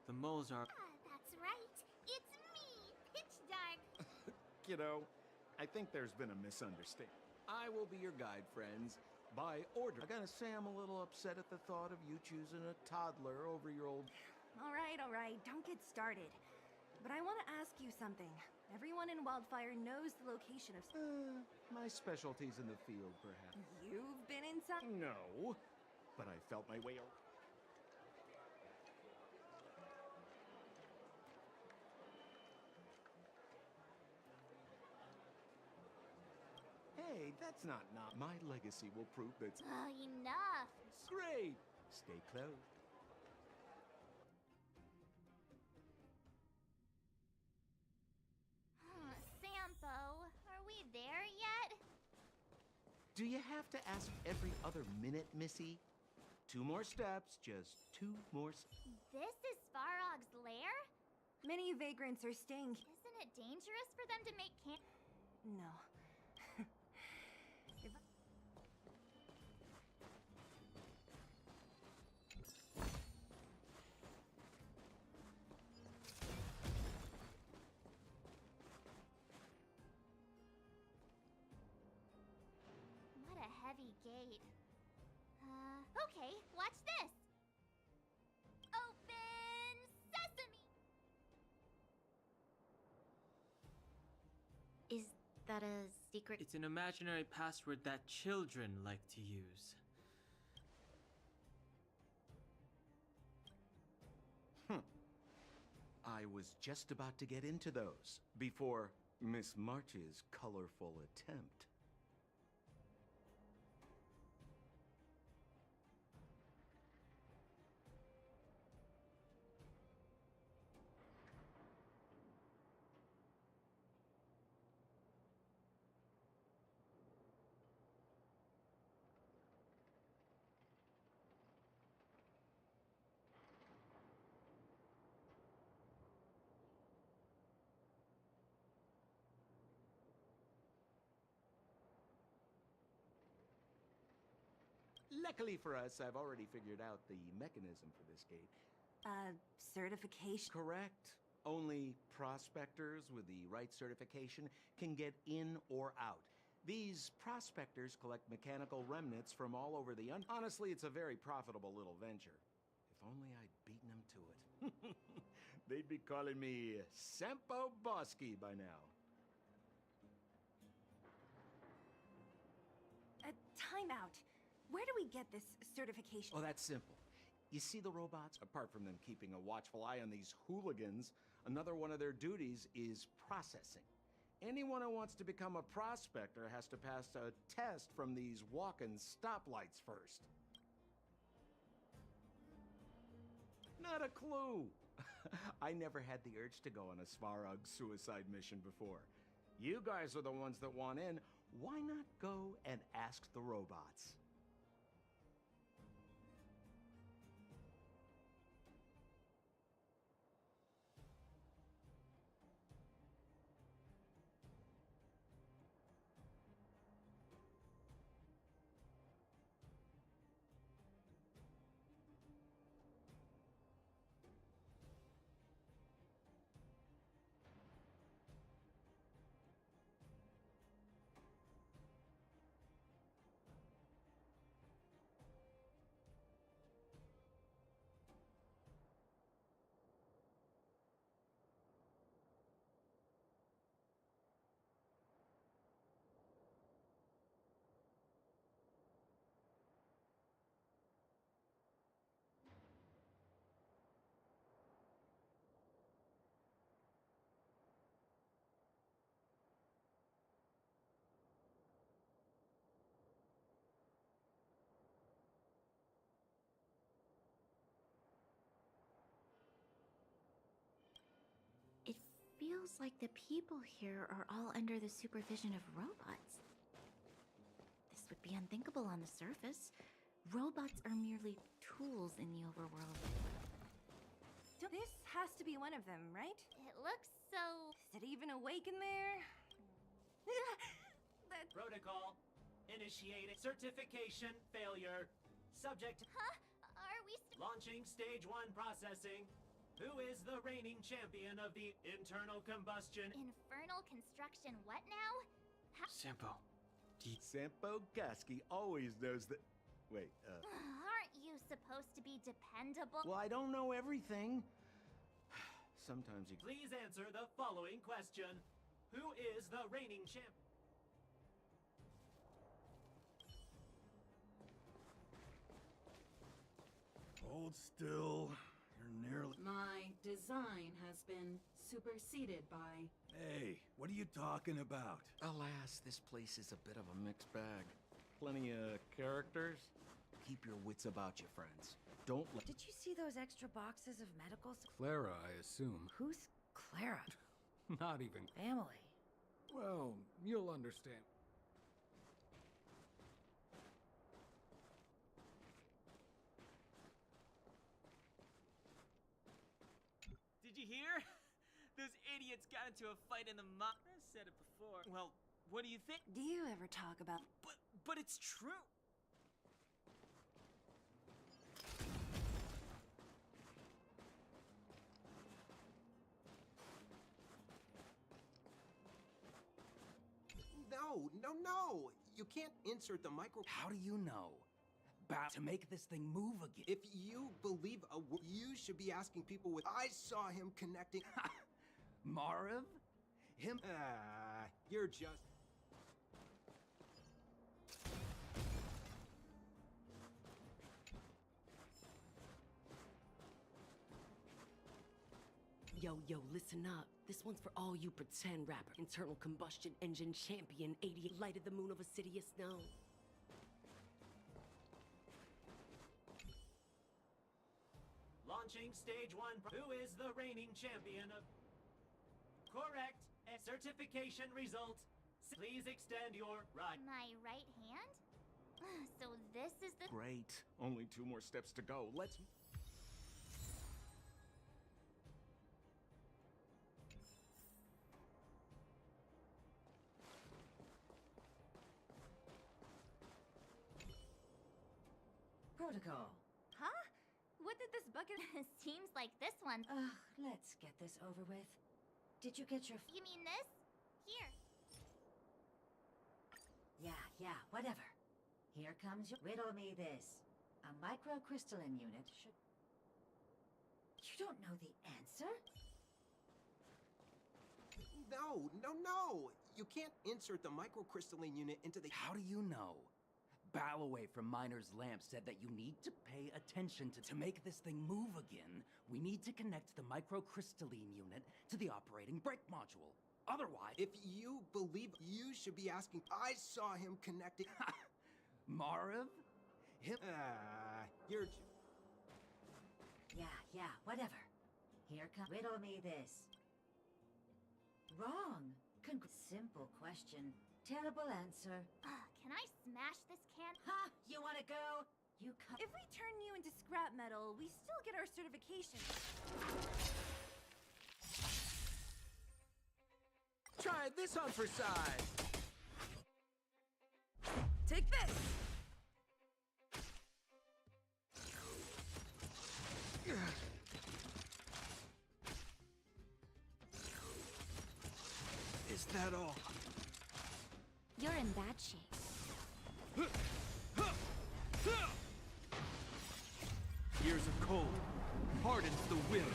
the moles are... That's right. It's me, Pitch Dark. Kiddo, I think there's been a misunderstanding. I will be your guide, friends. By order. I gotta say I'm a little upset at the thought of you choosing a toddler over your old... All right, don't get started. But I want to ask you something. Everyone in Wildfire knows the location of... my specialty's in the field, perhaps. You've been inside? No, but I felt my way over. Hey, that's not my legacy will prove that... Oh, enough. Great! Stay close. Sampo, are we there yet? Do you have to ask every other minute, Missy? 2 more steps, just 2 more This is Svarog's lair? Many vagrants are staying... Isn't it dangerous for them to make camp? No. What a heavy gate. Okay, watch this. Open sesame! Is that a secret? It's an imaginary password that children like to use. I was just about to get into those before Miss March's colorful attempt. Luckily for us, I've already figured out the mechanism for this gate. Certification? Correct. Only prospectors with the right certification can get in or out. These prospectors collect mechanical remnants from all over the Honestly, it's a very profitable little venture. If only I'd beaten them to it. They'd be calling me Sempo Bosky by now. Time out. Where do we get this certification? Oh, that's simple. You see the robots? Apart from them keeping a watchful eye on these hooligans, another one of their duties is processing. Anyone who wants to become a prospector has to pass a test from these walk-in stoplights first. Not a clue. I never had the urge to go on a Svarog suicide mission before. You guys are the ones that want in. Why not go and ask the robots? It feels like the people here are all under the supervision of robots. This would be unthinkable on the surface. Robots are merely tools in the overworld. This has to be one of them, right? It looks so... Is it even awake in there? Protocol. Initiated. Certification failure. Subject. Huh? Are we Launching stage 1 processing. Who is the reigning champion of the internal combustion? Infernal construction what now? Sempo. Sempo Gasky always knows that... Wait, Aren't you supposed to be dependable? Well, I don't know everything. Sometimes you... Please answer the following question. Who is the reigning champion? Hold still. You're nearly... My design has been superseded by... Hey, what are you talking about? Alas, this place is a bit of a mixed bag. Plenty of characters. Keep your wits about you, friends. Don't let... Did you see those extra boxes of medical... Clara, I assume. Who's Clara? Not even... Family. Well, you'll understand. Did you hear? Those idiots got into a fight in the I said it before. Well, what do you think? Do you ever talk about... But it's true. No! You can't insert the micro... How do you know? To make this thing move again. If you believe you should be asking people with... I saw him connecting... Marv? Him? You're just... Yo, listen up. This one's for all you pretend rapper. Internal combustion engine champion, 80 light of the moon of Assidious Snow. Launching stage 1. Who is the reigning champion of... Correct. A certification result. Please extend your right. My right hand? So this is the... Great. Only 2 more steps to go. Let's... Protocol. Huh? What did this bucket... Seems like this one. Ugh, let's get this over with. Did you get your... You mean this? Here. Yeah, whatever. Here comes your... Riddle me this. A microcrystalline unit should... You don't know the answer? No. You can't insert the microcrystalline unit into the... How do you know? Balloway from Miner's Lamp said that you need to pay attention to make this thing move again. We need to connect the microcrystalline unit to the operating brake module. Otherwise... If you believe, you should be asking... I saw him connecting... Marv? Him? You're... Yeah, whatever. Here comes... Riddle me this. Wrong. Simple question. Terrible answer. Can I smash this can? Ha! You wanna go? You come... If we turn you into scrap metal, we still get our certification. Try this on for size. Take this! Is that all? You're in bad shape. Years of cold hardens the will.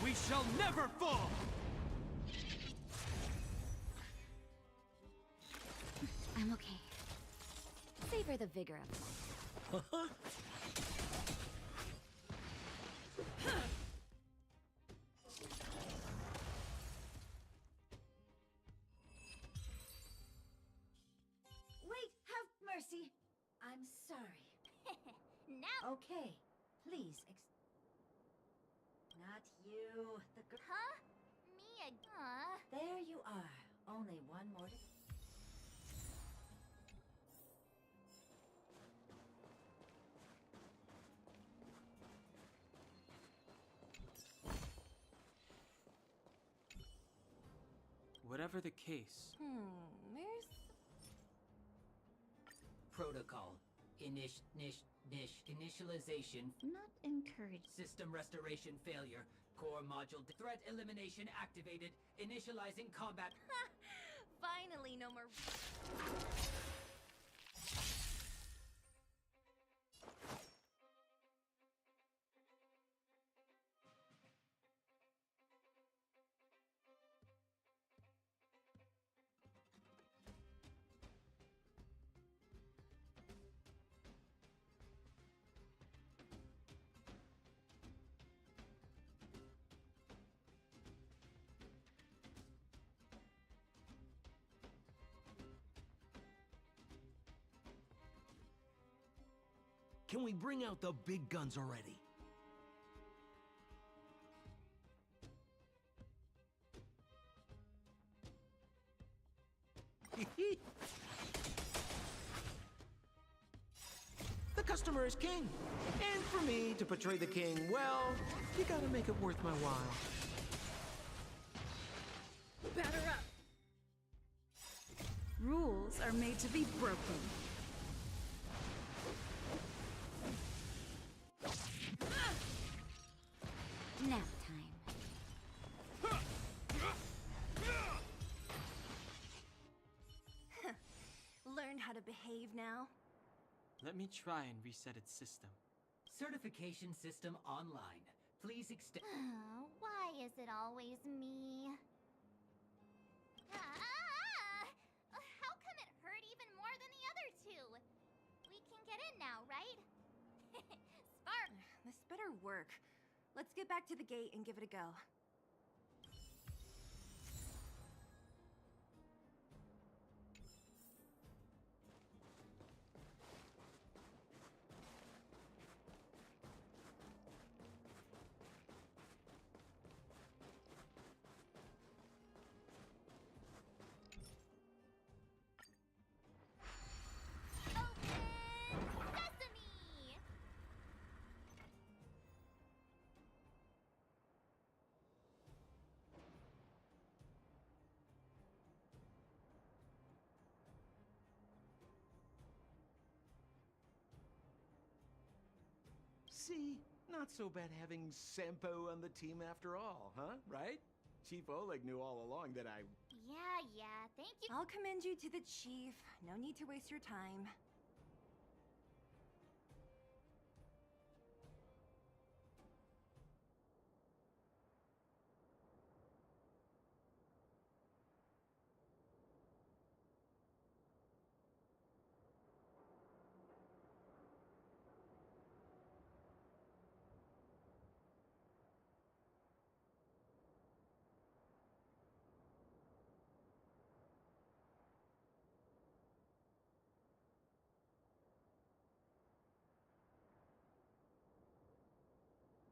We shall never fall! I'm okay. Savor the vigor of life. Wait, have mercy. I'm sorry. Now... Okay, please Not you, the girl. Huh? Me again? There you are. Only one more to... Whatever the case. There's... Protocol. Initialization. Not encouraged. System restoration failure. Core module threat elimination activated. Initializing combat. Finally, no more... Can we bring out the big guns already? The customer is king. And for me to portray the king, well, you gotta make it worth my while. Batter up! Rules are made to be broken. Nap time. Learn how to behave now. Let me try and reset its system. Certification system online. Please extend... Why is it always me? How come it hurt even more than the other two? We can get in now, right? Spark! This better work. Let's get back to the gate and give it a go. See? Not so bad having Sampo on the team after all, huh? Right? Chief Oleg knew all along that I... Yeah, thank you. I'll commend you to the chief. No need to waste your time.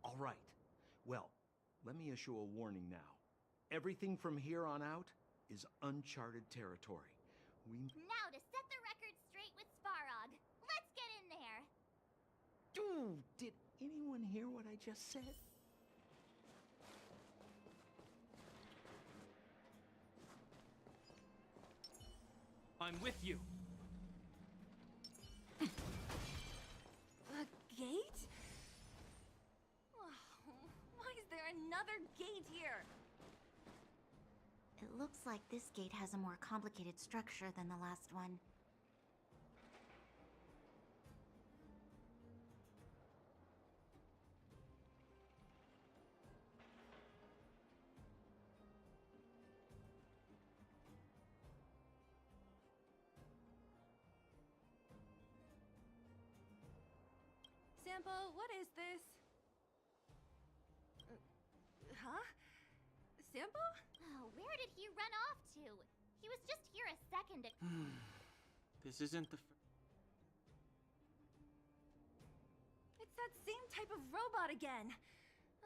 All right. Well, let me issue a warning now. Everything from here on out is uncharted territory. Now to set the record straight with Svarog. Let's get in there. Ooh, did anyone hear what I just said? I'm with you. A gate? Oh, why is there another gate here? It looks like this gate has a more complicated structure than the last one. Sampo, what is this? Huh? Sampo? Oh, where did he run off to? He was just here a second ago. This isn't the It's that same type of robot again.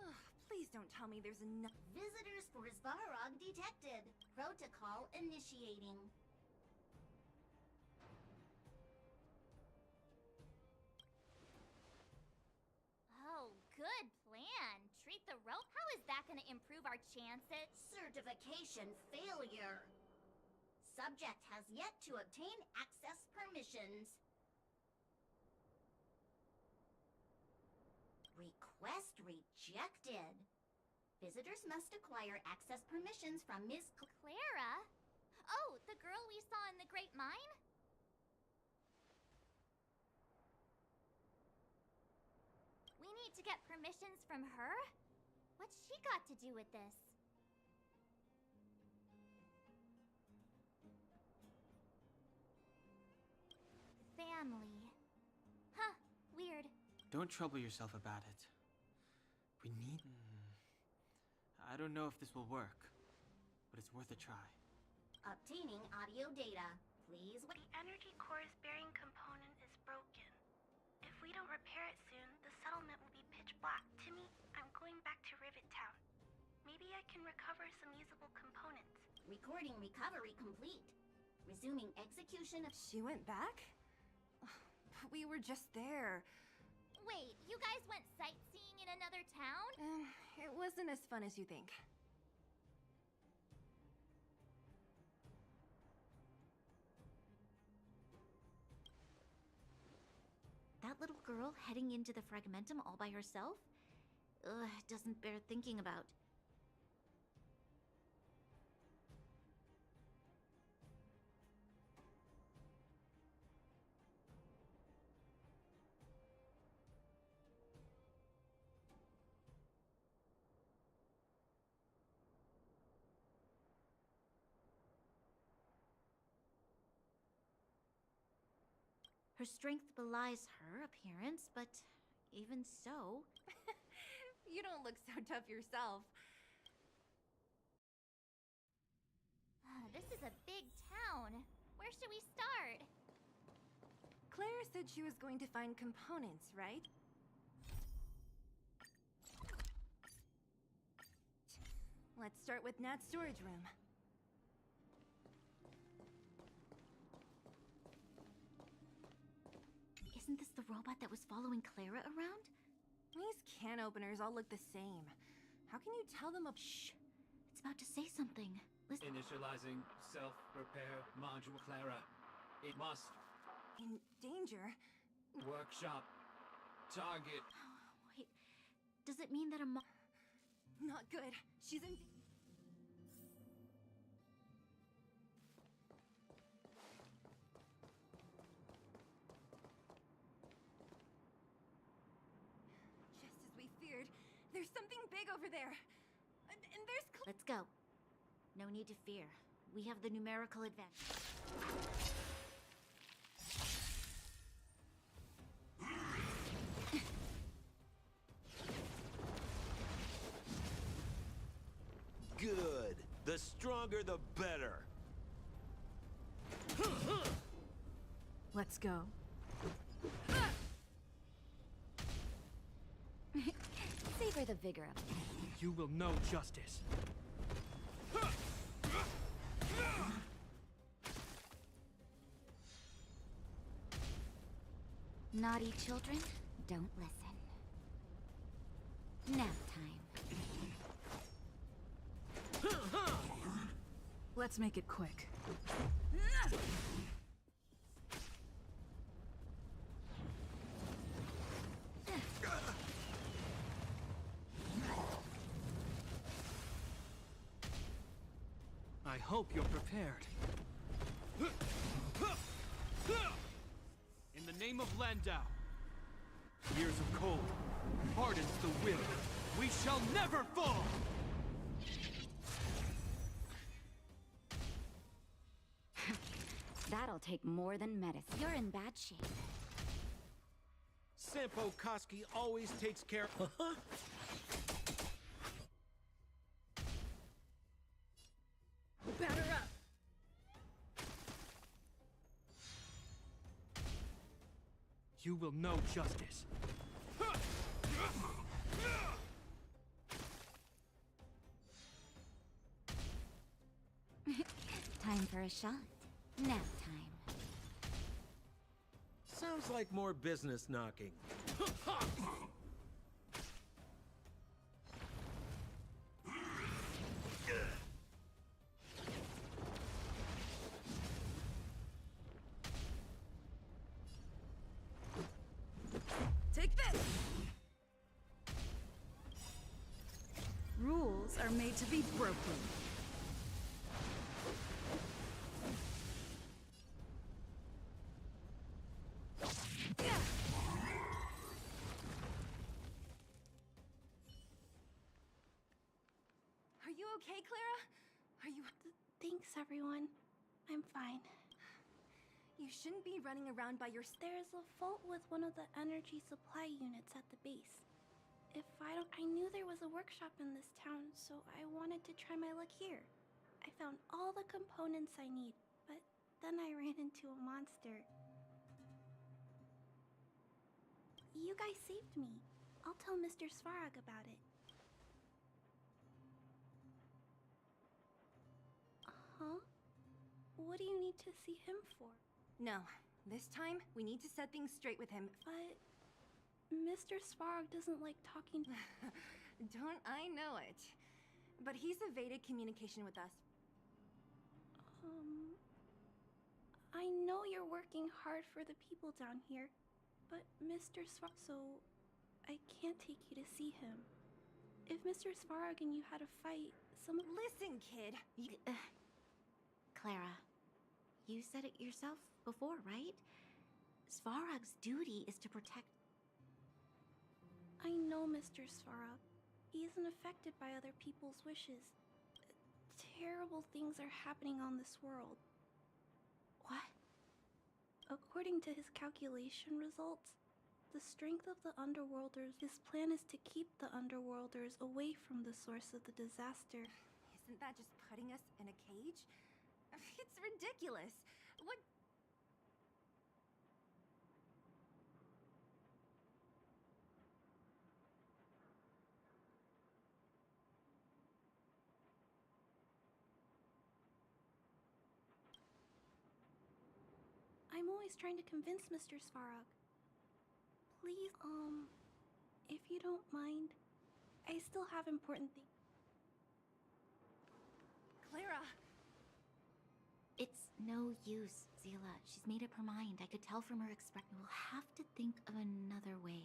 Ugh, please don't tell me there's enough. Visitors for Svarog detected. Protocol initiating. Oh, good plan. Treat the rope. How is that going to improve our chances? Certification failure. Subject has yet to obtain access permissions. Request rejected. Visitors must acquire access permissions from Ms. Clara? Oh, the girl we saw in the Great Mine? We need to get permissions from her? What's she got to do with this? Family. Huh, weird. Don't trouble yourself about it. We need... I don't know if this will work, but it's worth a try. Obtaining audio data. Please wait. The energy core's bearing component is broken. If we don't repair it soon, the settlement will be pitch black. Timmy, I'm going back to Rivet Town. Maybe I can recover some usable components. Recording recovery complete. Resuming execution of... She went back? We were just there. Wait, you guys went sightseeing in another town? It wasn't as fun as you think. That little girl heading into the Fragmentum all by herself? Ugh, doesn't bear thinking about. Her strength belies her appearance, but even so... You don't look so tough yourself. This is a big town. Where should we start? Claire said she was going to find components, right? Let's start with Nat's storage room. Isn't this the robot that was following Clara around? These can openers all look the same. How can you tell them Shh! It's about to say something. Listen. Initializing self-repair module, Clara. It must. In danger? Workshop. Target. Does it mean that a Not good. She's in. Just as we feared, there's something big over there. And there's. Let's go. No need to fear. We have the numerical advantage. Good. The stronger, the better. Let's go. Savor the vigor of it. You will know justice. Naughty children, don't listen. Nap time. Let's make it quick. I hope you're prepared. In the name of Landau, years of cold hardens the will. We shall never fall! That'll take more than medicine. You're in bad shape. Sampo Koski always takes care. Batter up! You will know justice. Time for a shot. Nap time. Sounds like more business knocking. Take this! Rules are made to be broken. Are you okay, Clara? Are you. Thanks, everyone. I'm fine. You shouldn't be running around by your. There's a fault with one of the energy supply units at the base. I knew there was a workshop in this town, so I wanted to try my luck here. I found all the components I need, but then I ran into a monster. You guys saved me. I'll tell Mr. Svarog about it. Huh? What do you need to see him for? No. This time, we need to set things straight with him. But Mr. Svarog doesn't like talking. Don't I know it? But he's evaded communication with us. I know you're working hard for the people down here, but Mr. Svarog, so I can't take you to see him. If Mr. Svarog and you had a fight, someone— Listen, kid! Clara, you said it yourself before, right? Svarog's duty is to protect. I know Mr. Svarog. He isn't affected by other people's wishes. Terrible things are happening on this world. What? According to his calculation results, the strength of the Underworlders, his plan is to keep the Underworlders away from the source of the disaster. Isn't that just putting us in a cage? It's ridiculous. What? I'm always trying to convince Mr. Svarog. Please, if you don't mind, I still have important things. Clara! It's no use, Zila. She's made up her mind. I could tell from her expression. We'll have to think of another way.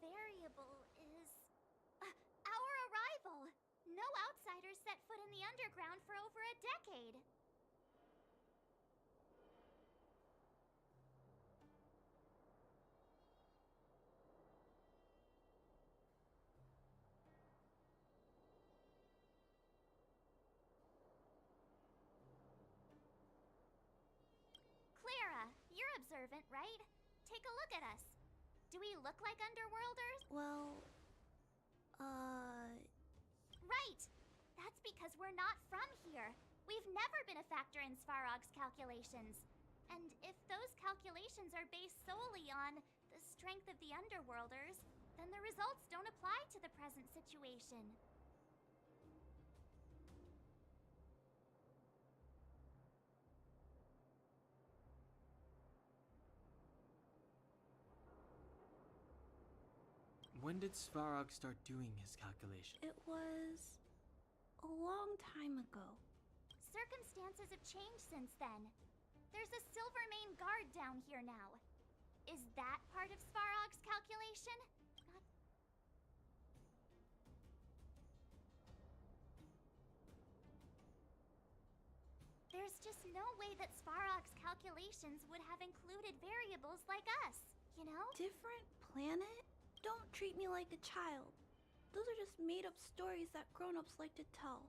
variable is... our arrival! No outsiders set foot in the underground for over a decade. Clara, you're observant, right? Take a look at us. Do we look like Underworlders? Well, Right! That's because we're not from here. We've never been a factor in Svarog's calculations. And if those calculations are based solely on the strength of the Underworlders, then the results don't apply to the present situation. When did Svarog start doing his calculation? it was a long time ago. Circumstances have changed since then. There's a Silvermane guard down here now. Is that part of Svarog's calculation? Not... There's just no way that Svarog's calculations would have included variables like us, you know? Different planet? Don't treat me like a child. Those are just made-up stories that grown-ups like to tell.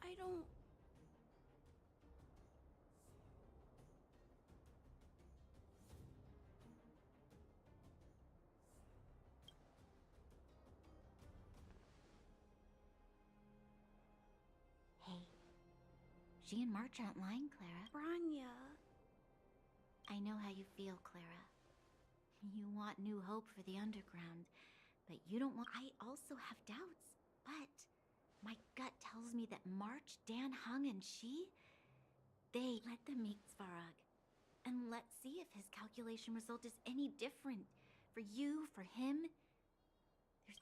I don't... Hey, she and March aren't lying, Clara. Branya... I know how you feel, Clara. You want new hope for the underground, but you don't want... I also have doubts, but my gut tells me that March, Dan Hung, and she... They let them meet Svarog. And let's see if his calculation result is any different. For you, for him... There's...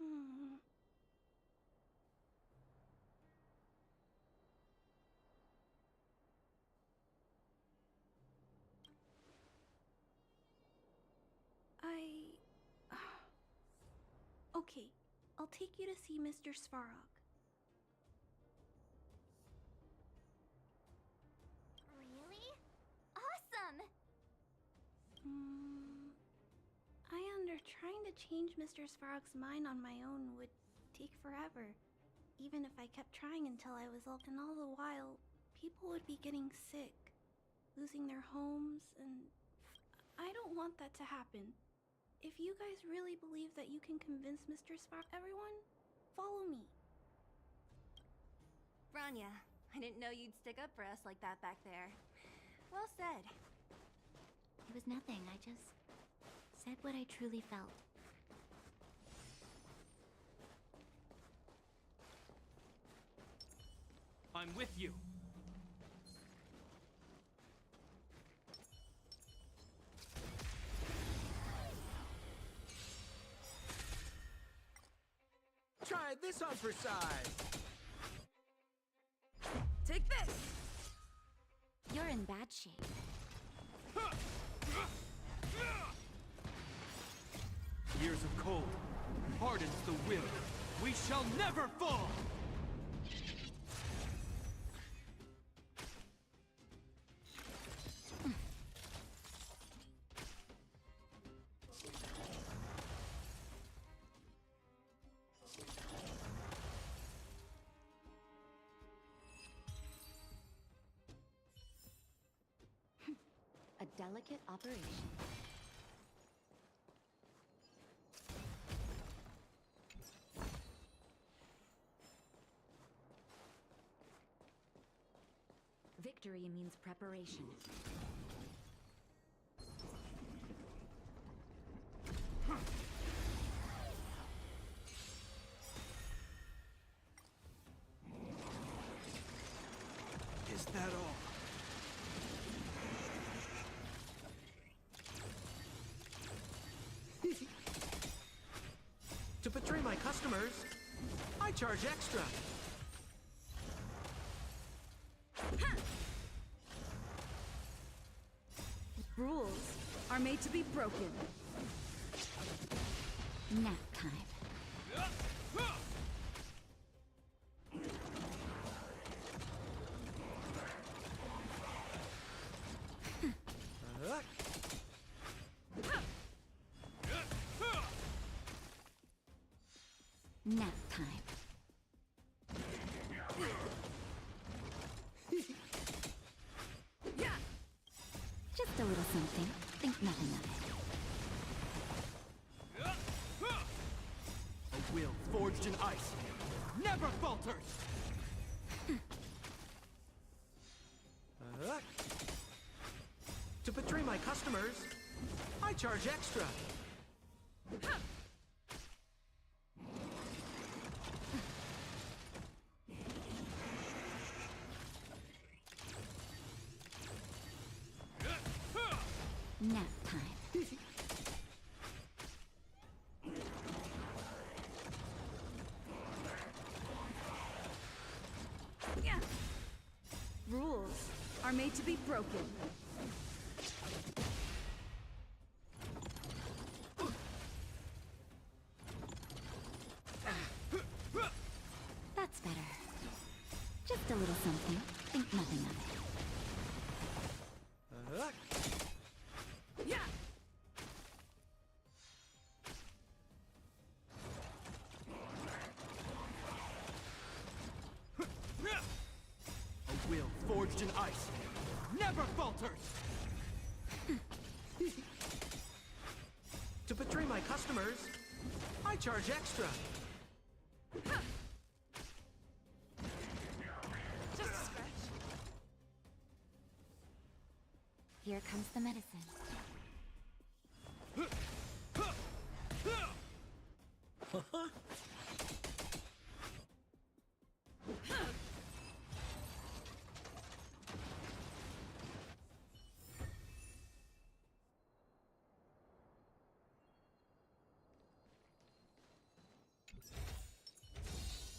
Okay, I'll take you to see Mr. Svarog. Really? Awesome! Trying to change Mr. Svarog's mind on my own would take forever. Even if I kept trying until I was and all the while, people would be getting sick, losing their homes, and I don't want that to happen. If you guys really believe that you can convince Mr. Svarog, everyone, follow me. Branya, I didn't know you'd stick up for us like that back there. Well said. It was nothing, I just said what I truly felt. I'm with you. Try this on for size. Take this! You're in bad shape. Years of cold hardens the will. We shall never fall! A delicate operation. Victory means preparation. Is that all? To betray my customers, I charge extra. Rules are made to be broken. Nap time. Nap time. Just a little something. Think nothing of it. A will forged in ice never falters! To betray my customers, I charge extra. Nap time. Rules are made to be broken. That's better. Just a little something. Think nothing of it. A will forged in ice never falters! To betray my customers, I charge extra. Just a scratch. Here comes the medicine.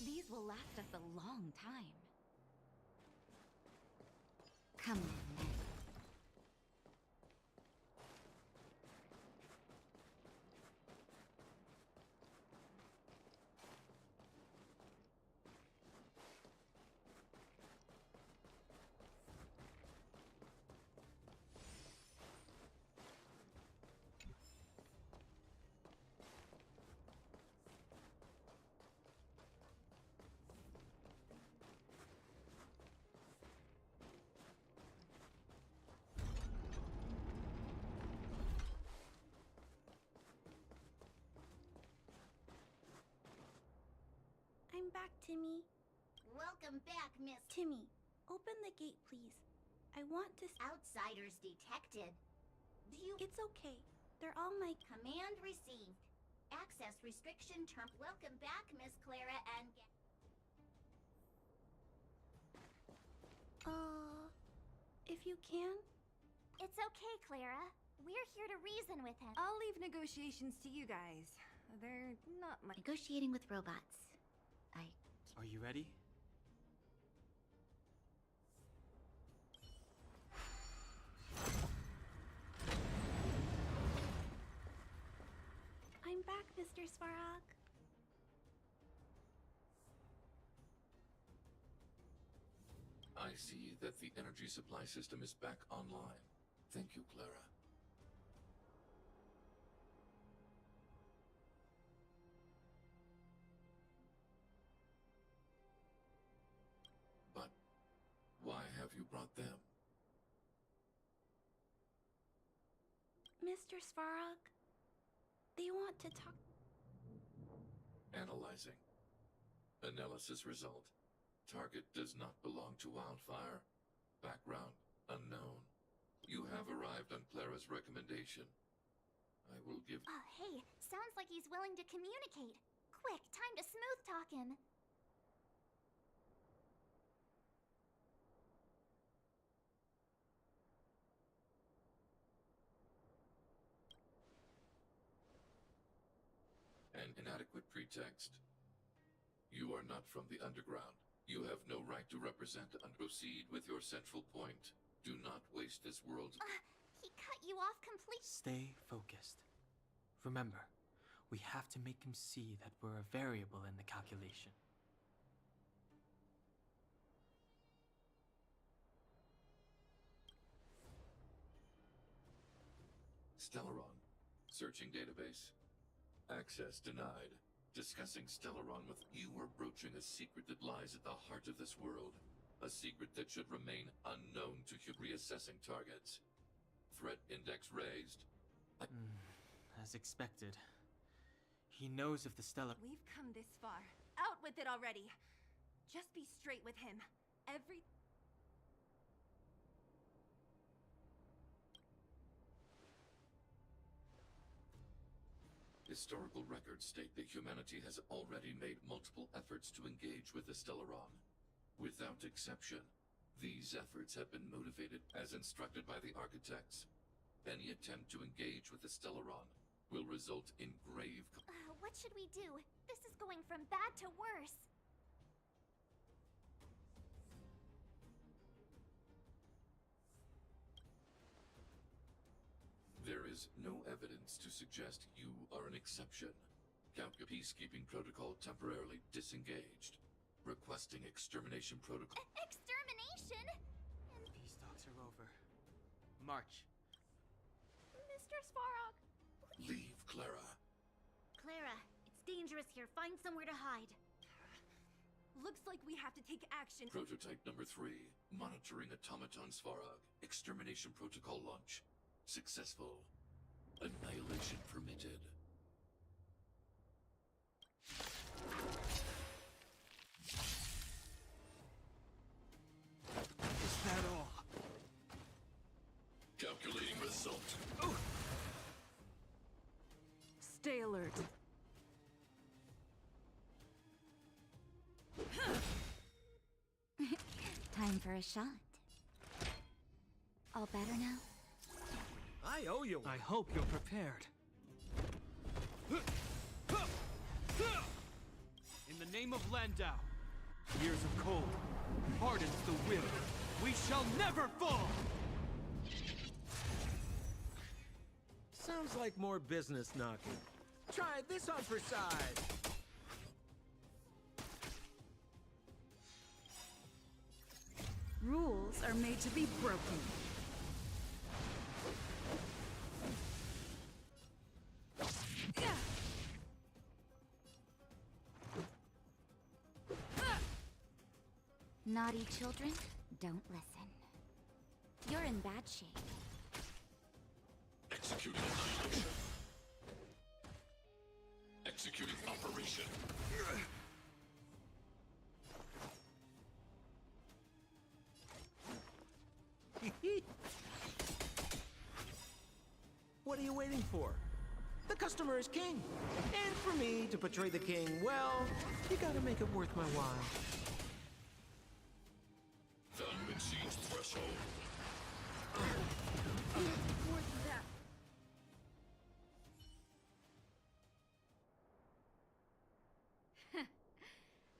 These will last us a long time. Come on, then. I'm back, Timmy. Welcome back, Miss. Timmy, open the gate, please. I want to. Outsiders detected. Do you. It's okay. They're all my. Command received. Access restriction term. Welcome back, Miss Clara and. If you can. It's okay, Clara. We're here to reason with him. I'll leave negotiations to you guys. They're not my. Negotiating with robots. Are you ready? I'm back, Mr. Svarog. I see that the energy supply system is back online. Thank you, Clara. But why have you brought them? Mr. Svarog, they want to talk. Analyzing. Analysis result. Target does not belong to Wildfire. Background unknown. You have arrived on Clara's recommendation. I will give. Oh, hey, sounds like he's willing to communicate. Quick, time to smooth talk him. An inadequate pretext. You are not from the underground. You have no right to represent and proceed with your central point. Do not waste this world's. He cut you off completely. Stay focused. Remember, We have to make him see that we're a variable in the calculation. Stellaron. Searching database. Access denied. Discussing Stellaron with you are broaching a secret that lies at the heart of this world. A secret that should remain unknown to reassessing targets. Threat index raised. As expected. He knows of the Stellar... We've come this far. Out with it already. Just be straight with him. Historical records state that humanity has already made multiple efforts to engage with the Stellaron. Without exception, these efforts have been motivated as instructed by the architects. Any attempt to engage with the Stellaron will result in grave... What should we do? This is going from bad to worse. There is no evidence to suggest you are an exception. Peacekeeping protocol temporarily disengaged. Requesting extermination protocol. Extermination? Peace talks are over. March. Mr. Svarog. Leave, Clara. Clara, it's dangerous here. Find somewhere to hide. Looks like we have to take action. Prototype number 3. Monitoring automaton Svarog. Extermination protocol launch. Successful. Annihilation permitted. Is that all? Calculating result. Stay alert. Time for a shot. All better now? I owe you. I hope you're prepared. In the name of Landau, years of cold, hardens the will. We shall never fall! Sounds like more business knocking. Try this on for size. Rules are made to be broken. Naughty children, don't listen. You're in bad shape. Executing annihilation. Executing operation. What are you waiting for? The customer is king. And for me to portray the king, well, you gotta make it worth my while. Value exceeds threshold.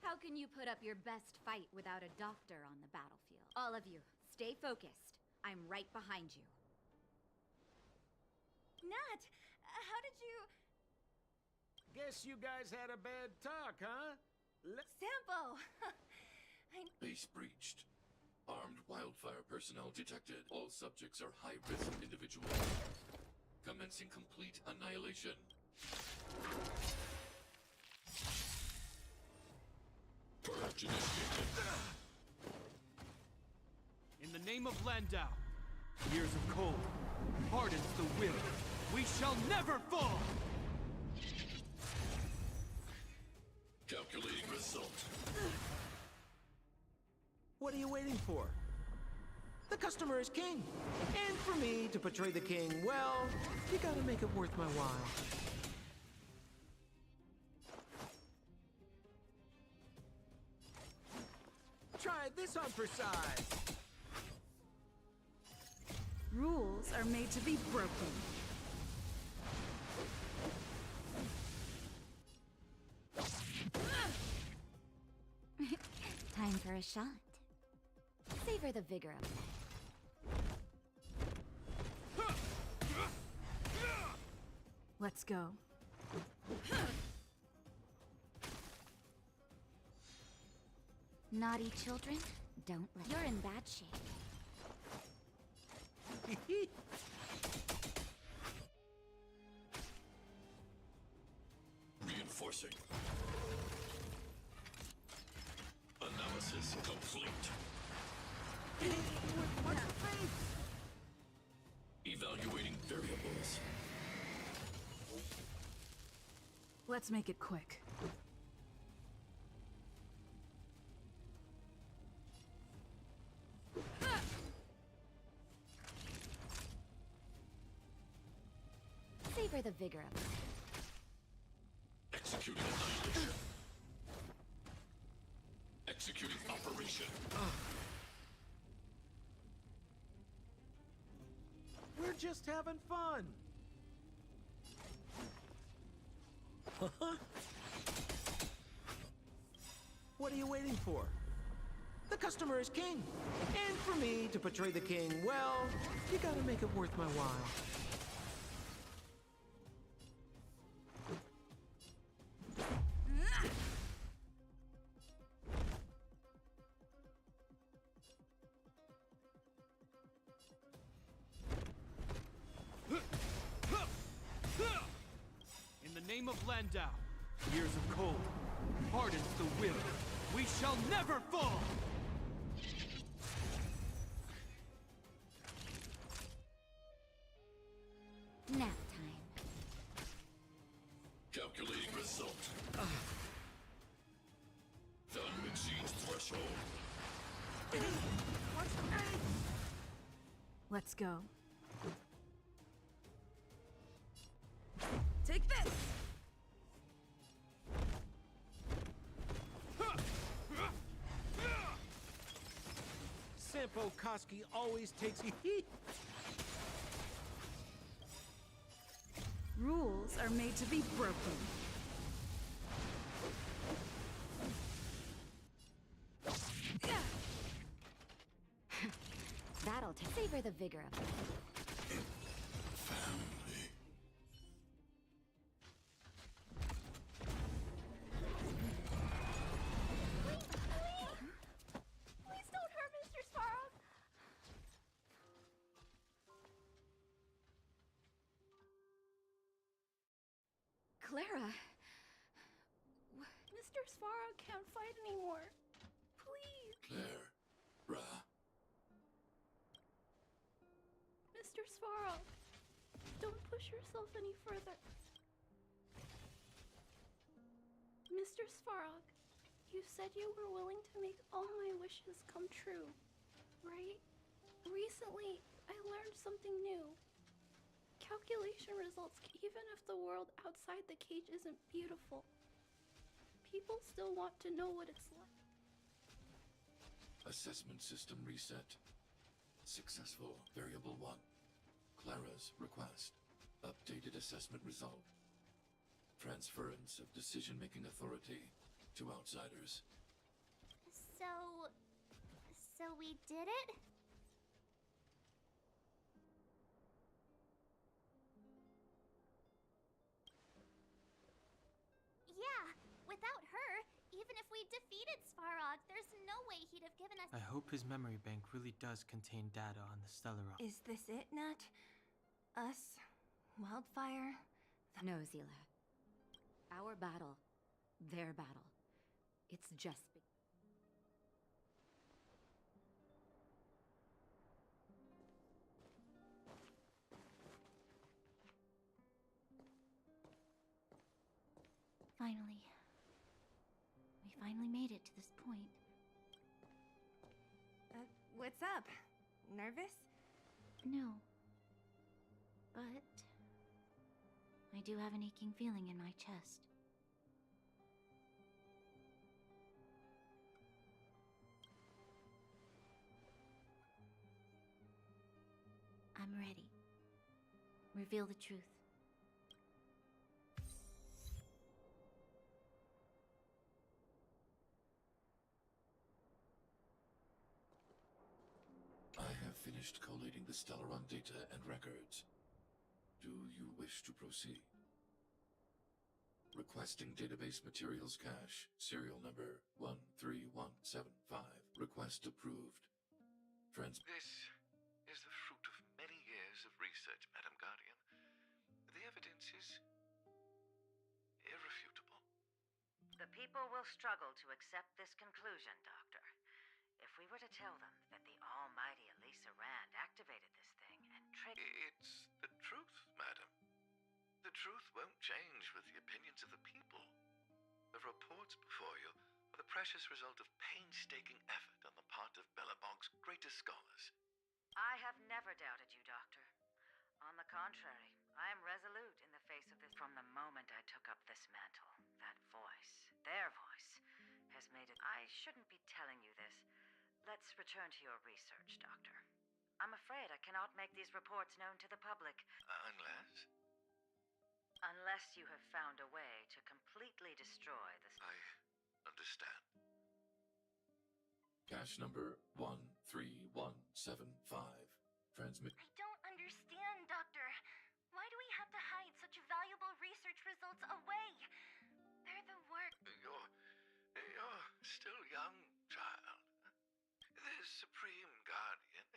How can you put up your best fight without a doctor on the battlefield? All of you, stay focused. I'm right behind you. Nat, how did you... Guess you guys had a bad talk, huh? Sampo! Base breached. Armed wildfire personnel detected. All subjects are high-risk individuals. Commencing complete annihilation. Purge initiated. In the name of Landau, years of cold, hardens the will. We shall never fall! Calculating result. What are you waiting for? The customer is king. And for me to portray the king, well, you gotta make it worth my while. Try this on for size. Rules are made to be broken. Time for a shot. Savor the vigor of that. Let's go. Naughty children, don't let. You're in bad shape. Reinforcing. Analysis complete. Evaluating variables. Let's make it quick. Savor the vigor of it. Executing annihilation. Executing operation. We're just having fun. What are you waiting for? The customer is king. And for me to portray the king, well, you gotta make it worth my while. In the name of Landau, years of cold, hardens the will. We shall never fall! Nap time. Calculating result. Value exceeds threshold. Let's go. Take this! Sampo Koski always takes heat. Rules are made to be broken. That'll savor the vigor of it. Family. Please don't hurt Mr. Svarog. Clara. Mr. Svarog can't fight anymore. Please. Claire. Ra. Mr. Svarog, don't push yourself any further. Mr. Svarog, you said you were willing to make all my wishes come true, right? Recently, I learned something new. Calculation results, even if the world outside the cage isn't beautiful, people still want to know what it's like. Assessment system reset. Successful. Variable 1. Clara's request. Updated assessment result. Transference of decision-making authority to outsiders. So we did it? Yeah, without her, even if we defeated Svarog, there's no way he'd have given us— I hope his memory bank really does contain data on the Stellaron. Is this it, Nut? Us? Wildfire? No, Zila. Our battle. Their battle. It's just Finally. We finally made it to this point. What's up? Nervous? No. But I do have an aching feeling in my chest. I'm ready. Reveal the truth. I have finished collating the Stellaron data and records. Do you wish to proceed? Requesting database materials cache. Serial number 13175. Request approved. This is the fruit of many years of research, Madam Guardian. The evidence is irrefutable. The people will struggle to accept this conclusion, Doctor. If we were to tell them that the almighty Elisa Rand activated this thing and triggered... It's the truth, madam. The truth won't change with the opinions of the people. The reports before you are the precious result of painstaking effort on the part of Bellabog's greatest scholars. I have never doubted you, Doctor. On the contrary, I am resolute in the face of this. From the moment I took up this mantle, that voice, their voice, has made it... I shouldn't be telling you this. Let's return to your research, Doctor. I'm afraid I cannot make these reports known to the public. Unless? Unless you have found a way to completely destroy this... I understand. Cache number 13175. Transmit. I don't understand, Doctor. Why do we have to hide such valuable research results away? They're the work... You're still young, child. The Supreme Guardian,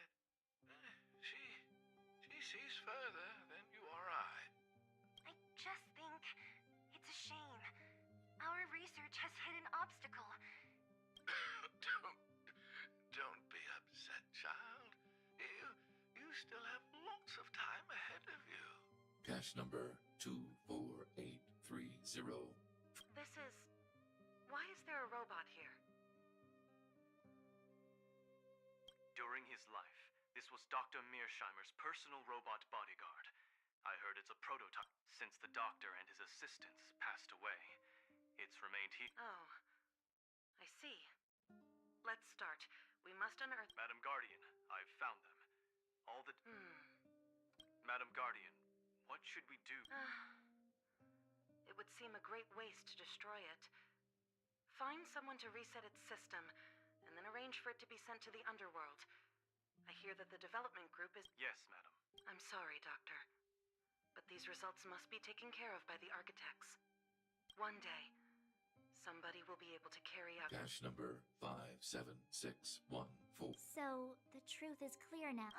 she sees further than you or I. I just think it's a shame. Our research has hit an obstacle. Don't be upset, child. You still have lots of time ahead of you. Cache number 24830. This is... Why is there a robot here? During his life, this was Dr. Mearsheimer's personal robot bodyguard. I heard it's a prototype. Since the doctor and his assistants passed away, it's remained here. Oh, I see. Let's start. We must unearth... Madam Guardian, I've found them. All the... Madam Guardian, what should we do? It would seem a great waste to destroy it. Find someone to reset its system, and then arrange for it to be sent to the underworld. I hear that the development group is... Yes, madam. I'm sorry, Doctor. But these results must be taken care of by the architects. One day, somebody will be able to carry out... Cache number 57614. So, the truth is clear now.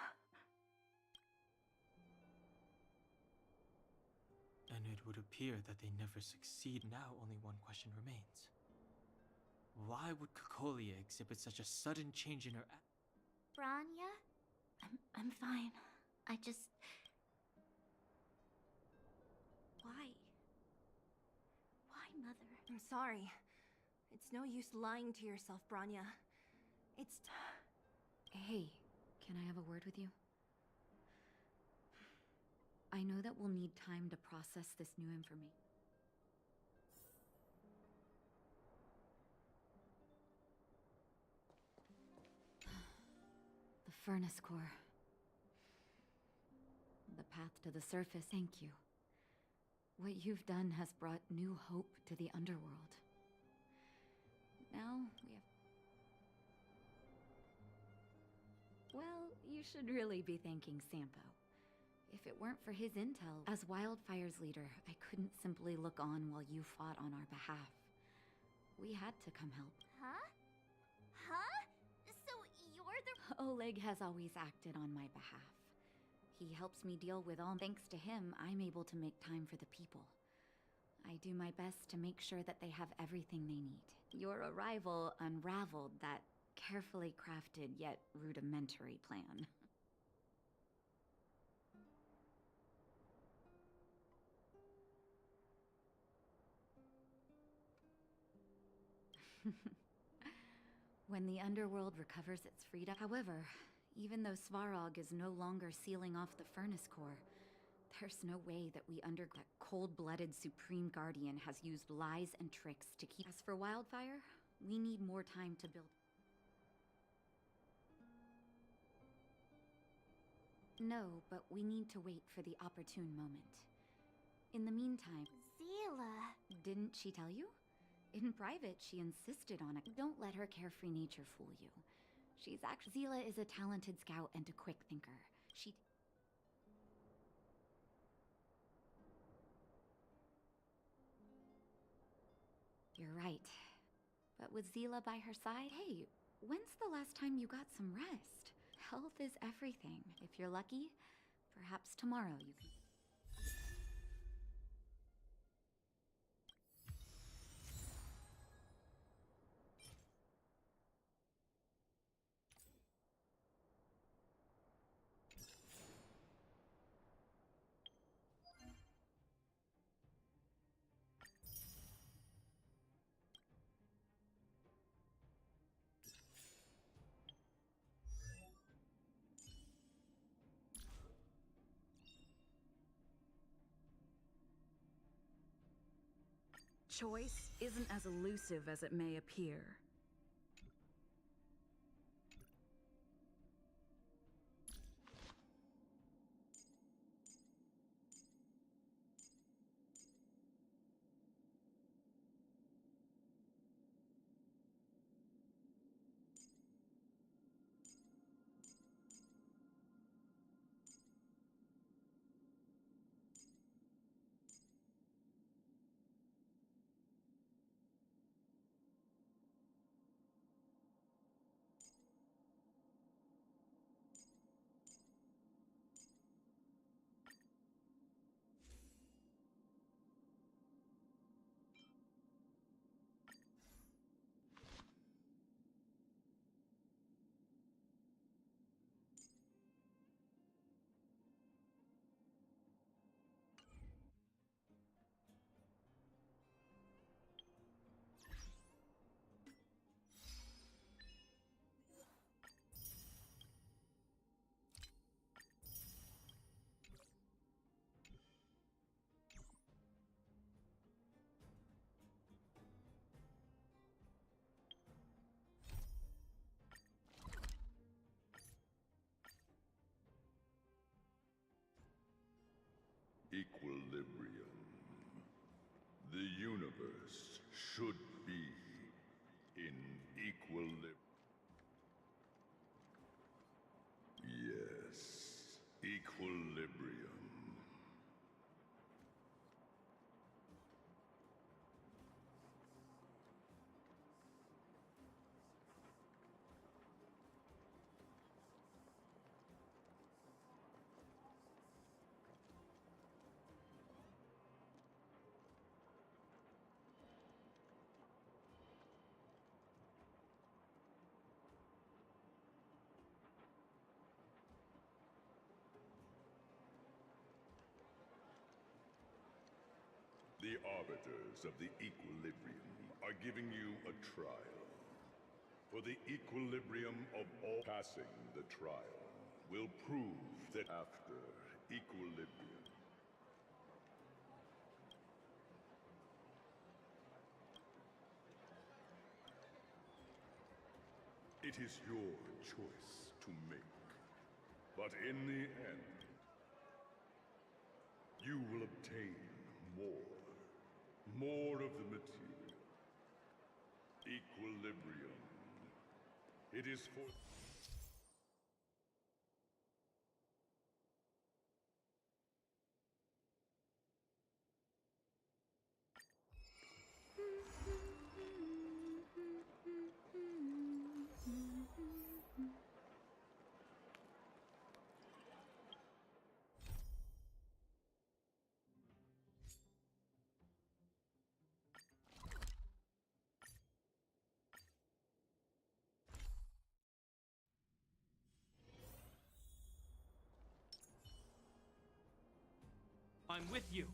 And it would appear that they never succeed. Now only one question remains. Why would Kokolia exhibit such a sudden change in her... Branya? I'm fine. I just... Why? Why, Mother? I'm sorry. It's no use lying to yourself, Branya. It's... Hey, can I have a word with you? I know that we'll need time to process this new information. The furnace core. The path to the surface, thank you. What you've done has brought new hope to the underworld. Now, we have... Well, you should really be thanking Sampo. If it weren't for his intel, as Wildfire's leader, I couldn't simply look on while you fought on our behalf. We had to come help. Huh? Huh? So you're the... Oleg has always acted on my behalf. He helps me deal with all... Thanks to him, I'm able to make time for the people. I do my best to make sure that they have everything they need. Your arrival unraveled that carefully crafted yet rudimentary plan. When the underworld recovers its freedom... However, even though Svarog is no longer sealing off the furnace core, there's no way that that cold-blooded Supreme Guardian has used lies and tricks to keep... As for Wildfire, we need more time to build... No, but we need to wait for the opportune moment. In the meantime... Zila... Didn't she tell you? In private, she insisted on it. Don't let her carefree nature fool you. She's actually... Zila is a talented scout and a quick thinker. She... You're right. But with Zila by her side, hey, when's the last time you got some rest? Health is everything. If you're lucky, perhaps tomorrow you can... Choice isn't as elusive as it may appear. Equilibrium. The universe should be in equilibrium. Yes, equilibrium. The arbiters of the equilibrium are giving you a trial. For the equilibrium of all passing the trial will prove that after equilibrium, it is your choice to make. But in the end, you will obtain more of the material. Equilibrium. It is for... I'm with you.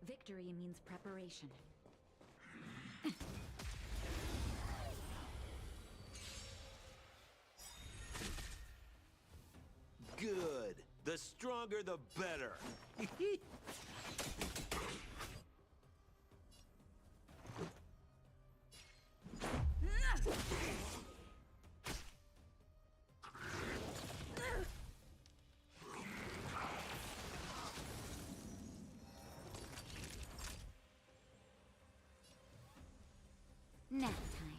Victory means preparation. Good. The The stronger, the better. Nap time.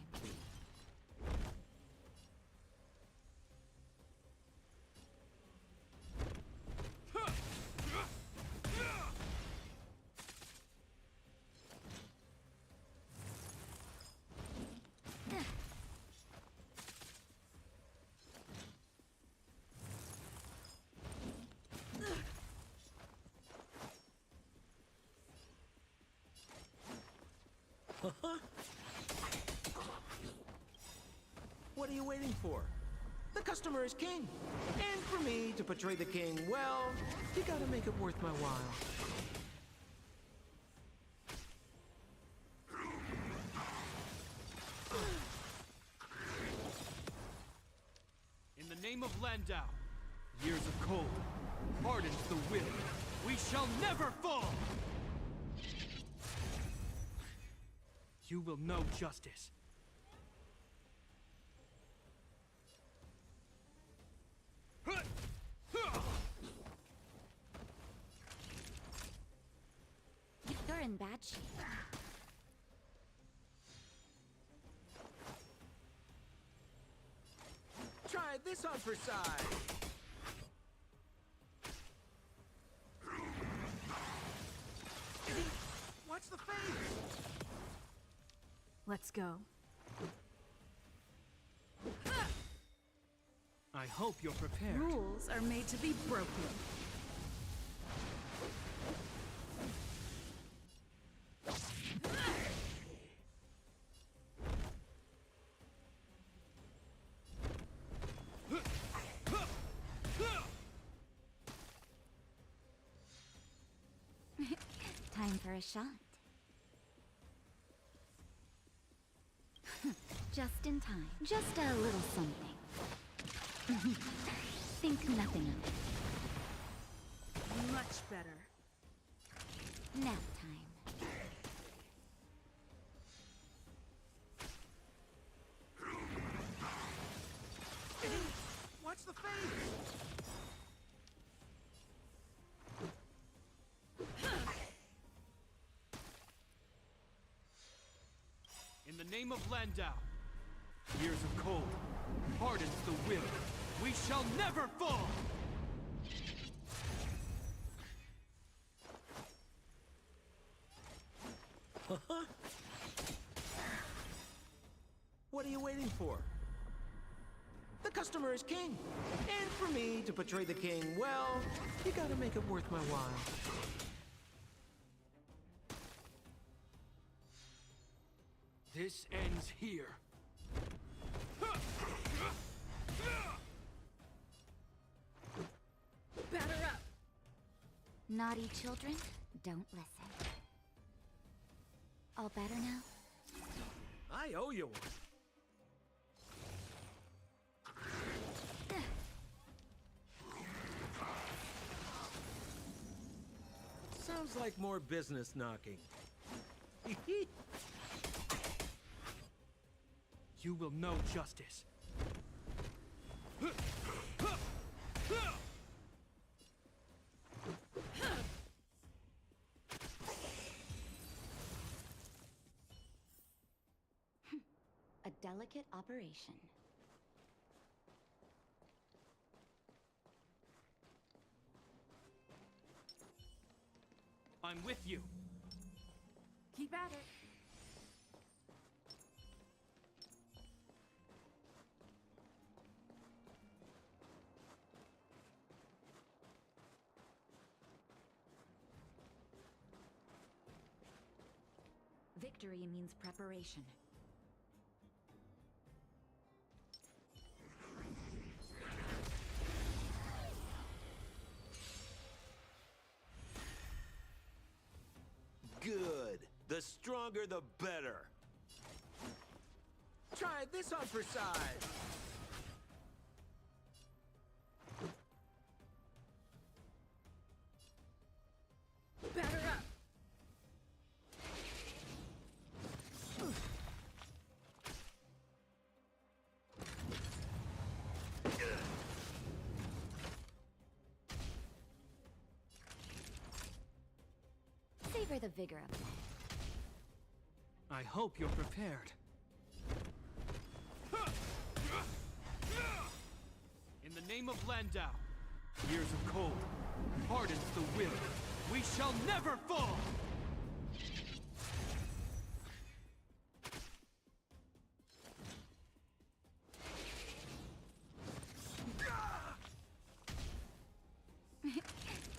What are you waiting for? The customer is king. And for me to portray the king, well, you gotta make it worth my while. In the name of Landau, years of cold hardens the will. We shall never fall! You will know justice. You're in bad shape. Try this on for size. Watch the face. Let's go. I hope you're prepared. Rules are made to be broken. Time for a shot. Just in time. Just a little something. Think nothing of it. Much better. Nap time. Watch the face. In the name of Landau, years of cold hardens the will. We shall never fall! What are you waiting for? The customer is king. And for me to portray the king, well, you gotta make it worth my while. This ends here. Batter up! Naughty children, don't listen. All better now? I owe you one. Sounds like more business knocking. You will know justice. A delicate operation. I'm with you. Keep at it. Victory means preparation. Good. The stronger, the better. Try this on for size. Savor the vigor of life. I hope you're prepared. In the name of Landau, years of cold hardens the will. We shall never fall!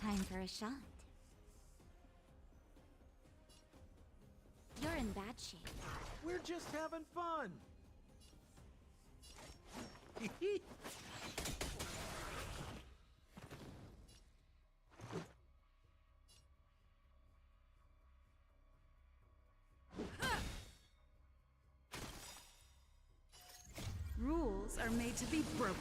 Time for a shot. You're in bad shape. We're just having fun. Rules are made to be broken.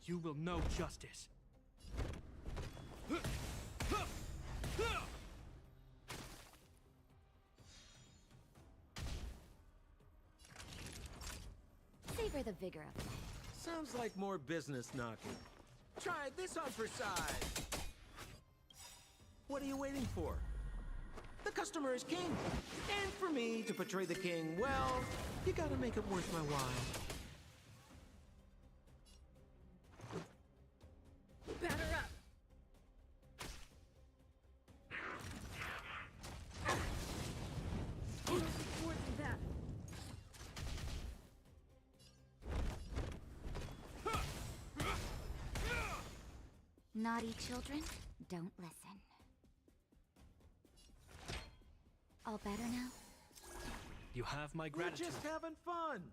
You will know justice. Savor the vigor of life. Sounds like more business knocking. Try this on for size. What are you waiting for? The customer is king. And for me to portray the king, well, you gotta make it worth my while. Batter up! More than that. Naughty children, don't listen. All better now? You have my We're gratitude. just having fun.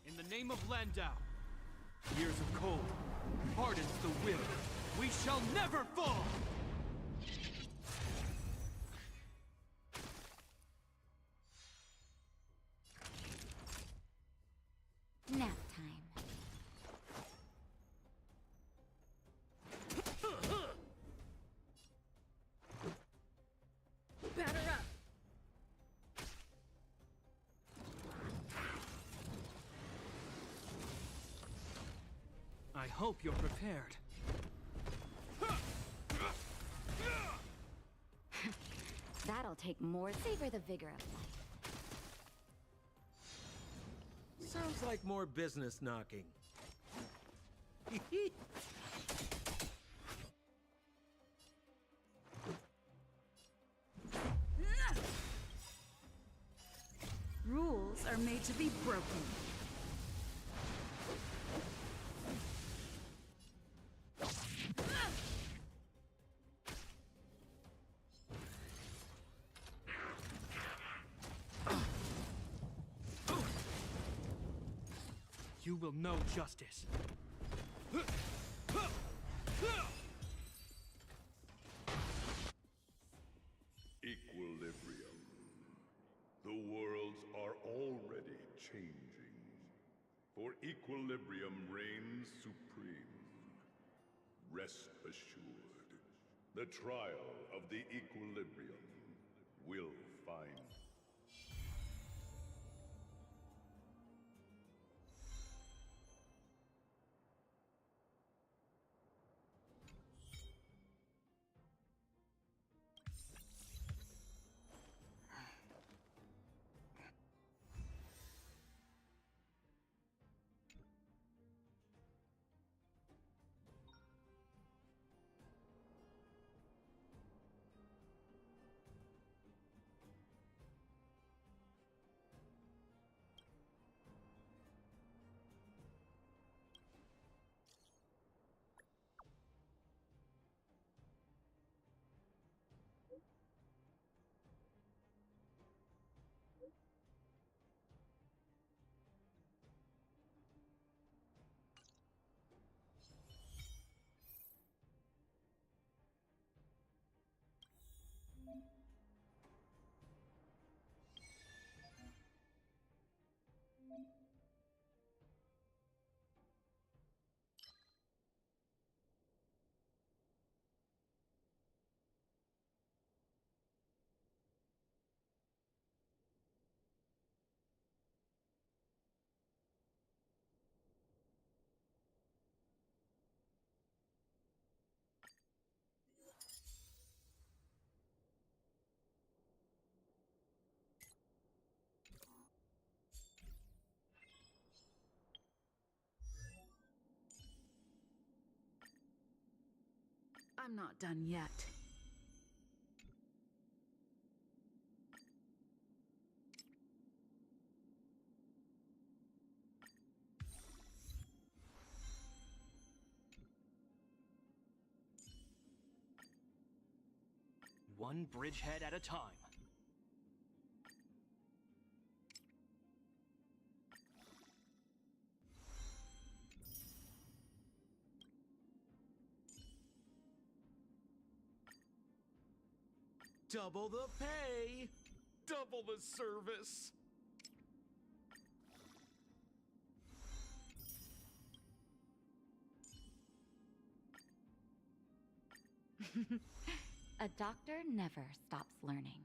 In the name of Landau, years of cold hardens the will. We shall never fall! Nap time. Batter up! I hope you're prepared. That'll take more. Savor the vigor of life. Sounds like more business knocking. Rules are made to be broken. You will know justice. Equilibrium. The worlds are already changing. For equilibrium reigns supreme. Rest assured, the trial of the equilibrium will find. I'm not done yet. One bridgehead at a time. Double the pay! Double the service! A doctor never stops learning.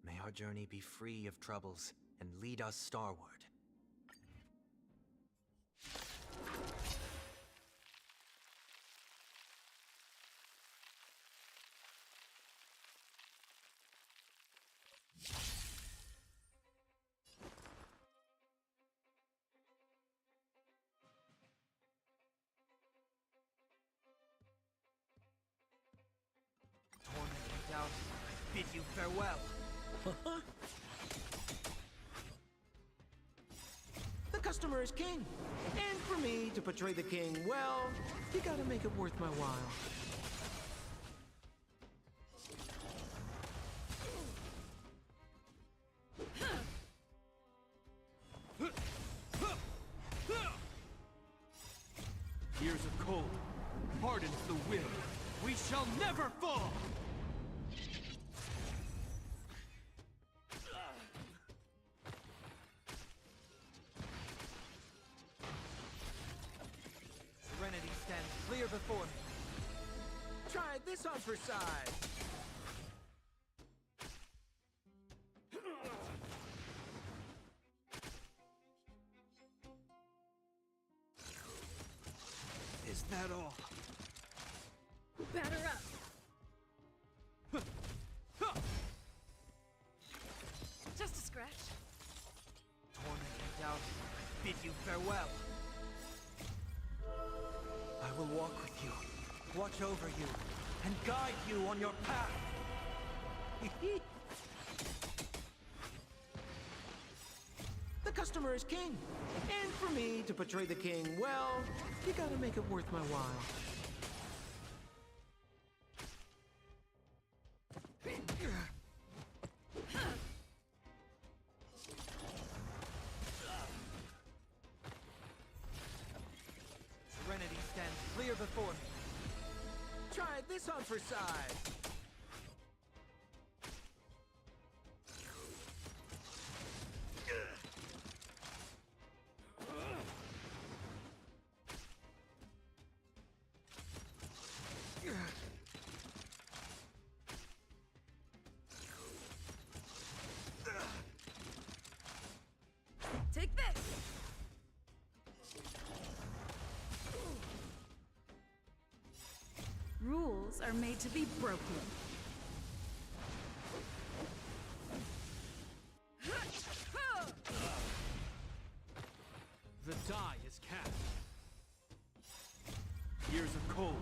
May our journey be free of troubles and lead us starward. Tormented House, I bid you farewell. The customer is king. And for me to portray the king well, you gotta make it worth my while. Years of cold hardens the will. We shall never fall! Serenity's Try this on for size. Is that all? Batter up. Just a scratch. Torment and doubt bid you farewell. I will walk with you, watch over you, and guide you on your path. The customer is king. And for me to portray the king, well, you gotta make it worth my while. Serenity stands clear before me. Try this on for size. Take this. Rules are made to be broken. The die is cast. Years of cold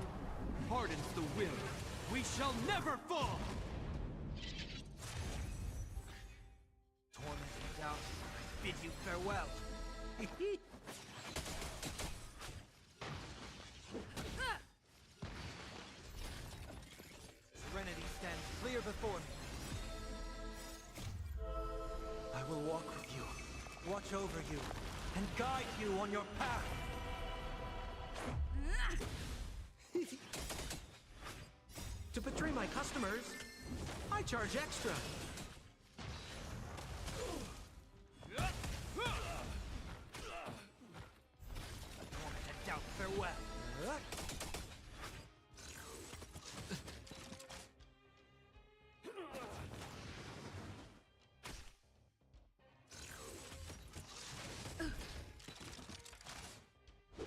hardens the will. We shall never fall! Torment and doubt bid you farewell. Serenity stands clear before me. I will walk with you, watch over you, and guide you on your path. To betray my customers, I charge extra. Torment and doubt farewell.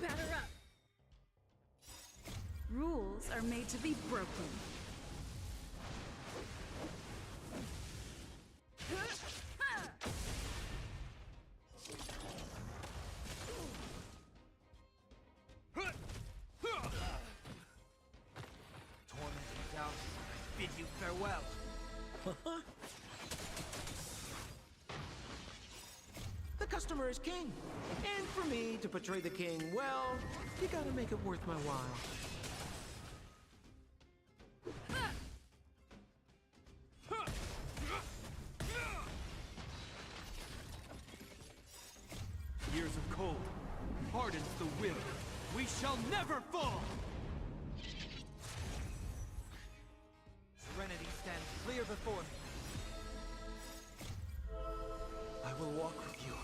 Batter up. Rules are made to be broken. Torment and doubt bid you farewell. The customer is king. And for me to portray the king, well, you gotta make it worth my while. Years of cold hardens the will. We shall never fall! Serenity stands clear before me. I will walk with you,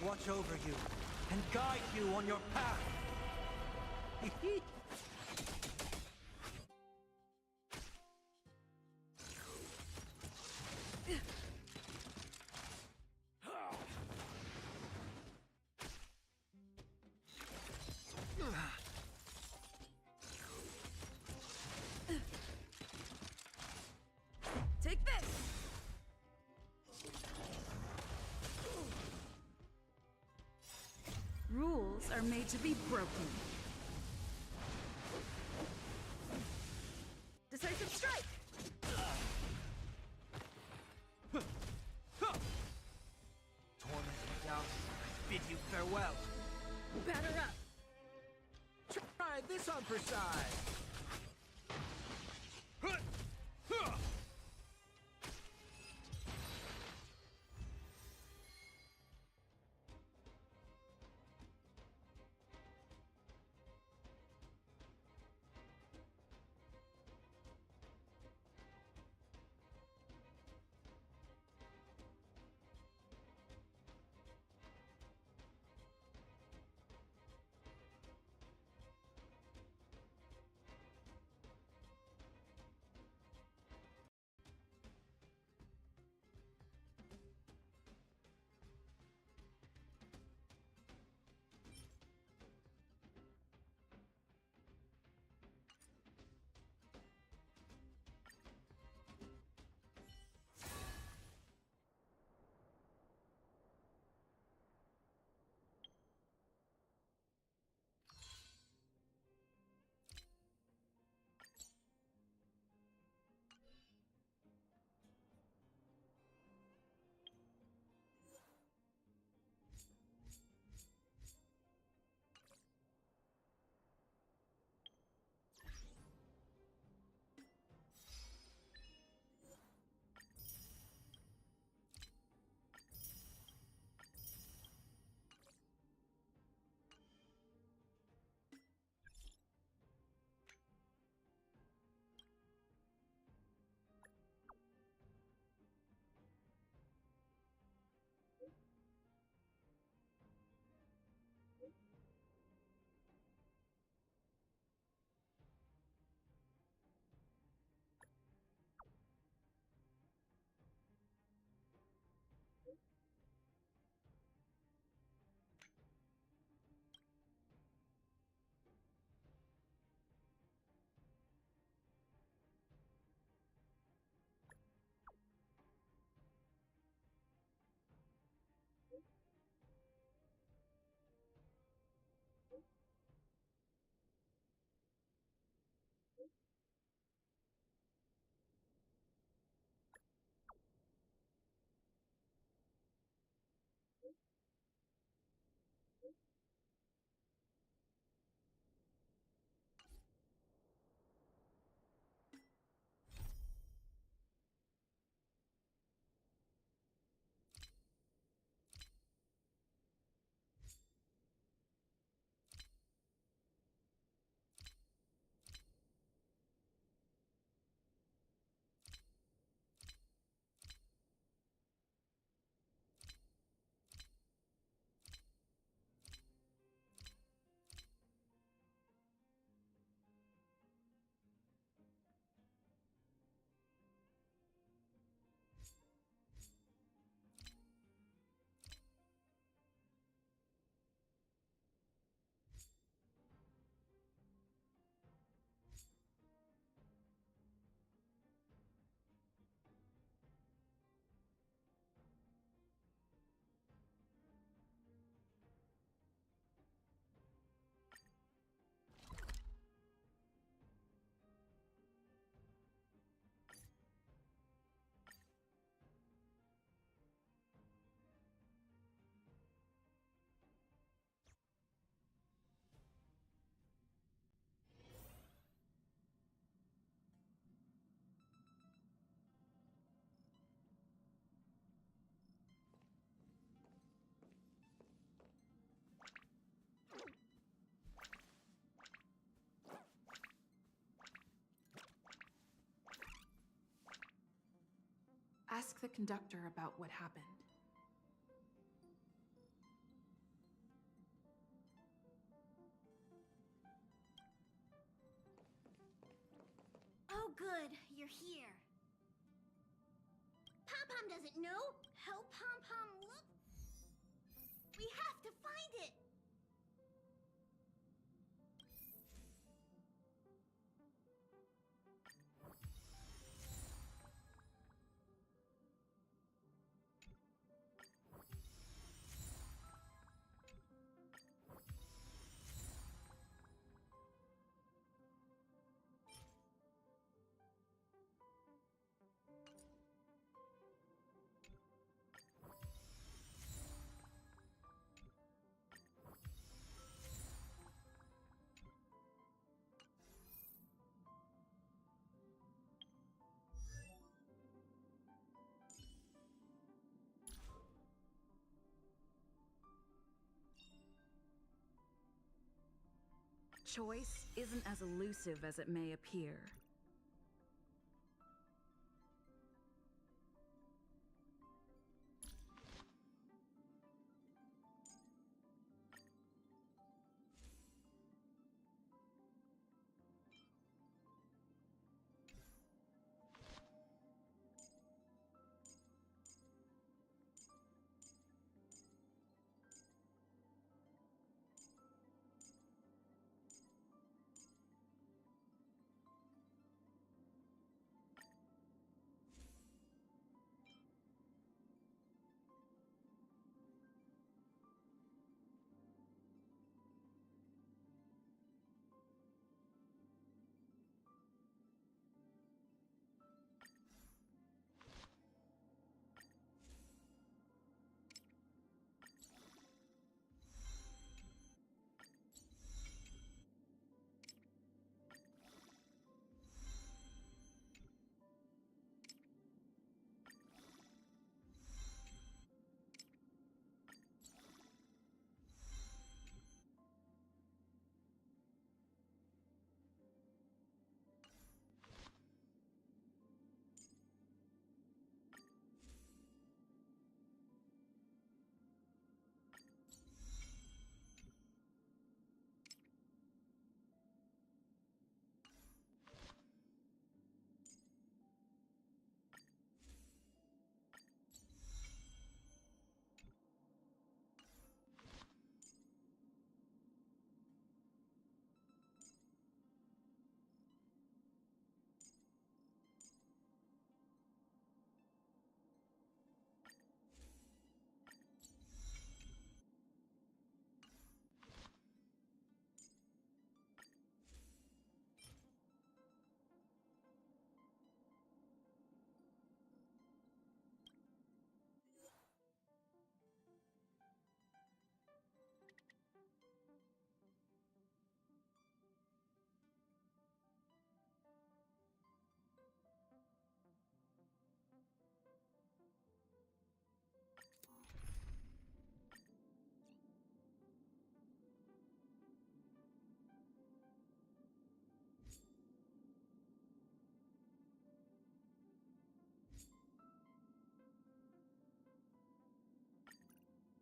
watch over you, and guide you on your path. Take this. Rules are made to be broken. Decisive strike! Torment and doubt bid you farewell. Batter up. Try this on for size. ask the conductor about what happened. Oh, good. You're here. Pom-Pom doesn't know. Help Pom-Pom look. We have to find it. Choice isn't as elusive as it may appear.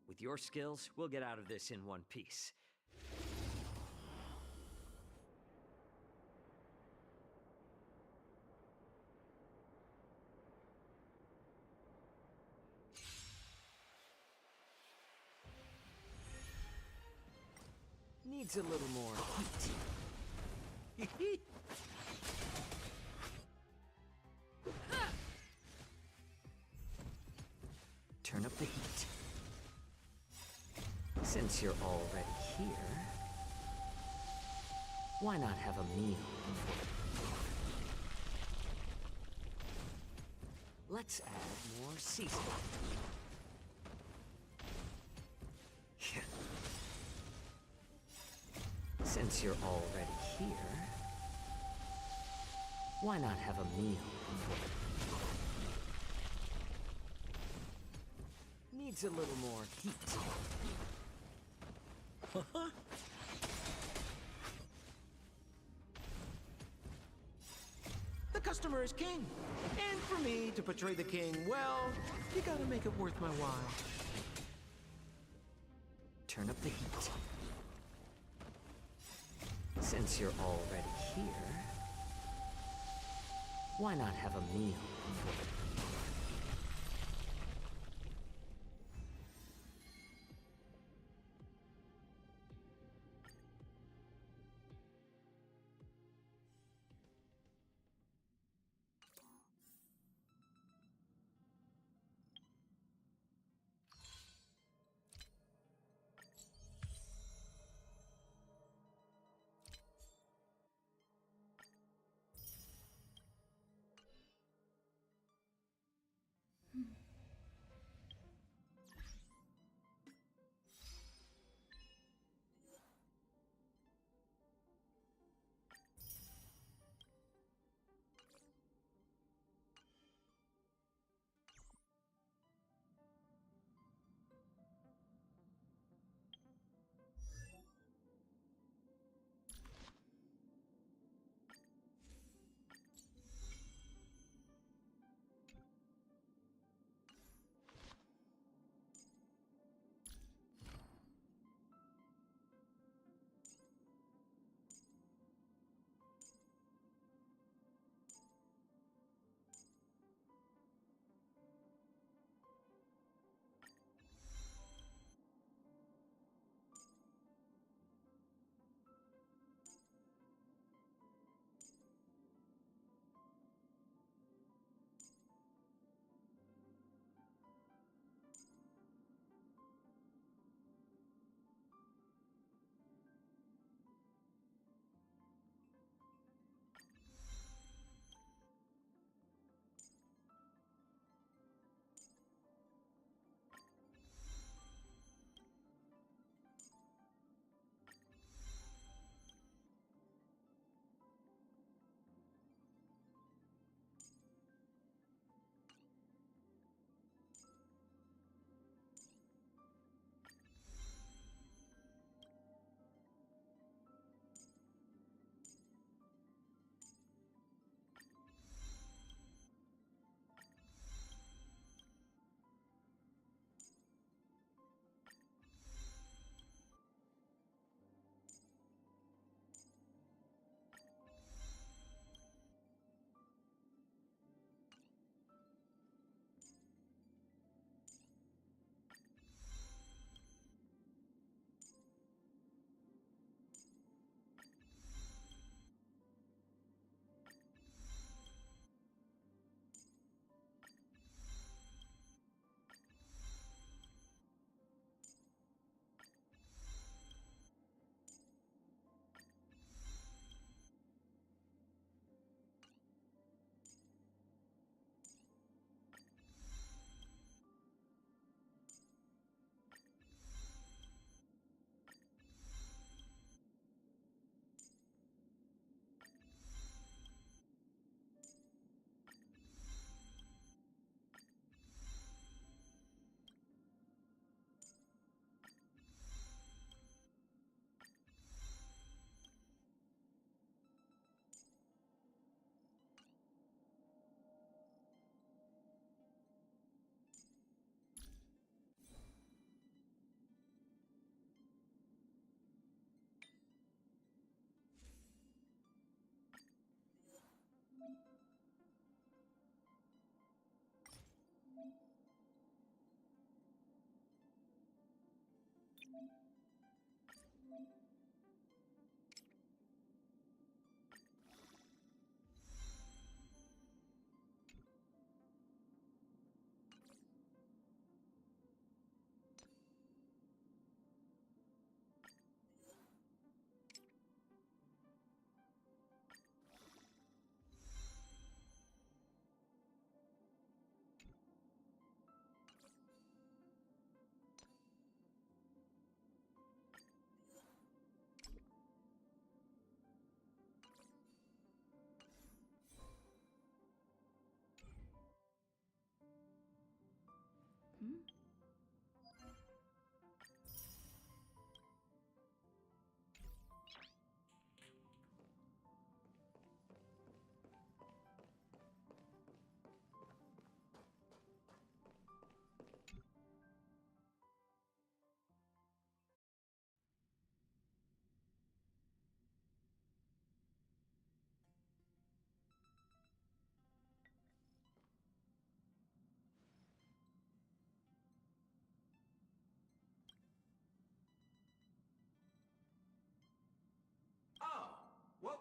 With your skills, we'll get out of this in one piece. Needs a little more heat. Turn up the heat. Since you're already here, why not have a meal before? Let's add more sea salt. Since you're already here, why not have a meal before? Needs a little more heat. The customer is king. And for me to portray the king, well, you gotta make it worth my while. Turn up the heat. Since you're already here, why not have a meal before the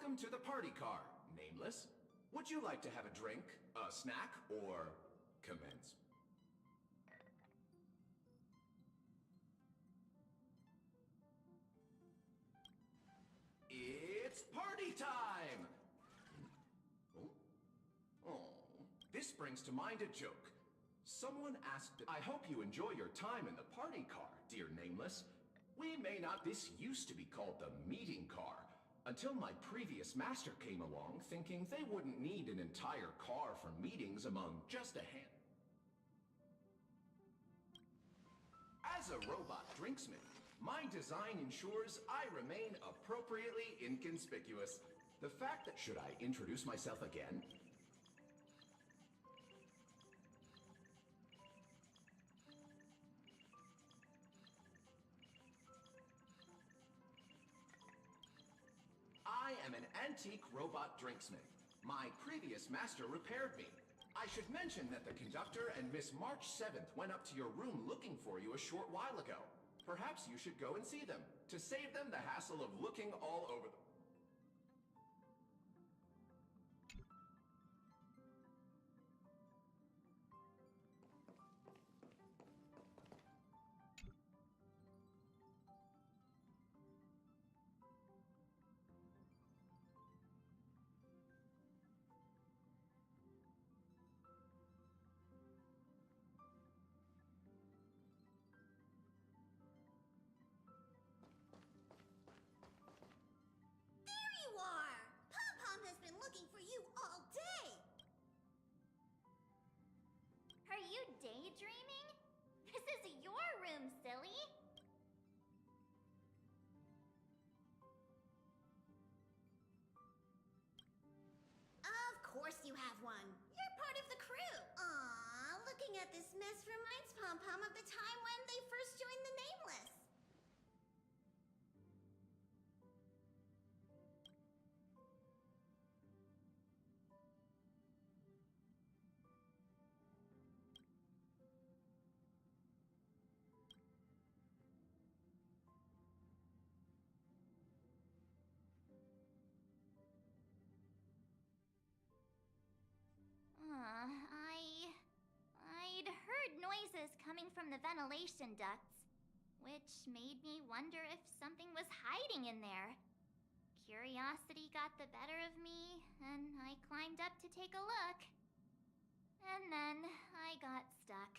Welcome to the party car, Nameless. Would you like to have a drink, a snack, or commence? It's party time! Oh, this brings to mind a joke. Someone asked, I hope you enjoy your time in the party car, dear Nameless. We may not, this used to be called the meeting car, until my previous master came along thinking they wouldn't need an entire car for meetings among just a hand. As a robot drinksman, my design ensures I remain appropriately inconspicuous. The fact that, should I introduce myself again? I am an antique robot drinksman. My previous master repaired me. I should mention that the conductor and Miss March 7th went up to your room looking for you a short while ago. Perhaps you should go and see them, to save them the hassle of looking all over them. There you are! Pom-Pom has been looking for you all day! Are you daydreaming? This is your room, silly! Of course you have one. You're part of the crew. Aw, looking at this mess reminds Pom-Pom of the time when they first joined the Nameless. I'd heard noises coming from the ventilation ducts, which made me wonder if something was hiding in there. Curiosity got the better of me, and I climbed up to take a look. And then I got stuck.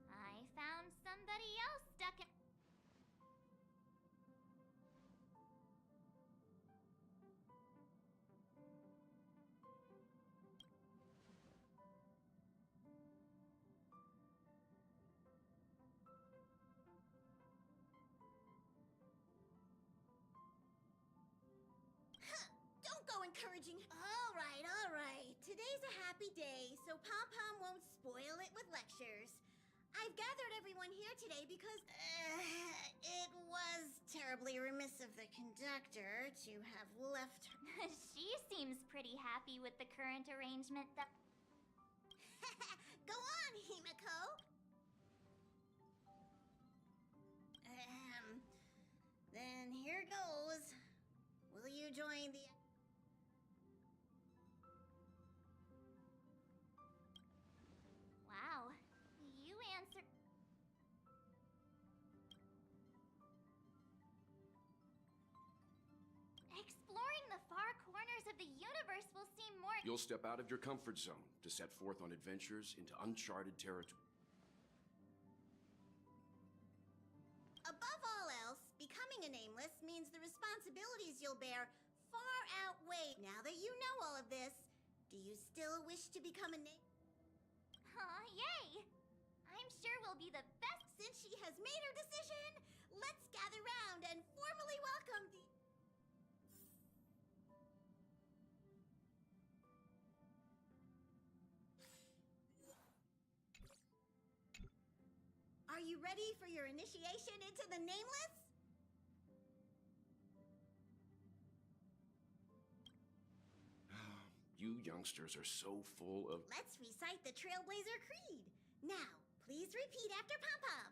I found somebody else stuck in... Don't go encouraging... All right. Today's a happy day, so Pom-Pom won't spoil it with lectures. I've gathered everyone here today because it was terribly remiss of the conductor to have left her. She seems pretty happy with the current arrangement that... Go on, Himiko. Then here goes. Will you join the... Wow, you answered... Exploring the far corners of the universe will seem more... You'll step out of your comfort zone to set forth on adventures into uncharted territory. Above all else, becoming a nameless means the responsibilities you'll bear far outweigh. Now that you know all of this, do you still wish to become a name? Aw, yay! I'm sure we'll be the best... Since she has made her decision, let's gather round and formally welcome the... Are you ready for your initiation into the Nameless? You youngsters are so full of... Let's recite the Trailblazer Creed. Now, please repeat after Pom-Pom.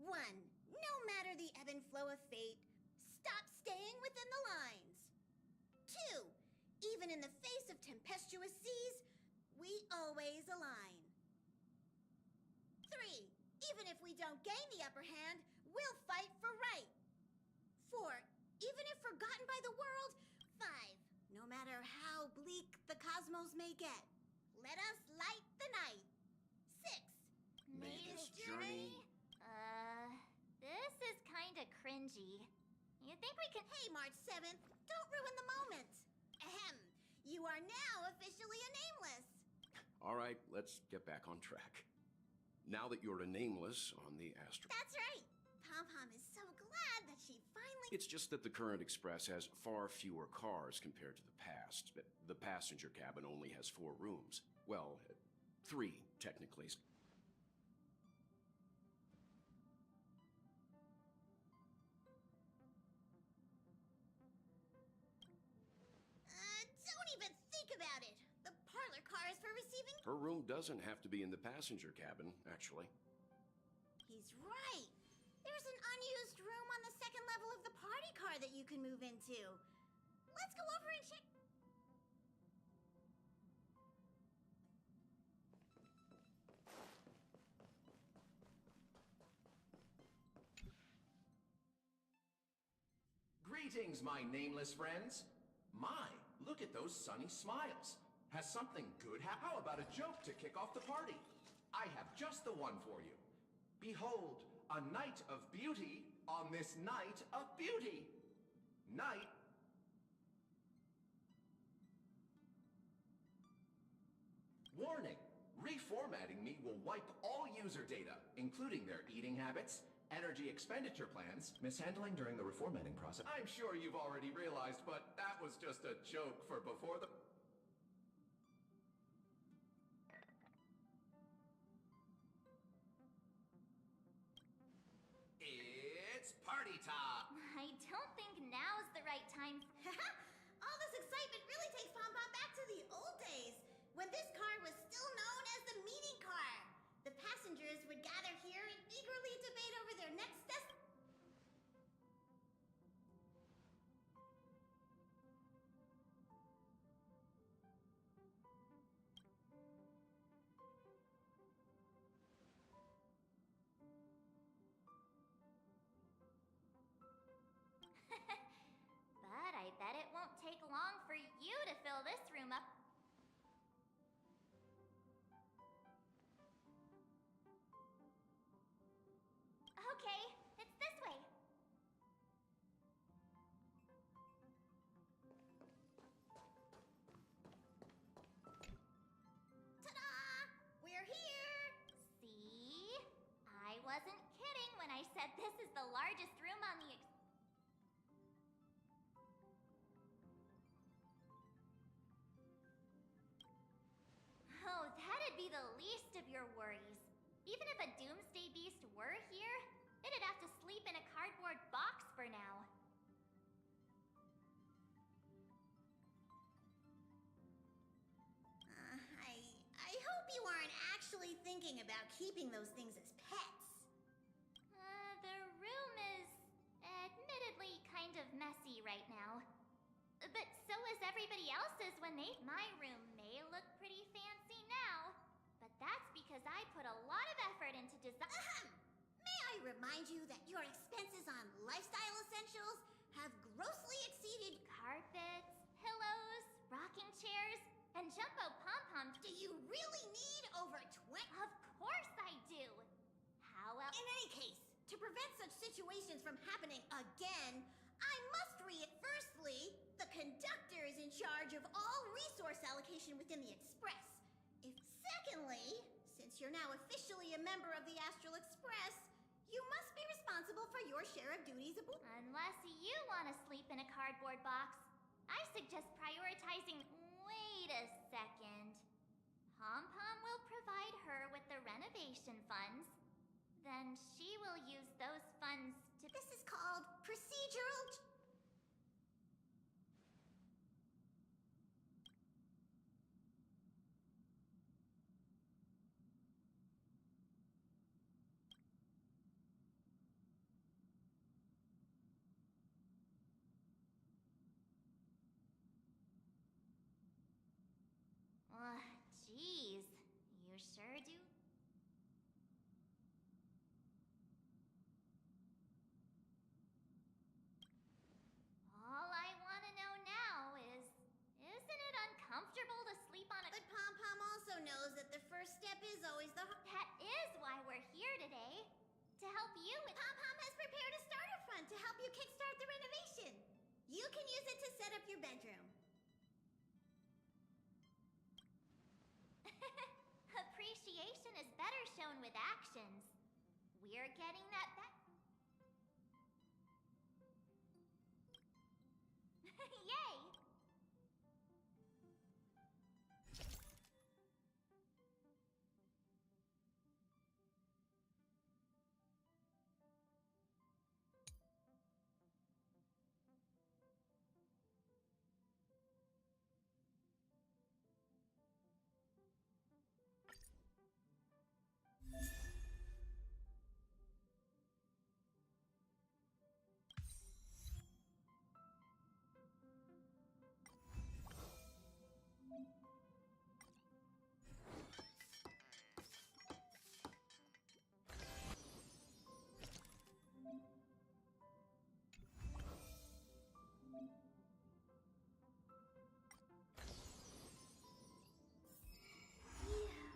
One, no matter the ebb and flow of fate, stop staying within the lines. Two, even in the face of tempestuous seas, we always align. Three, even if we don't gain the upper hand, we'll fight for right. Four, even if forgotten by the world. Five, no matter how bleak the cosmos may get, let us light the night. Six, May this journey... This is kinda cringy. You think we can... Hey, March 7th, don't ruin the moment. Ahem, you are now officially a Nameless. All right, let's get back on track. Now that you're a Nameless on the Astro... That's right. Pom-Pom is so glad that she finally... It's just that the current express has far fewer cars compared to the past. The passenger cabin only has 4 rooms. Well, 3, technically. Don't even think about it. The parlor car is for receiving... Her room doesn't have to be in the passenger cabin, actually. He's right. There's an unused room on the second level of the party car that you can move into. Let's go over and check... Greetings, my nameless friends. My, look at those sunny smiles. Has something good happened? How about a joke to kick off the party? I have just the one for you. Behold, a night of beauty on this night of beauty. Night... Warning, reformatting me will wipe all user data, including their eating habits, energy expenditure plans, mishandling during the reformatting process. I'm sure you've already realized, but that was just a joke for before the... It's party time! I don't think now's the right time. All this excitement really takes Pom-Pom back to the old days, when this car was still known as the meeting car. The passengers would gather here and eagerly debate over their next destination. But I bet it won't take long for you to fill this room up. Okay, it's this way. Ta-da! We're here! See? I wasn't kidding when I said this is the largest room on the a doomsday beast were here, it'd have to sleep in a cardboard box for now. I hope you aren't actually thinking about keeping those things as pets. The room is admittedly kind of messy right now. But so is everybody else's when they... My room may look pretty fancy now, but that's because I put a lot of effort into design. May I remind you that your expenses on lifestyle essentials have grossly exceeded carpets, pillows, rocking chairs, and jumbo pom-poms. Do you really need over 20? Of course I do. How else? In any case, to prevent such situations from happening again, I must read. Firstly, the conductor is in charge of all resource allocation within the Express. Secondly, since you're now officially a member of the Astral Express, you must be responsible for your share of duties aboard. Unless you want to sleep in a cardboard box, I suggest prioritizing... Wait a second. Pom-Pom will provide her with the renovation funds. Then she will use those funds to... This is called procedural... Jeez. You sure do? All I want to know now is, isn't it uncomfortable to sleep on a... But Pom-Pom also knows that the first step is always the... That is why we're here today. To help you with... Pom-Pom has prepared a starter fund to help you kickstart the renovation. You can use it to set up your bedroom. Appreciation is better shown with actions. We're getting that back. Yay!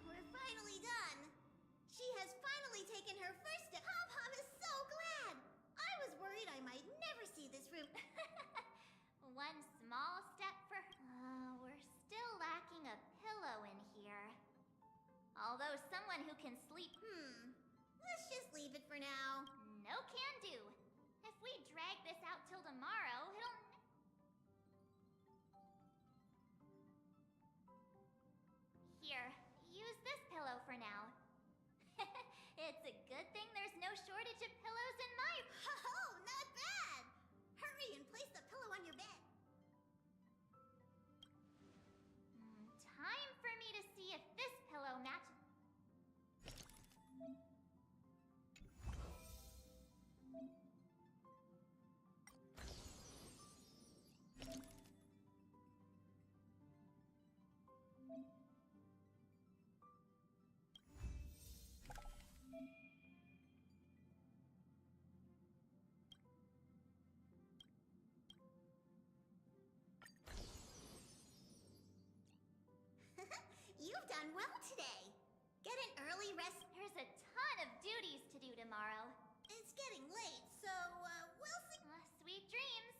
We're finally done. She has finally taken her first step. Pom-Pom is so glad. I was worried I might never see this room. One small step for... we're still lacking a pillow in here. Although someone who can sleep... Let's just leave it for now. No can do. If we drag this out till tomorrow, it'll... Here, use this pillow for now. It's a good thing there's no shortage of pillows in my... Oh, not bad! Hurry and place the pillow on your bed. Time for me to see if this pillow matches... You've done well today. Get an early rest. There's a ton of duties to do tomorrow. It's getting late, so we'll see. Sweet dreams.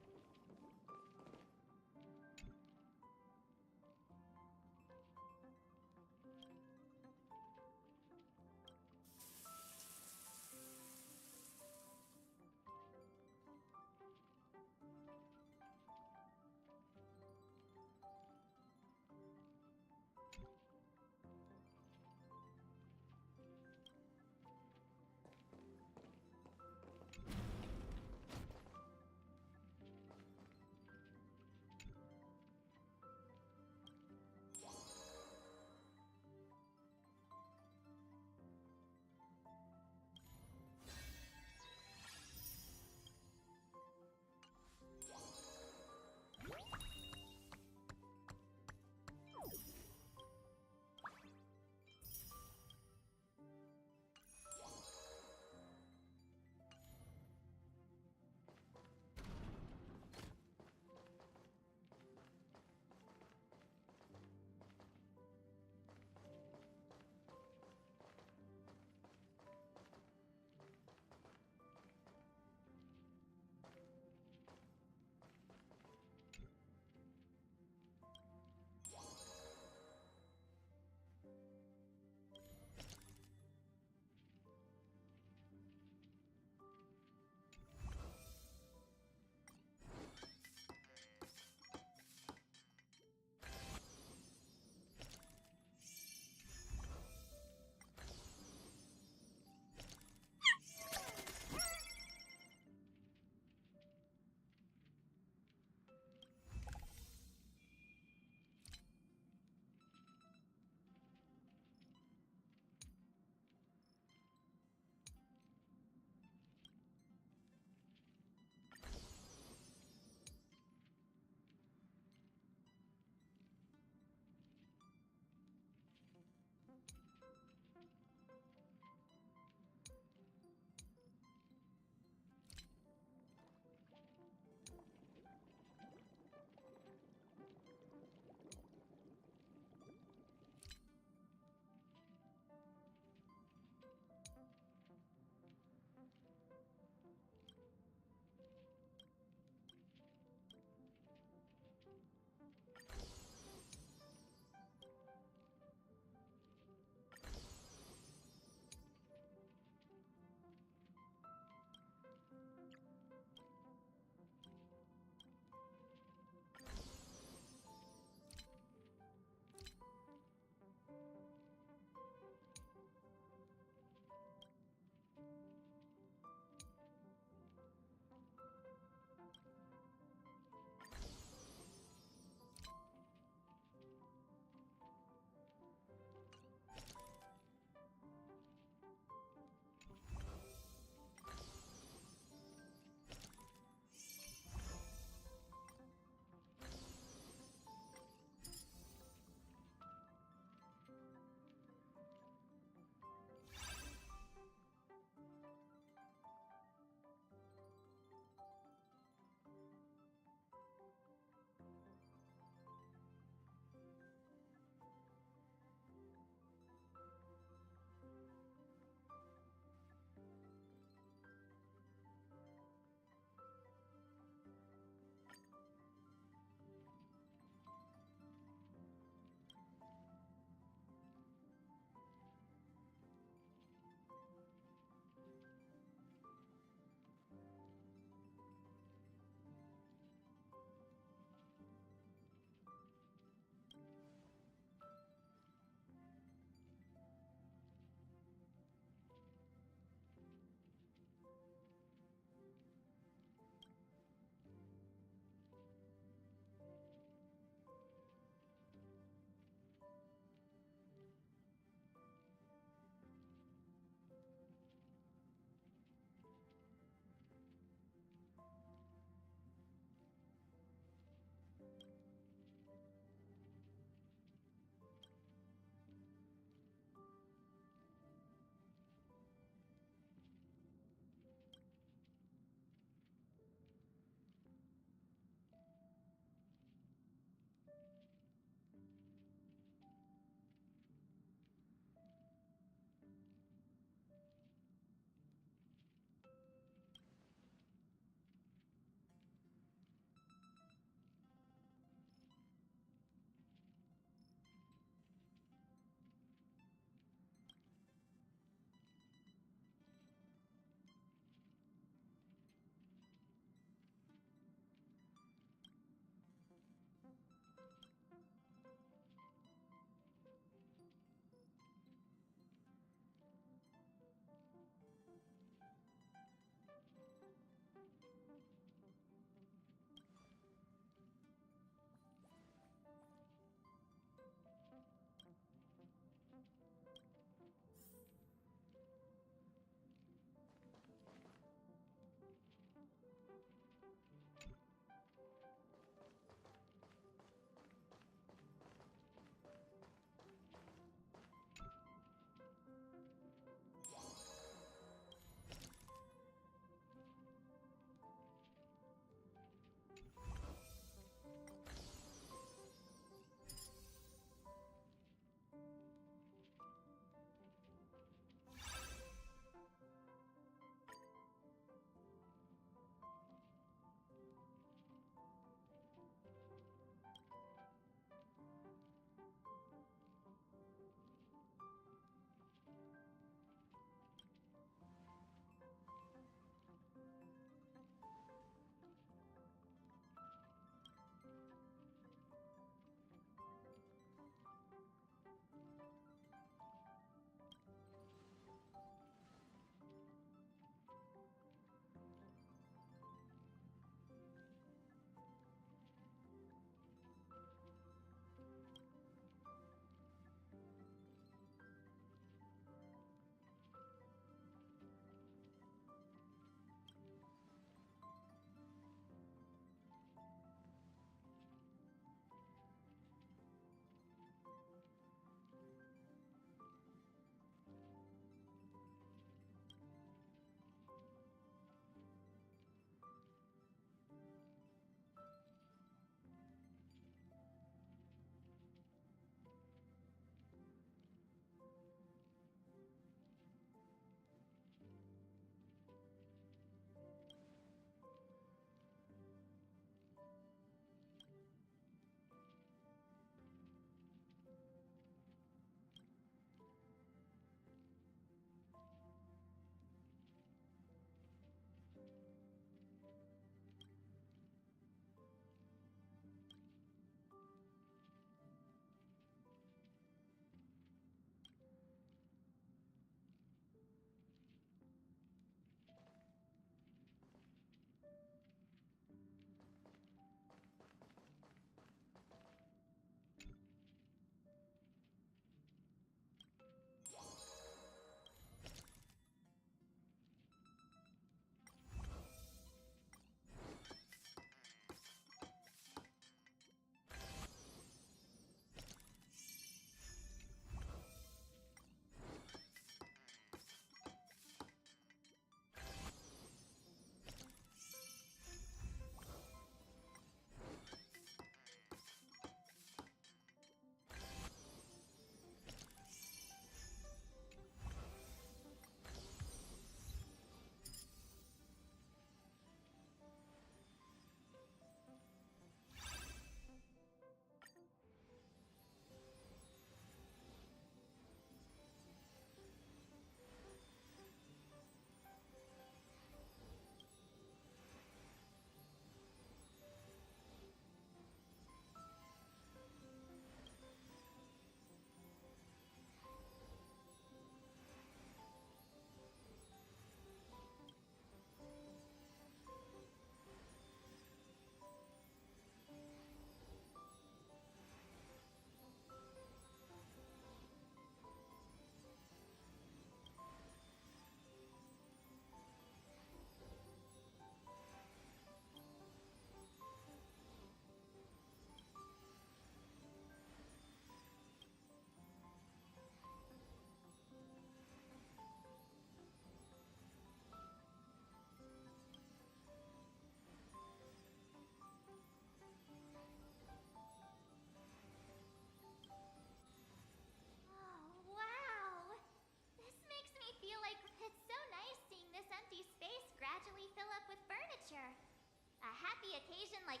occasion like...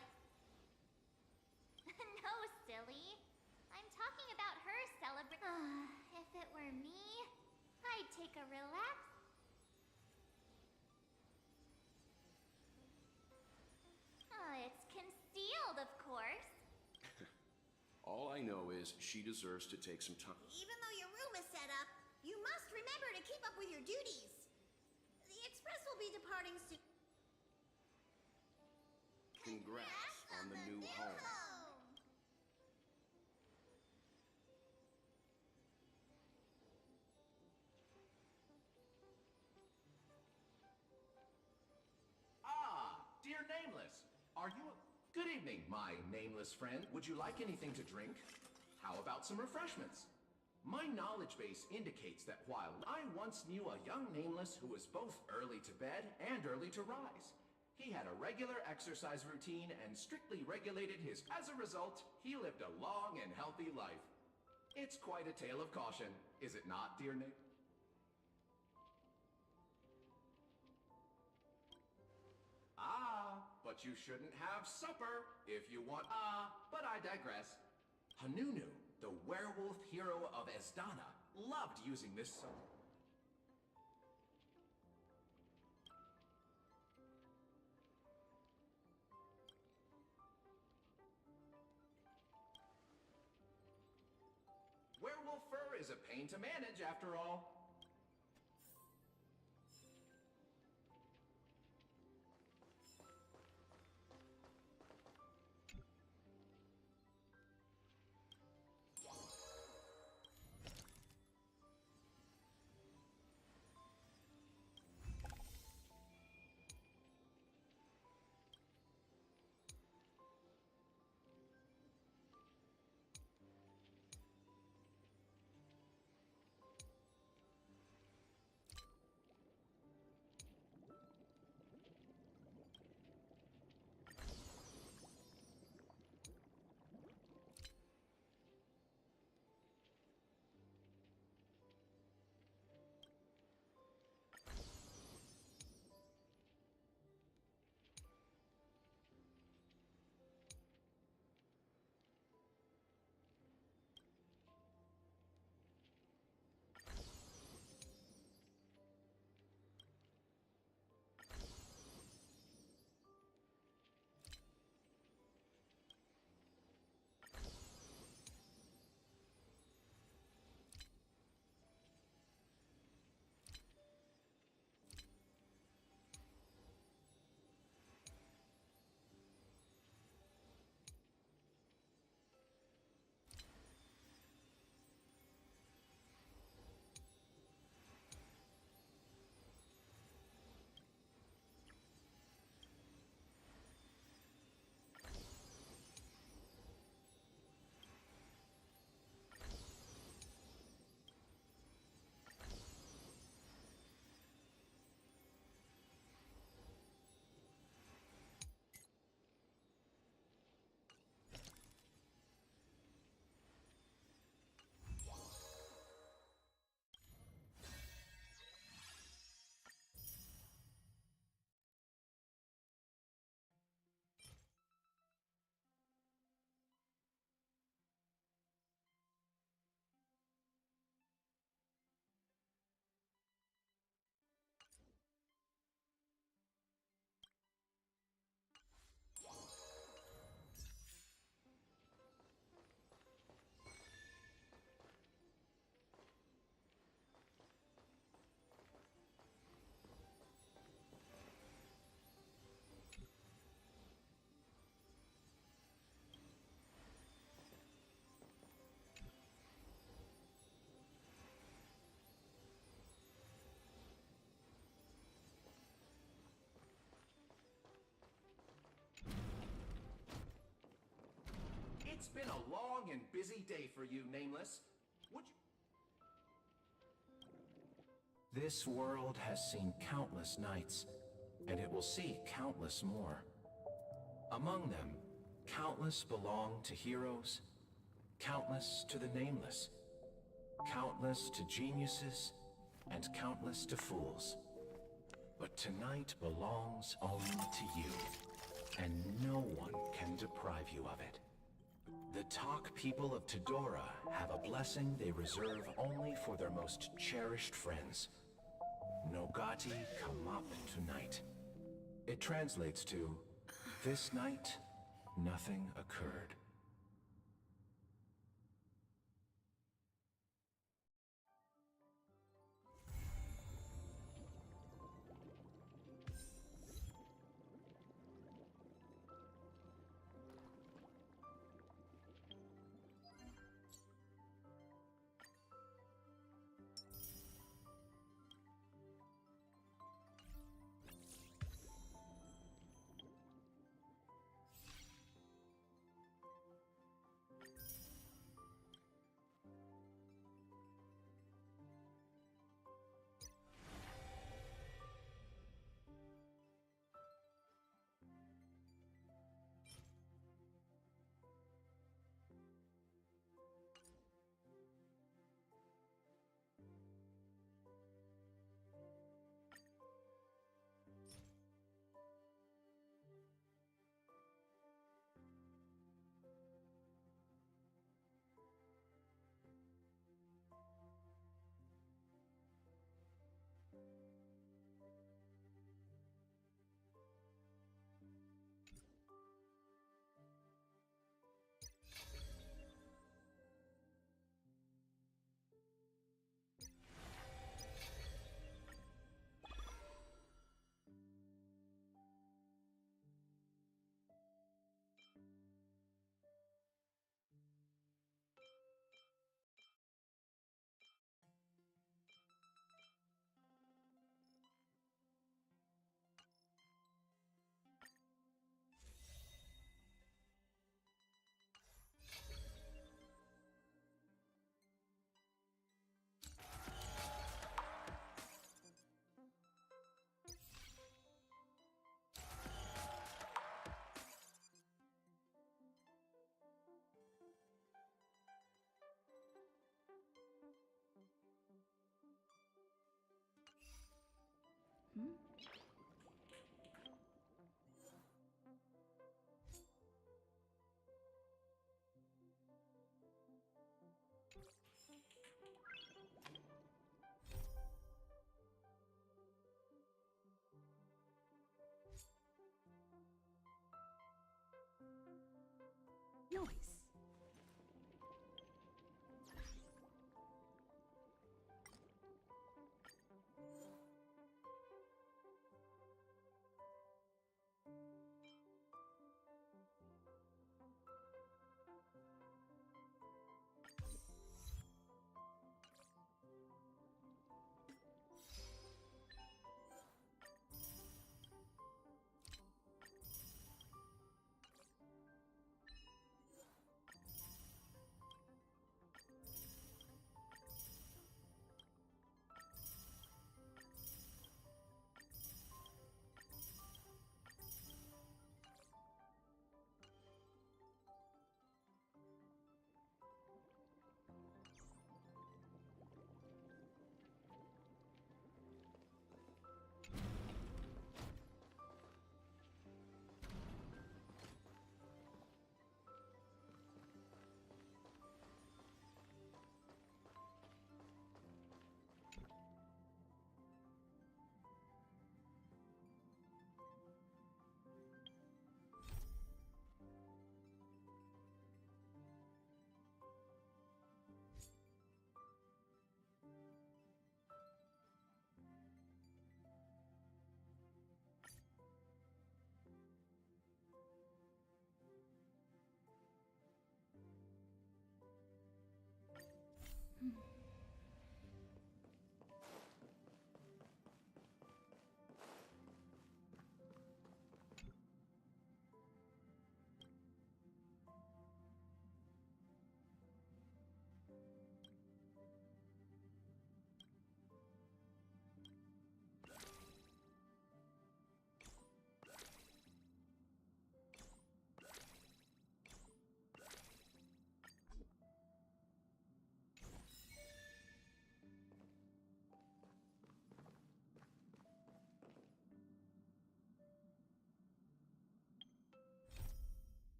No, silly. I'm talking about her if it were me, I'd take a relax. It's concealed, of course. All I know is she deserves to take some time. Even though your room is set up, you must remember to keep up with your duties. The express will be departing soon. Congrats on the new home. Ah, dear Nameless. Are you... Good evening, my nameless friend. Would you like anything to drink? How about some refreshments? My knowledge base indicates that while I once knew a young Nameless who was both early to bed and early to rise, he had a regular exercise routine and strictly regulated his... As a result, he lived a long and healthy life. It's quite a tale of caution, is it not, dear Nameless? But you shouldn't have supper if you want... but I digress. Hanunu, the werewolf hero of Esdana, loved using this supper. Werewolf fur is a pain to manage, after all. It's been a long and busy day for you, Nameless. Would you... This world has seen countless nights, and it will see countless more. Among them, countless belong to heroes, countless to the Nameless, countless to geniuses, and countless to fools. But tonight belongs only to you. and no one can deprive you of it. The Talk people of Tidora have a blessing they reserve only for their most cherished friends. Nogati come up tonight. It translates to, this night, nothing occurred.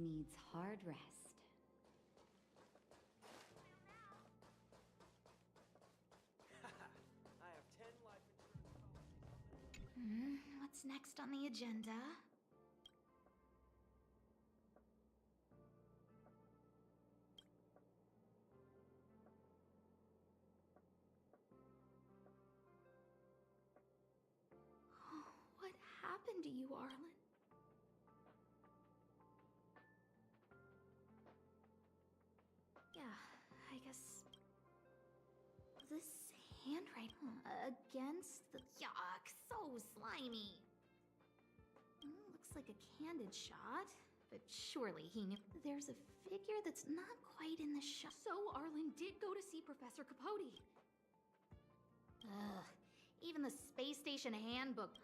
needs hard rest. I have 10 life insurance. What's next on the agenda? What happened to you, Arlen? Yeah, I guess... This handwriting against the... Yuck, so slimy. Looks like a candid shot, but surely he knew... There's a figure that's not quite in the shot. So Arlen did go to see Professor Capote. Ugh, even the space station handbook...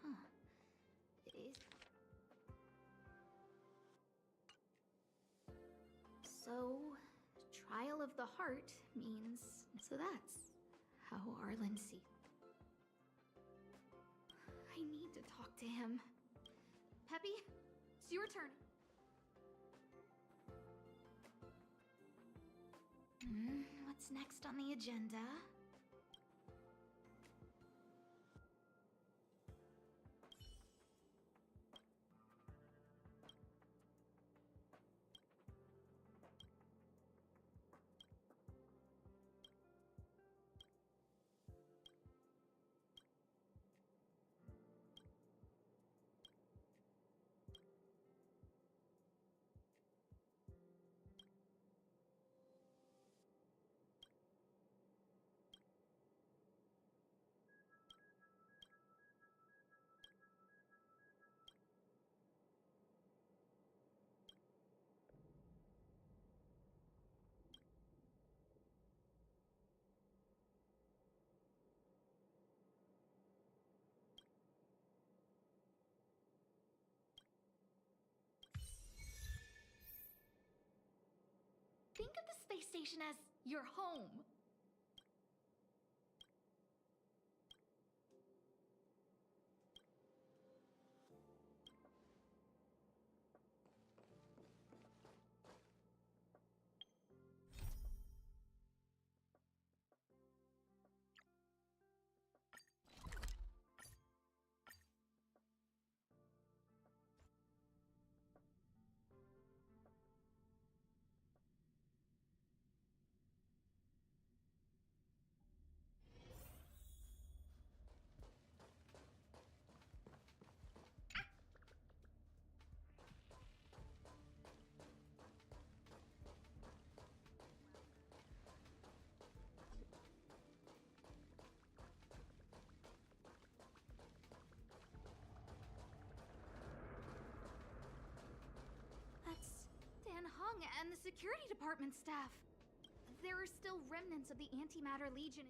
So, trial of the heart means... So that's how Arlen sees... I need to talk to him. Peppy, it's your turn. What's next on the agenda? Think of the space station as your home. And the security department staff. There are still remnants of the Antimatter Legion.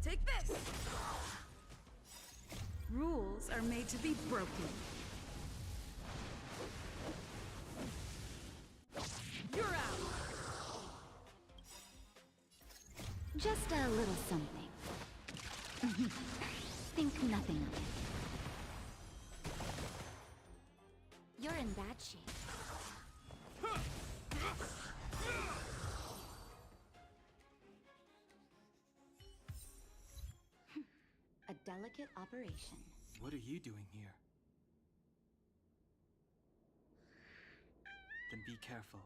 Take this! Rules are made to be broken. You're out! Just a little something. Think nothing of it. You're in bad shape. A delicate operation. What are you doing here? Then be careful.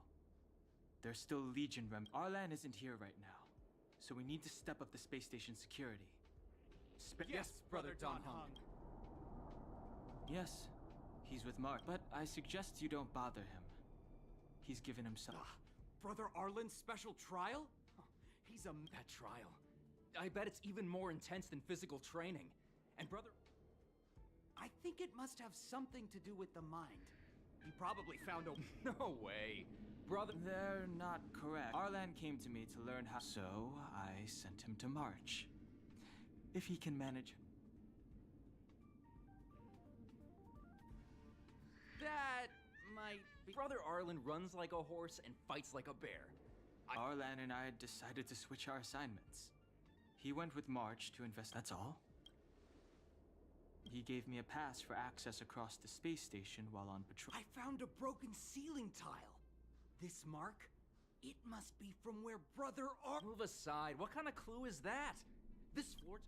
There's still Legion Arlan isn't here right now, so we need to step up the space station security. Yes, Brother Don Hung. Yes, he's with Mark, but I suggest you don't bother him. He's given himself. Brother Arlen's special trial? He's that trial. I bet it's even more intense than physical training. And Brother... I think it must have something to do with the mind. He probably found a... No way. Brother... They're not correct. Arlan came to me to learn how... So, I sent him to March. If he can manage... That might be. Brother Arlen runs like a horse and fights like a bear. Arlan and I decided to switch our assignments. He went with March to invest, that's all. He gave me a pass for access across the space station while on patrol. I found a broken ceiling tile. This mark? It must be from where Brother Ar- Move aside. What kind of clue is that? This floor...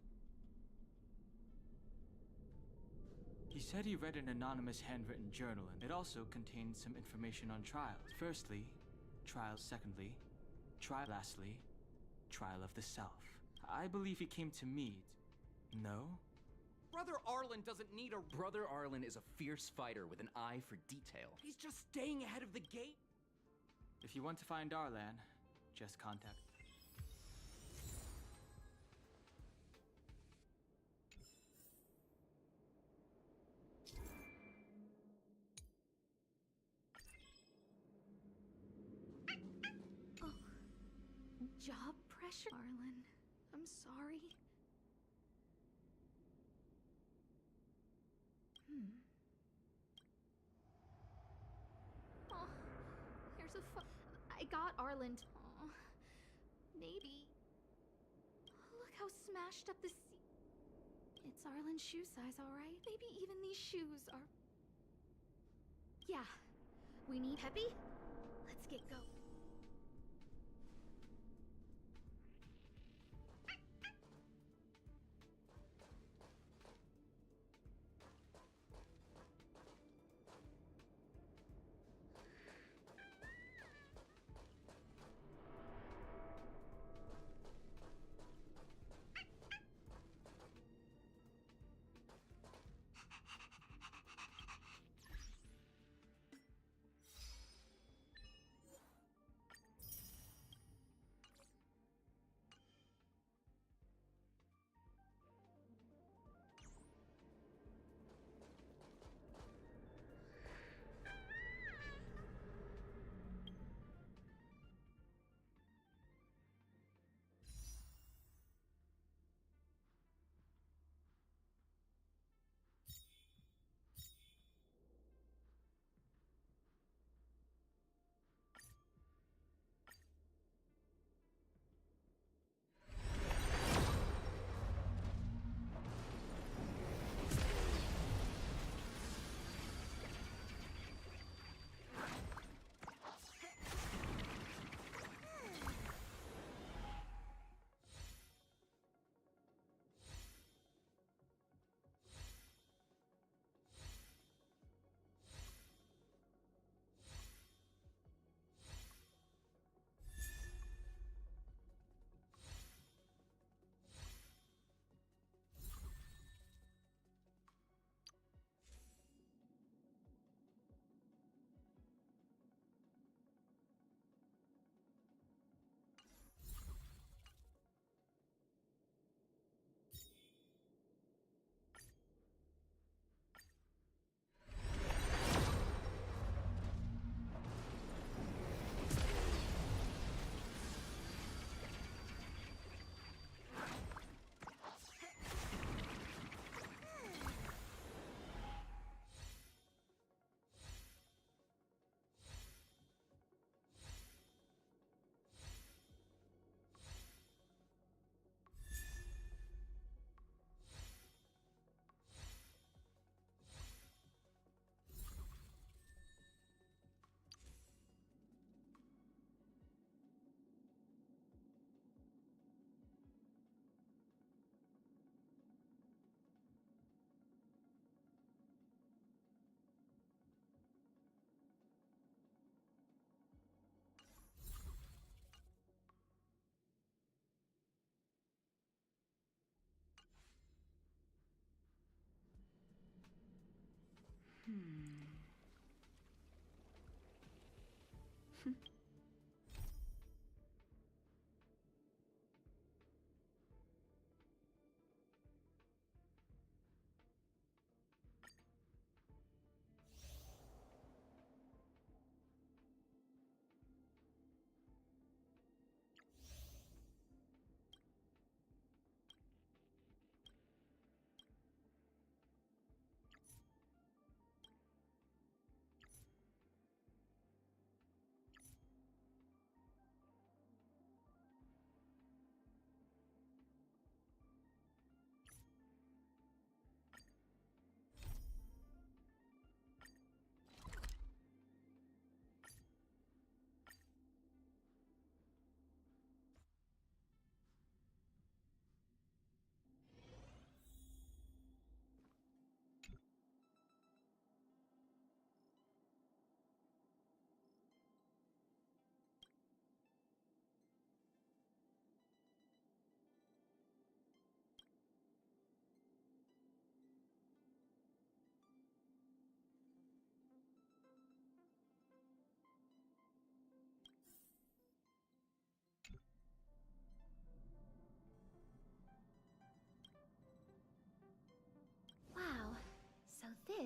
He said he read an anonymous handwritten journal, and it also contained some information on trials. Firstly, trial. Secondly, trial. Lastly, trial of the self. I believe he came to meet. No? Brother Arlen doesn't need a... Brother Arlen is a fierce fighter with an eye for detail. He's just staying ahead of the gate. If you want to find Arlan, just contact. Oh. Job pressure? Arlen, I'm sorry. Oh, here's a I got Arlen. Oh, maybe. Look how smashed up the It's Arlen's shoe size, all right? Maybe even these shoes are... Yeah. We need Peppy? Let's get going.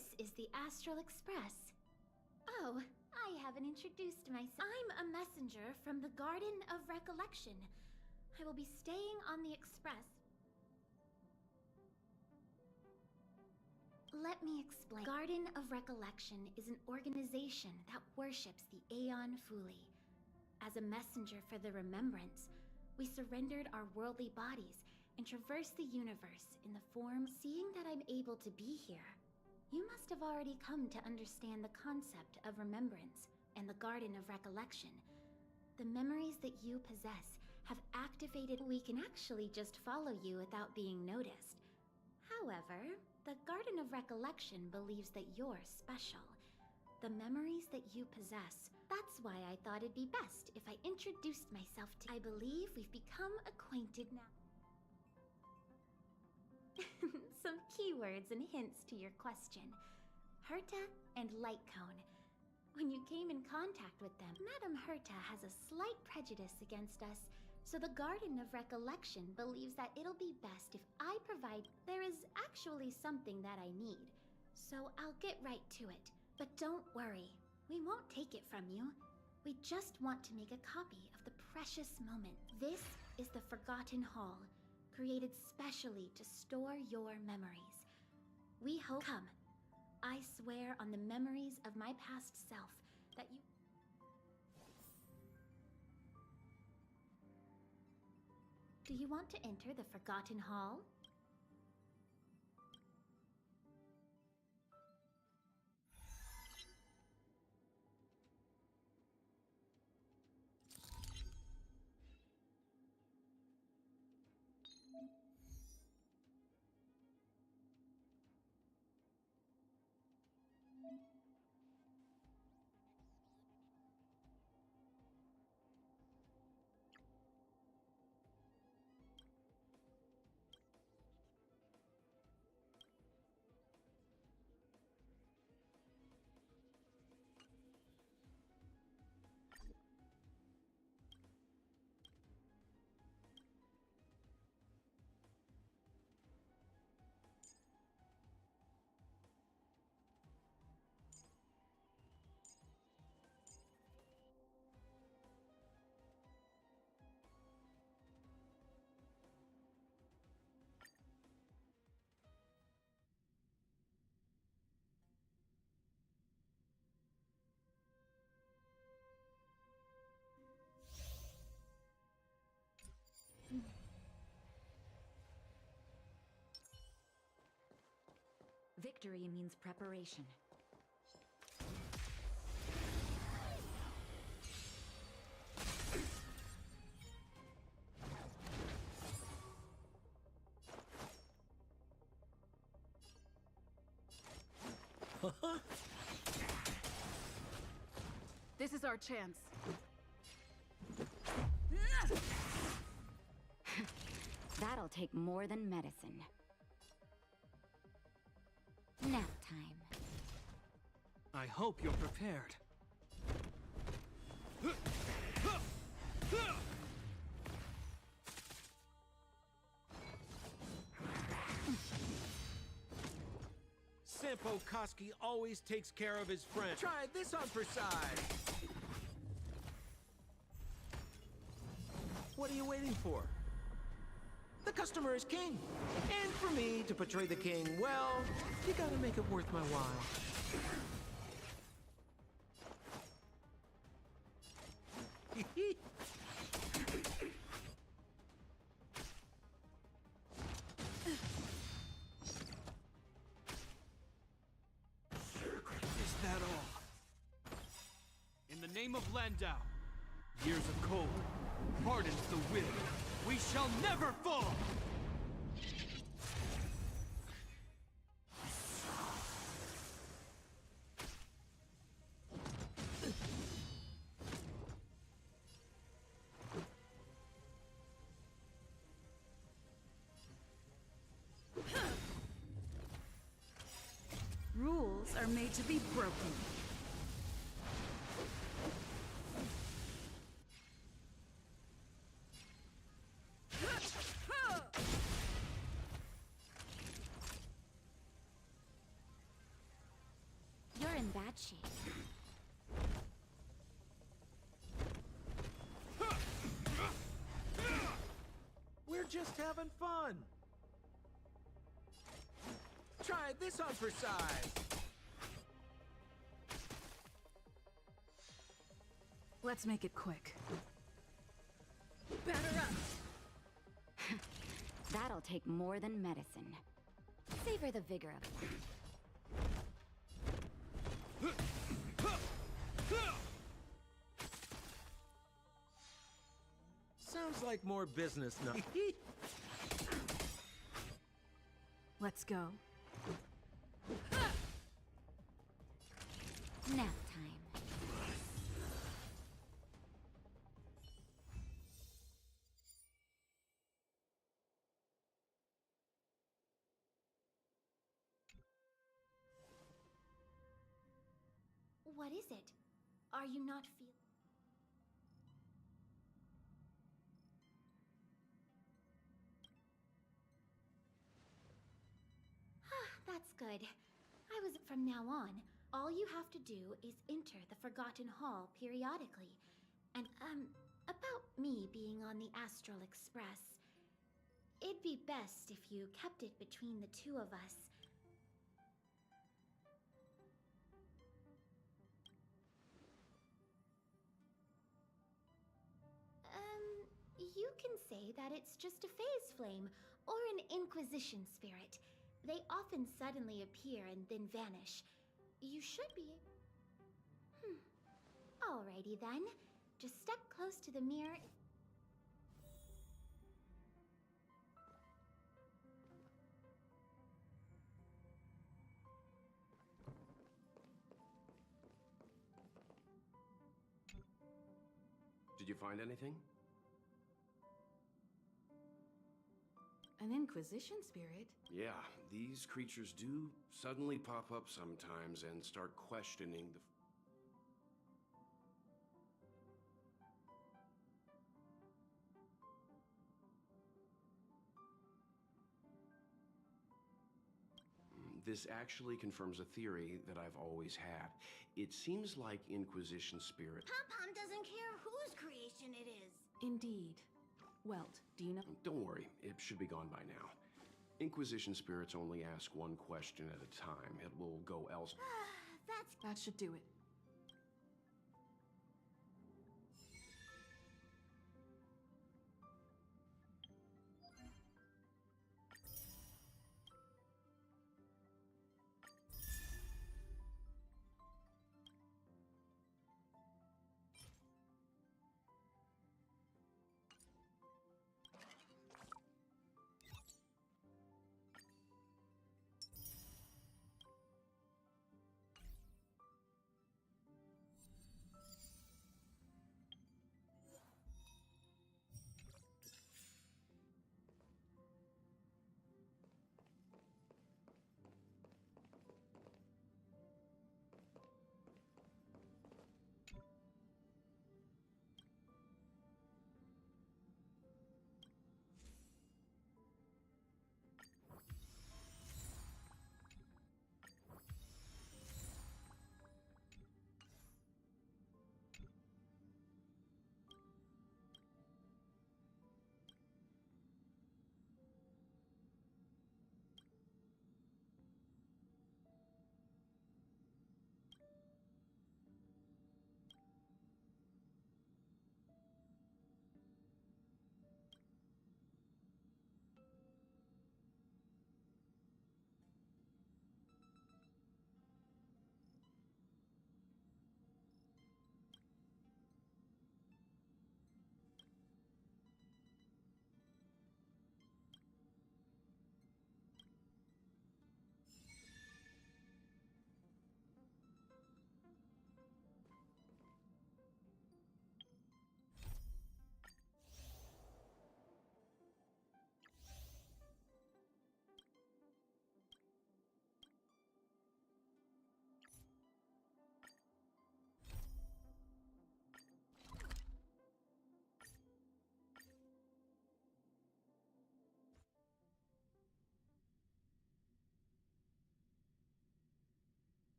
This is the Astral Express. Oh, I haven't introduced myself. I'm a messenger from the Garden of Recollection. I will be staying on the Express. Let me explain. Garden of Recollection is an organization that worships the Aeon Fuli. As a messenger for the Remembrance, we surrendered our worldly bodies and traversed the universe in the form. Seeing that I'm able to be here, you must have already come to understand the concept of remembrance and the Garden of Recollection. The memories that you possess have activated. We can actually just follow you without being noticed. However, the Garden of Recollection believes that you're special. The memories that you possess. That's why I thought it'd be best if I introduced myself to. I believe we've become acquainted now. Some keywords and hints to your question. Herta and Lightcone. When you came in contact with them, Madame Herta has a slight prejudice against us, so the Garden of Recollection believes that it'll be best if I provide. There is actually something that I need, so I'll get right to it. But don't worry, we won't take it from you. We just want to make a copy of the precious moment. This is the Forgotten Hall, created specially to store your memories. We hope. Come. I swear on the memories of my past self that you. Do you want to enter the Forgotten Hall? Victory means preparation. This is our chance. That'll take more than medicine. Nap time. I hope you're prepared. Senpo Koski always takes care of his friend. Try this on for size. What are you waiting for? The customer is king. And for me to portray the king, well, you gotta make it worth my while. Is that all? In the name of Landau, years of cold hardens the will. We shall never fall! Rules are made to be broken. itchy. We're just having fun. Try this on for size. Let's make it quick. Batter up! That'll take more than medicine. Savor the vigor of it. Sounds like more business now. Let's go. Nap time. What is it? Are you not feeling... That's good. I was... From now on, all you have to do is enter the Forgotten Hall periodically. And, about me being on the Astral Express. It'd be best if you kept it between the two of us. You can say that it's just a phase flame, or an Inquisition spirit. They often suddenly appear and then vanish. You should be... Alrighty then. Just step close to the mirror... Did you find anything? An Inquisition spirit? Yeah, these creatures do suddenly pop up sometimes and start questioning the... This actually confirms a theory that I've always had. It seems like Inquisition spirit... Pom-Pom doesn't care whose creation it is. Indeed. Welt, do you know? Don't worry, it should be gone by now. Inquisition spirits only ask one question at a time. It will go elsewhere. That should do it.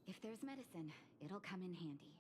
If there's medicine, it'll come in handy.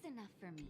enough for me.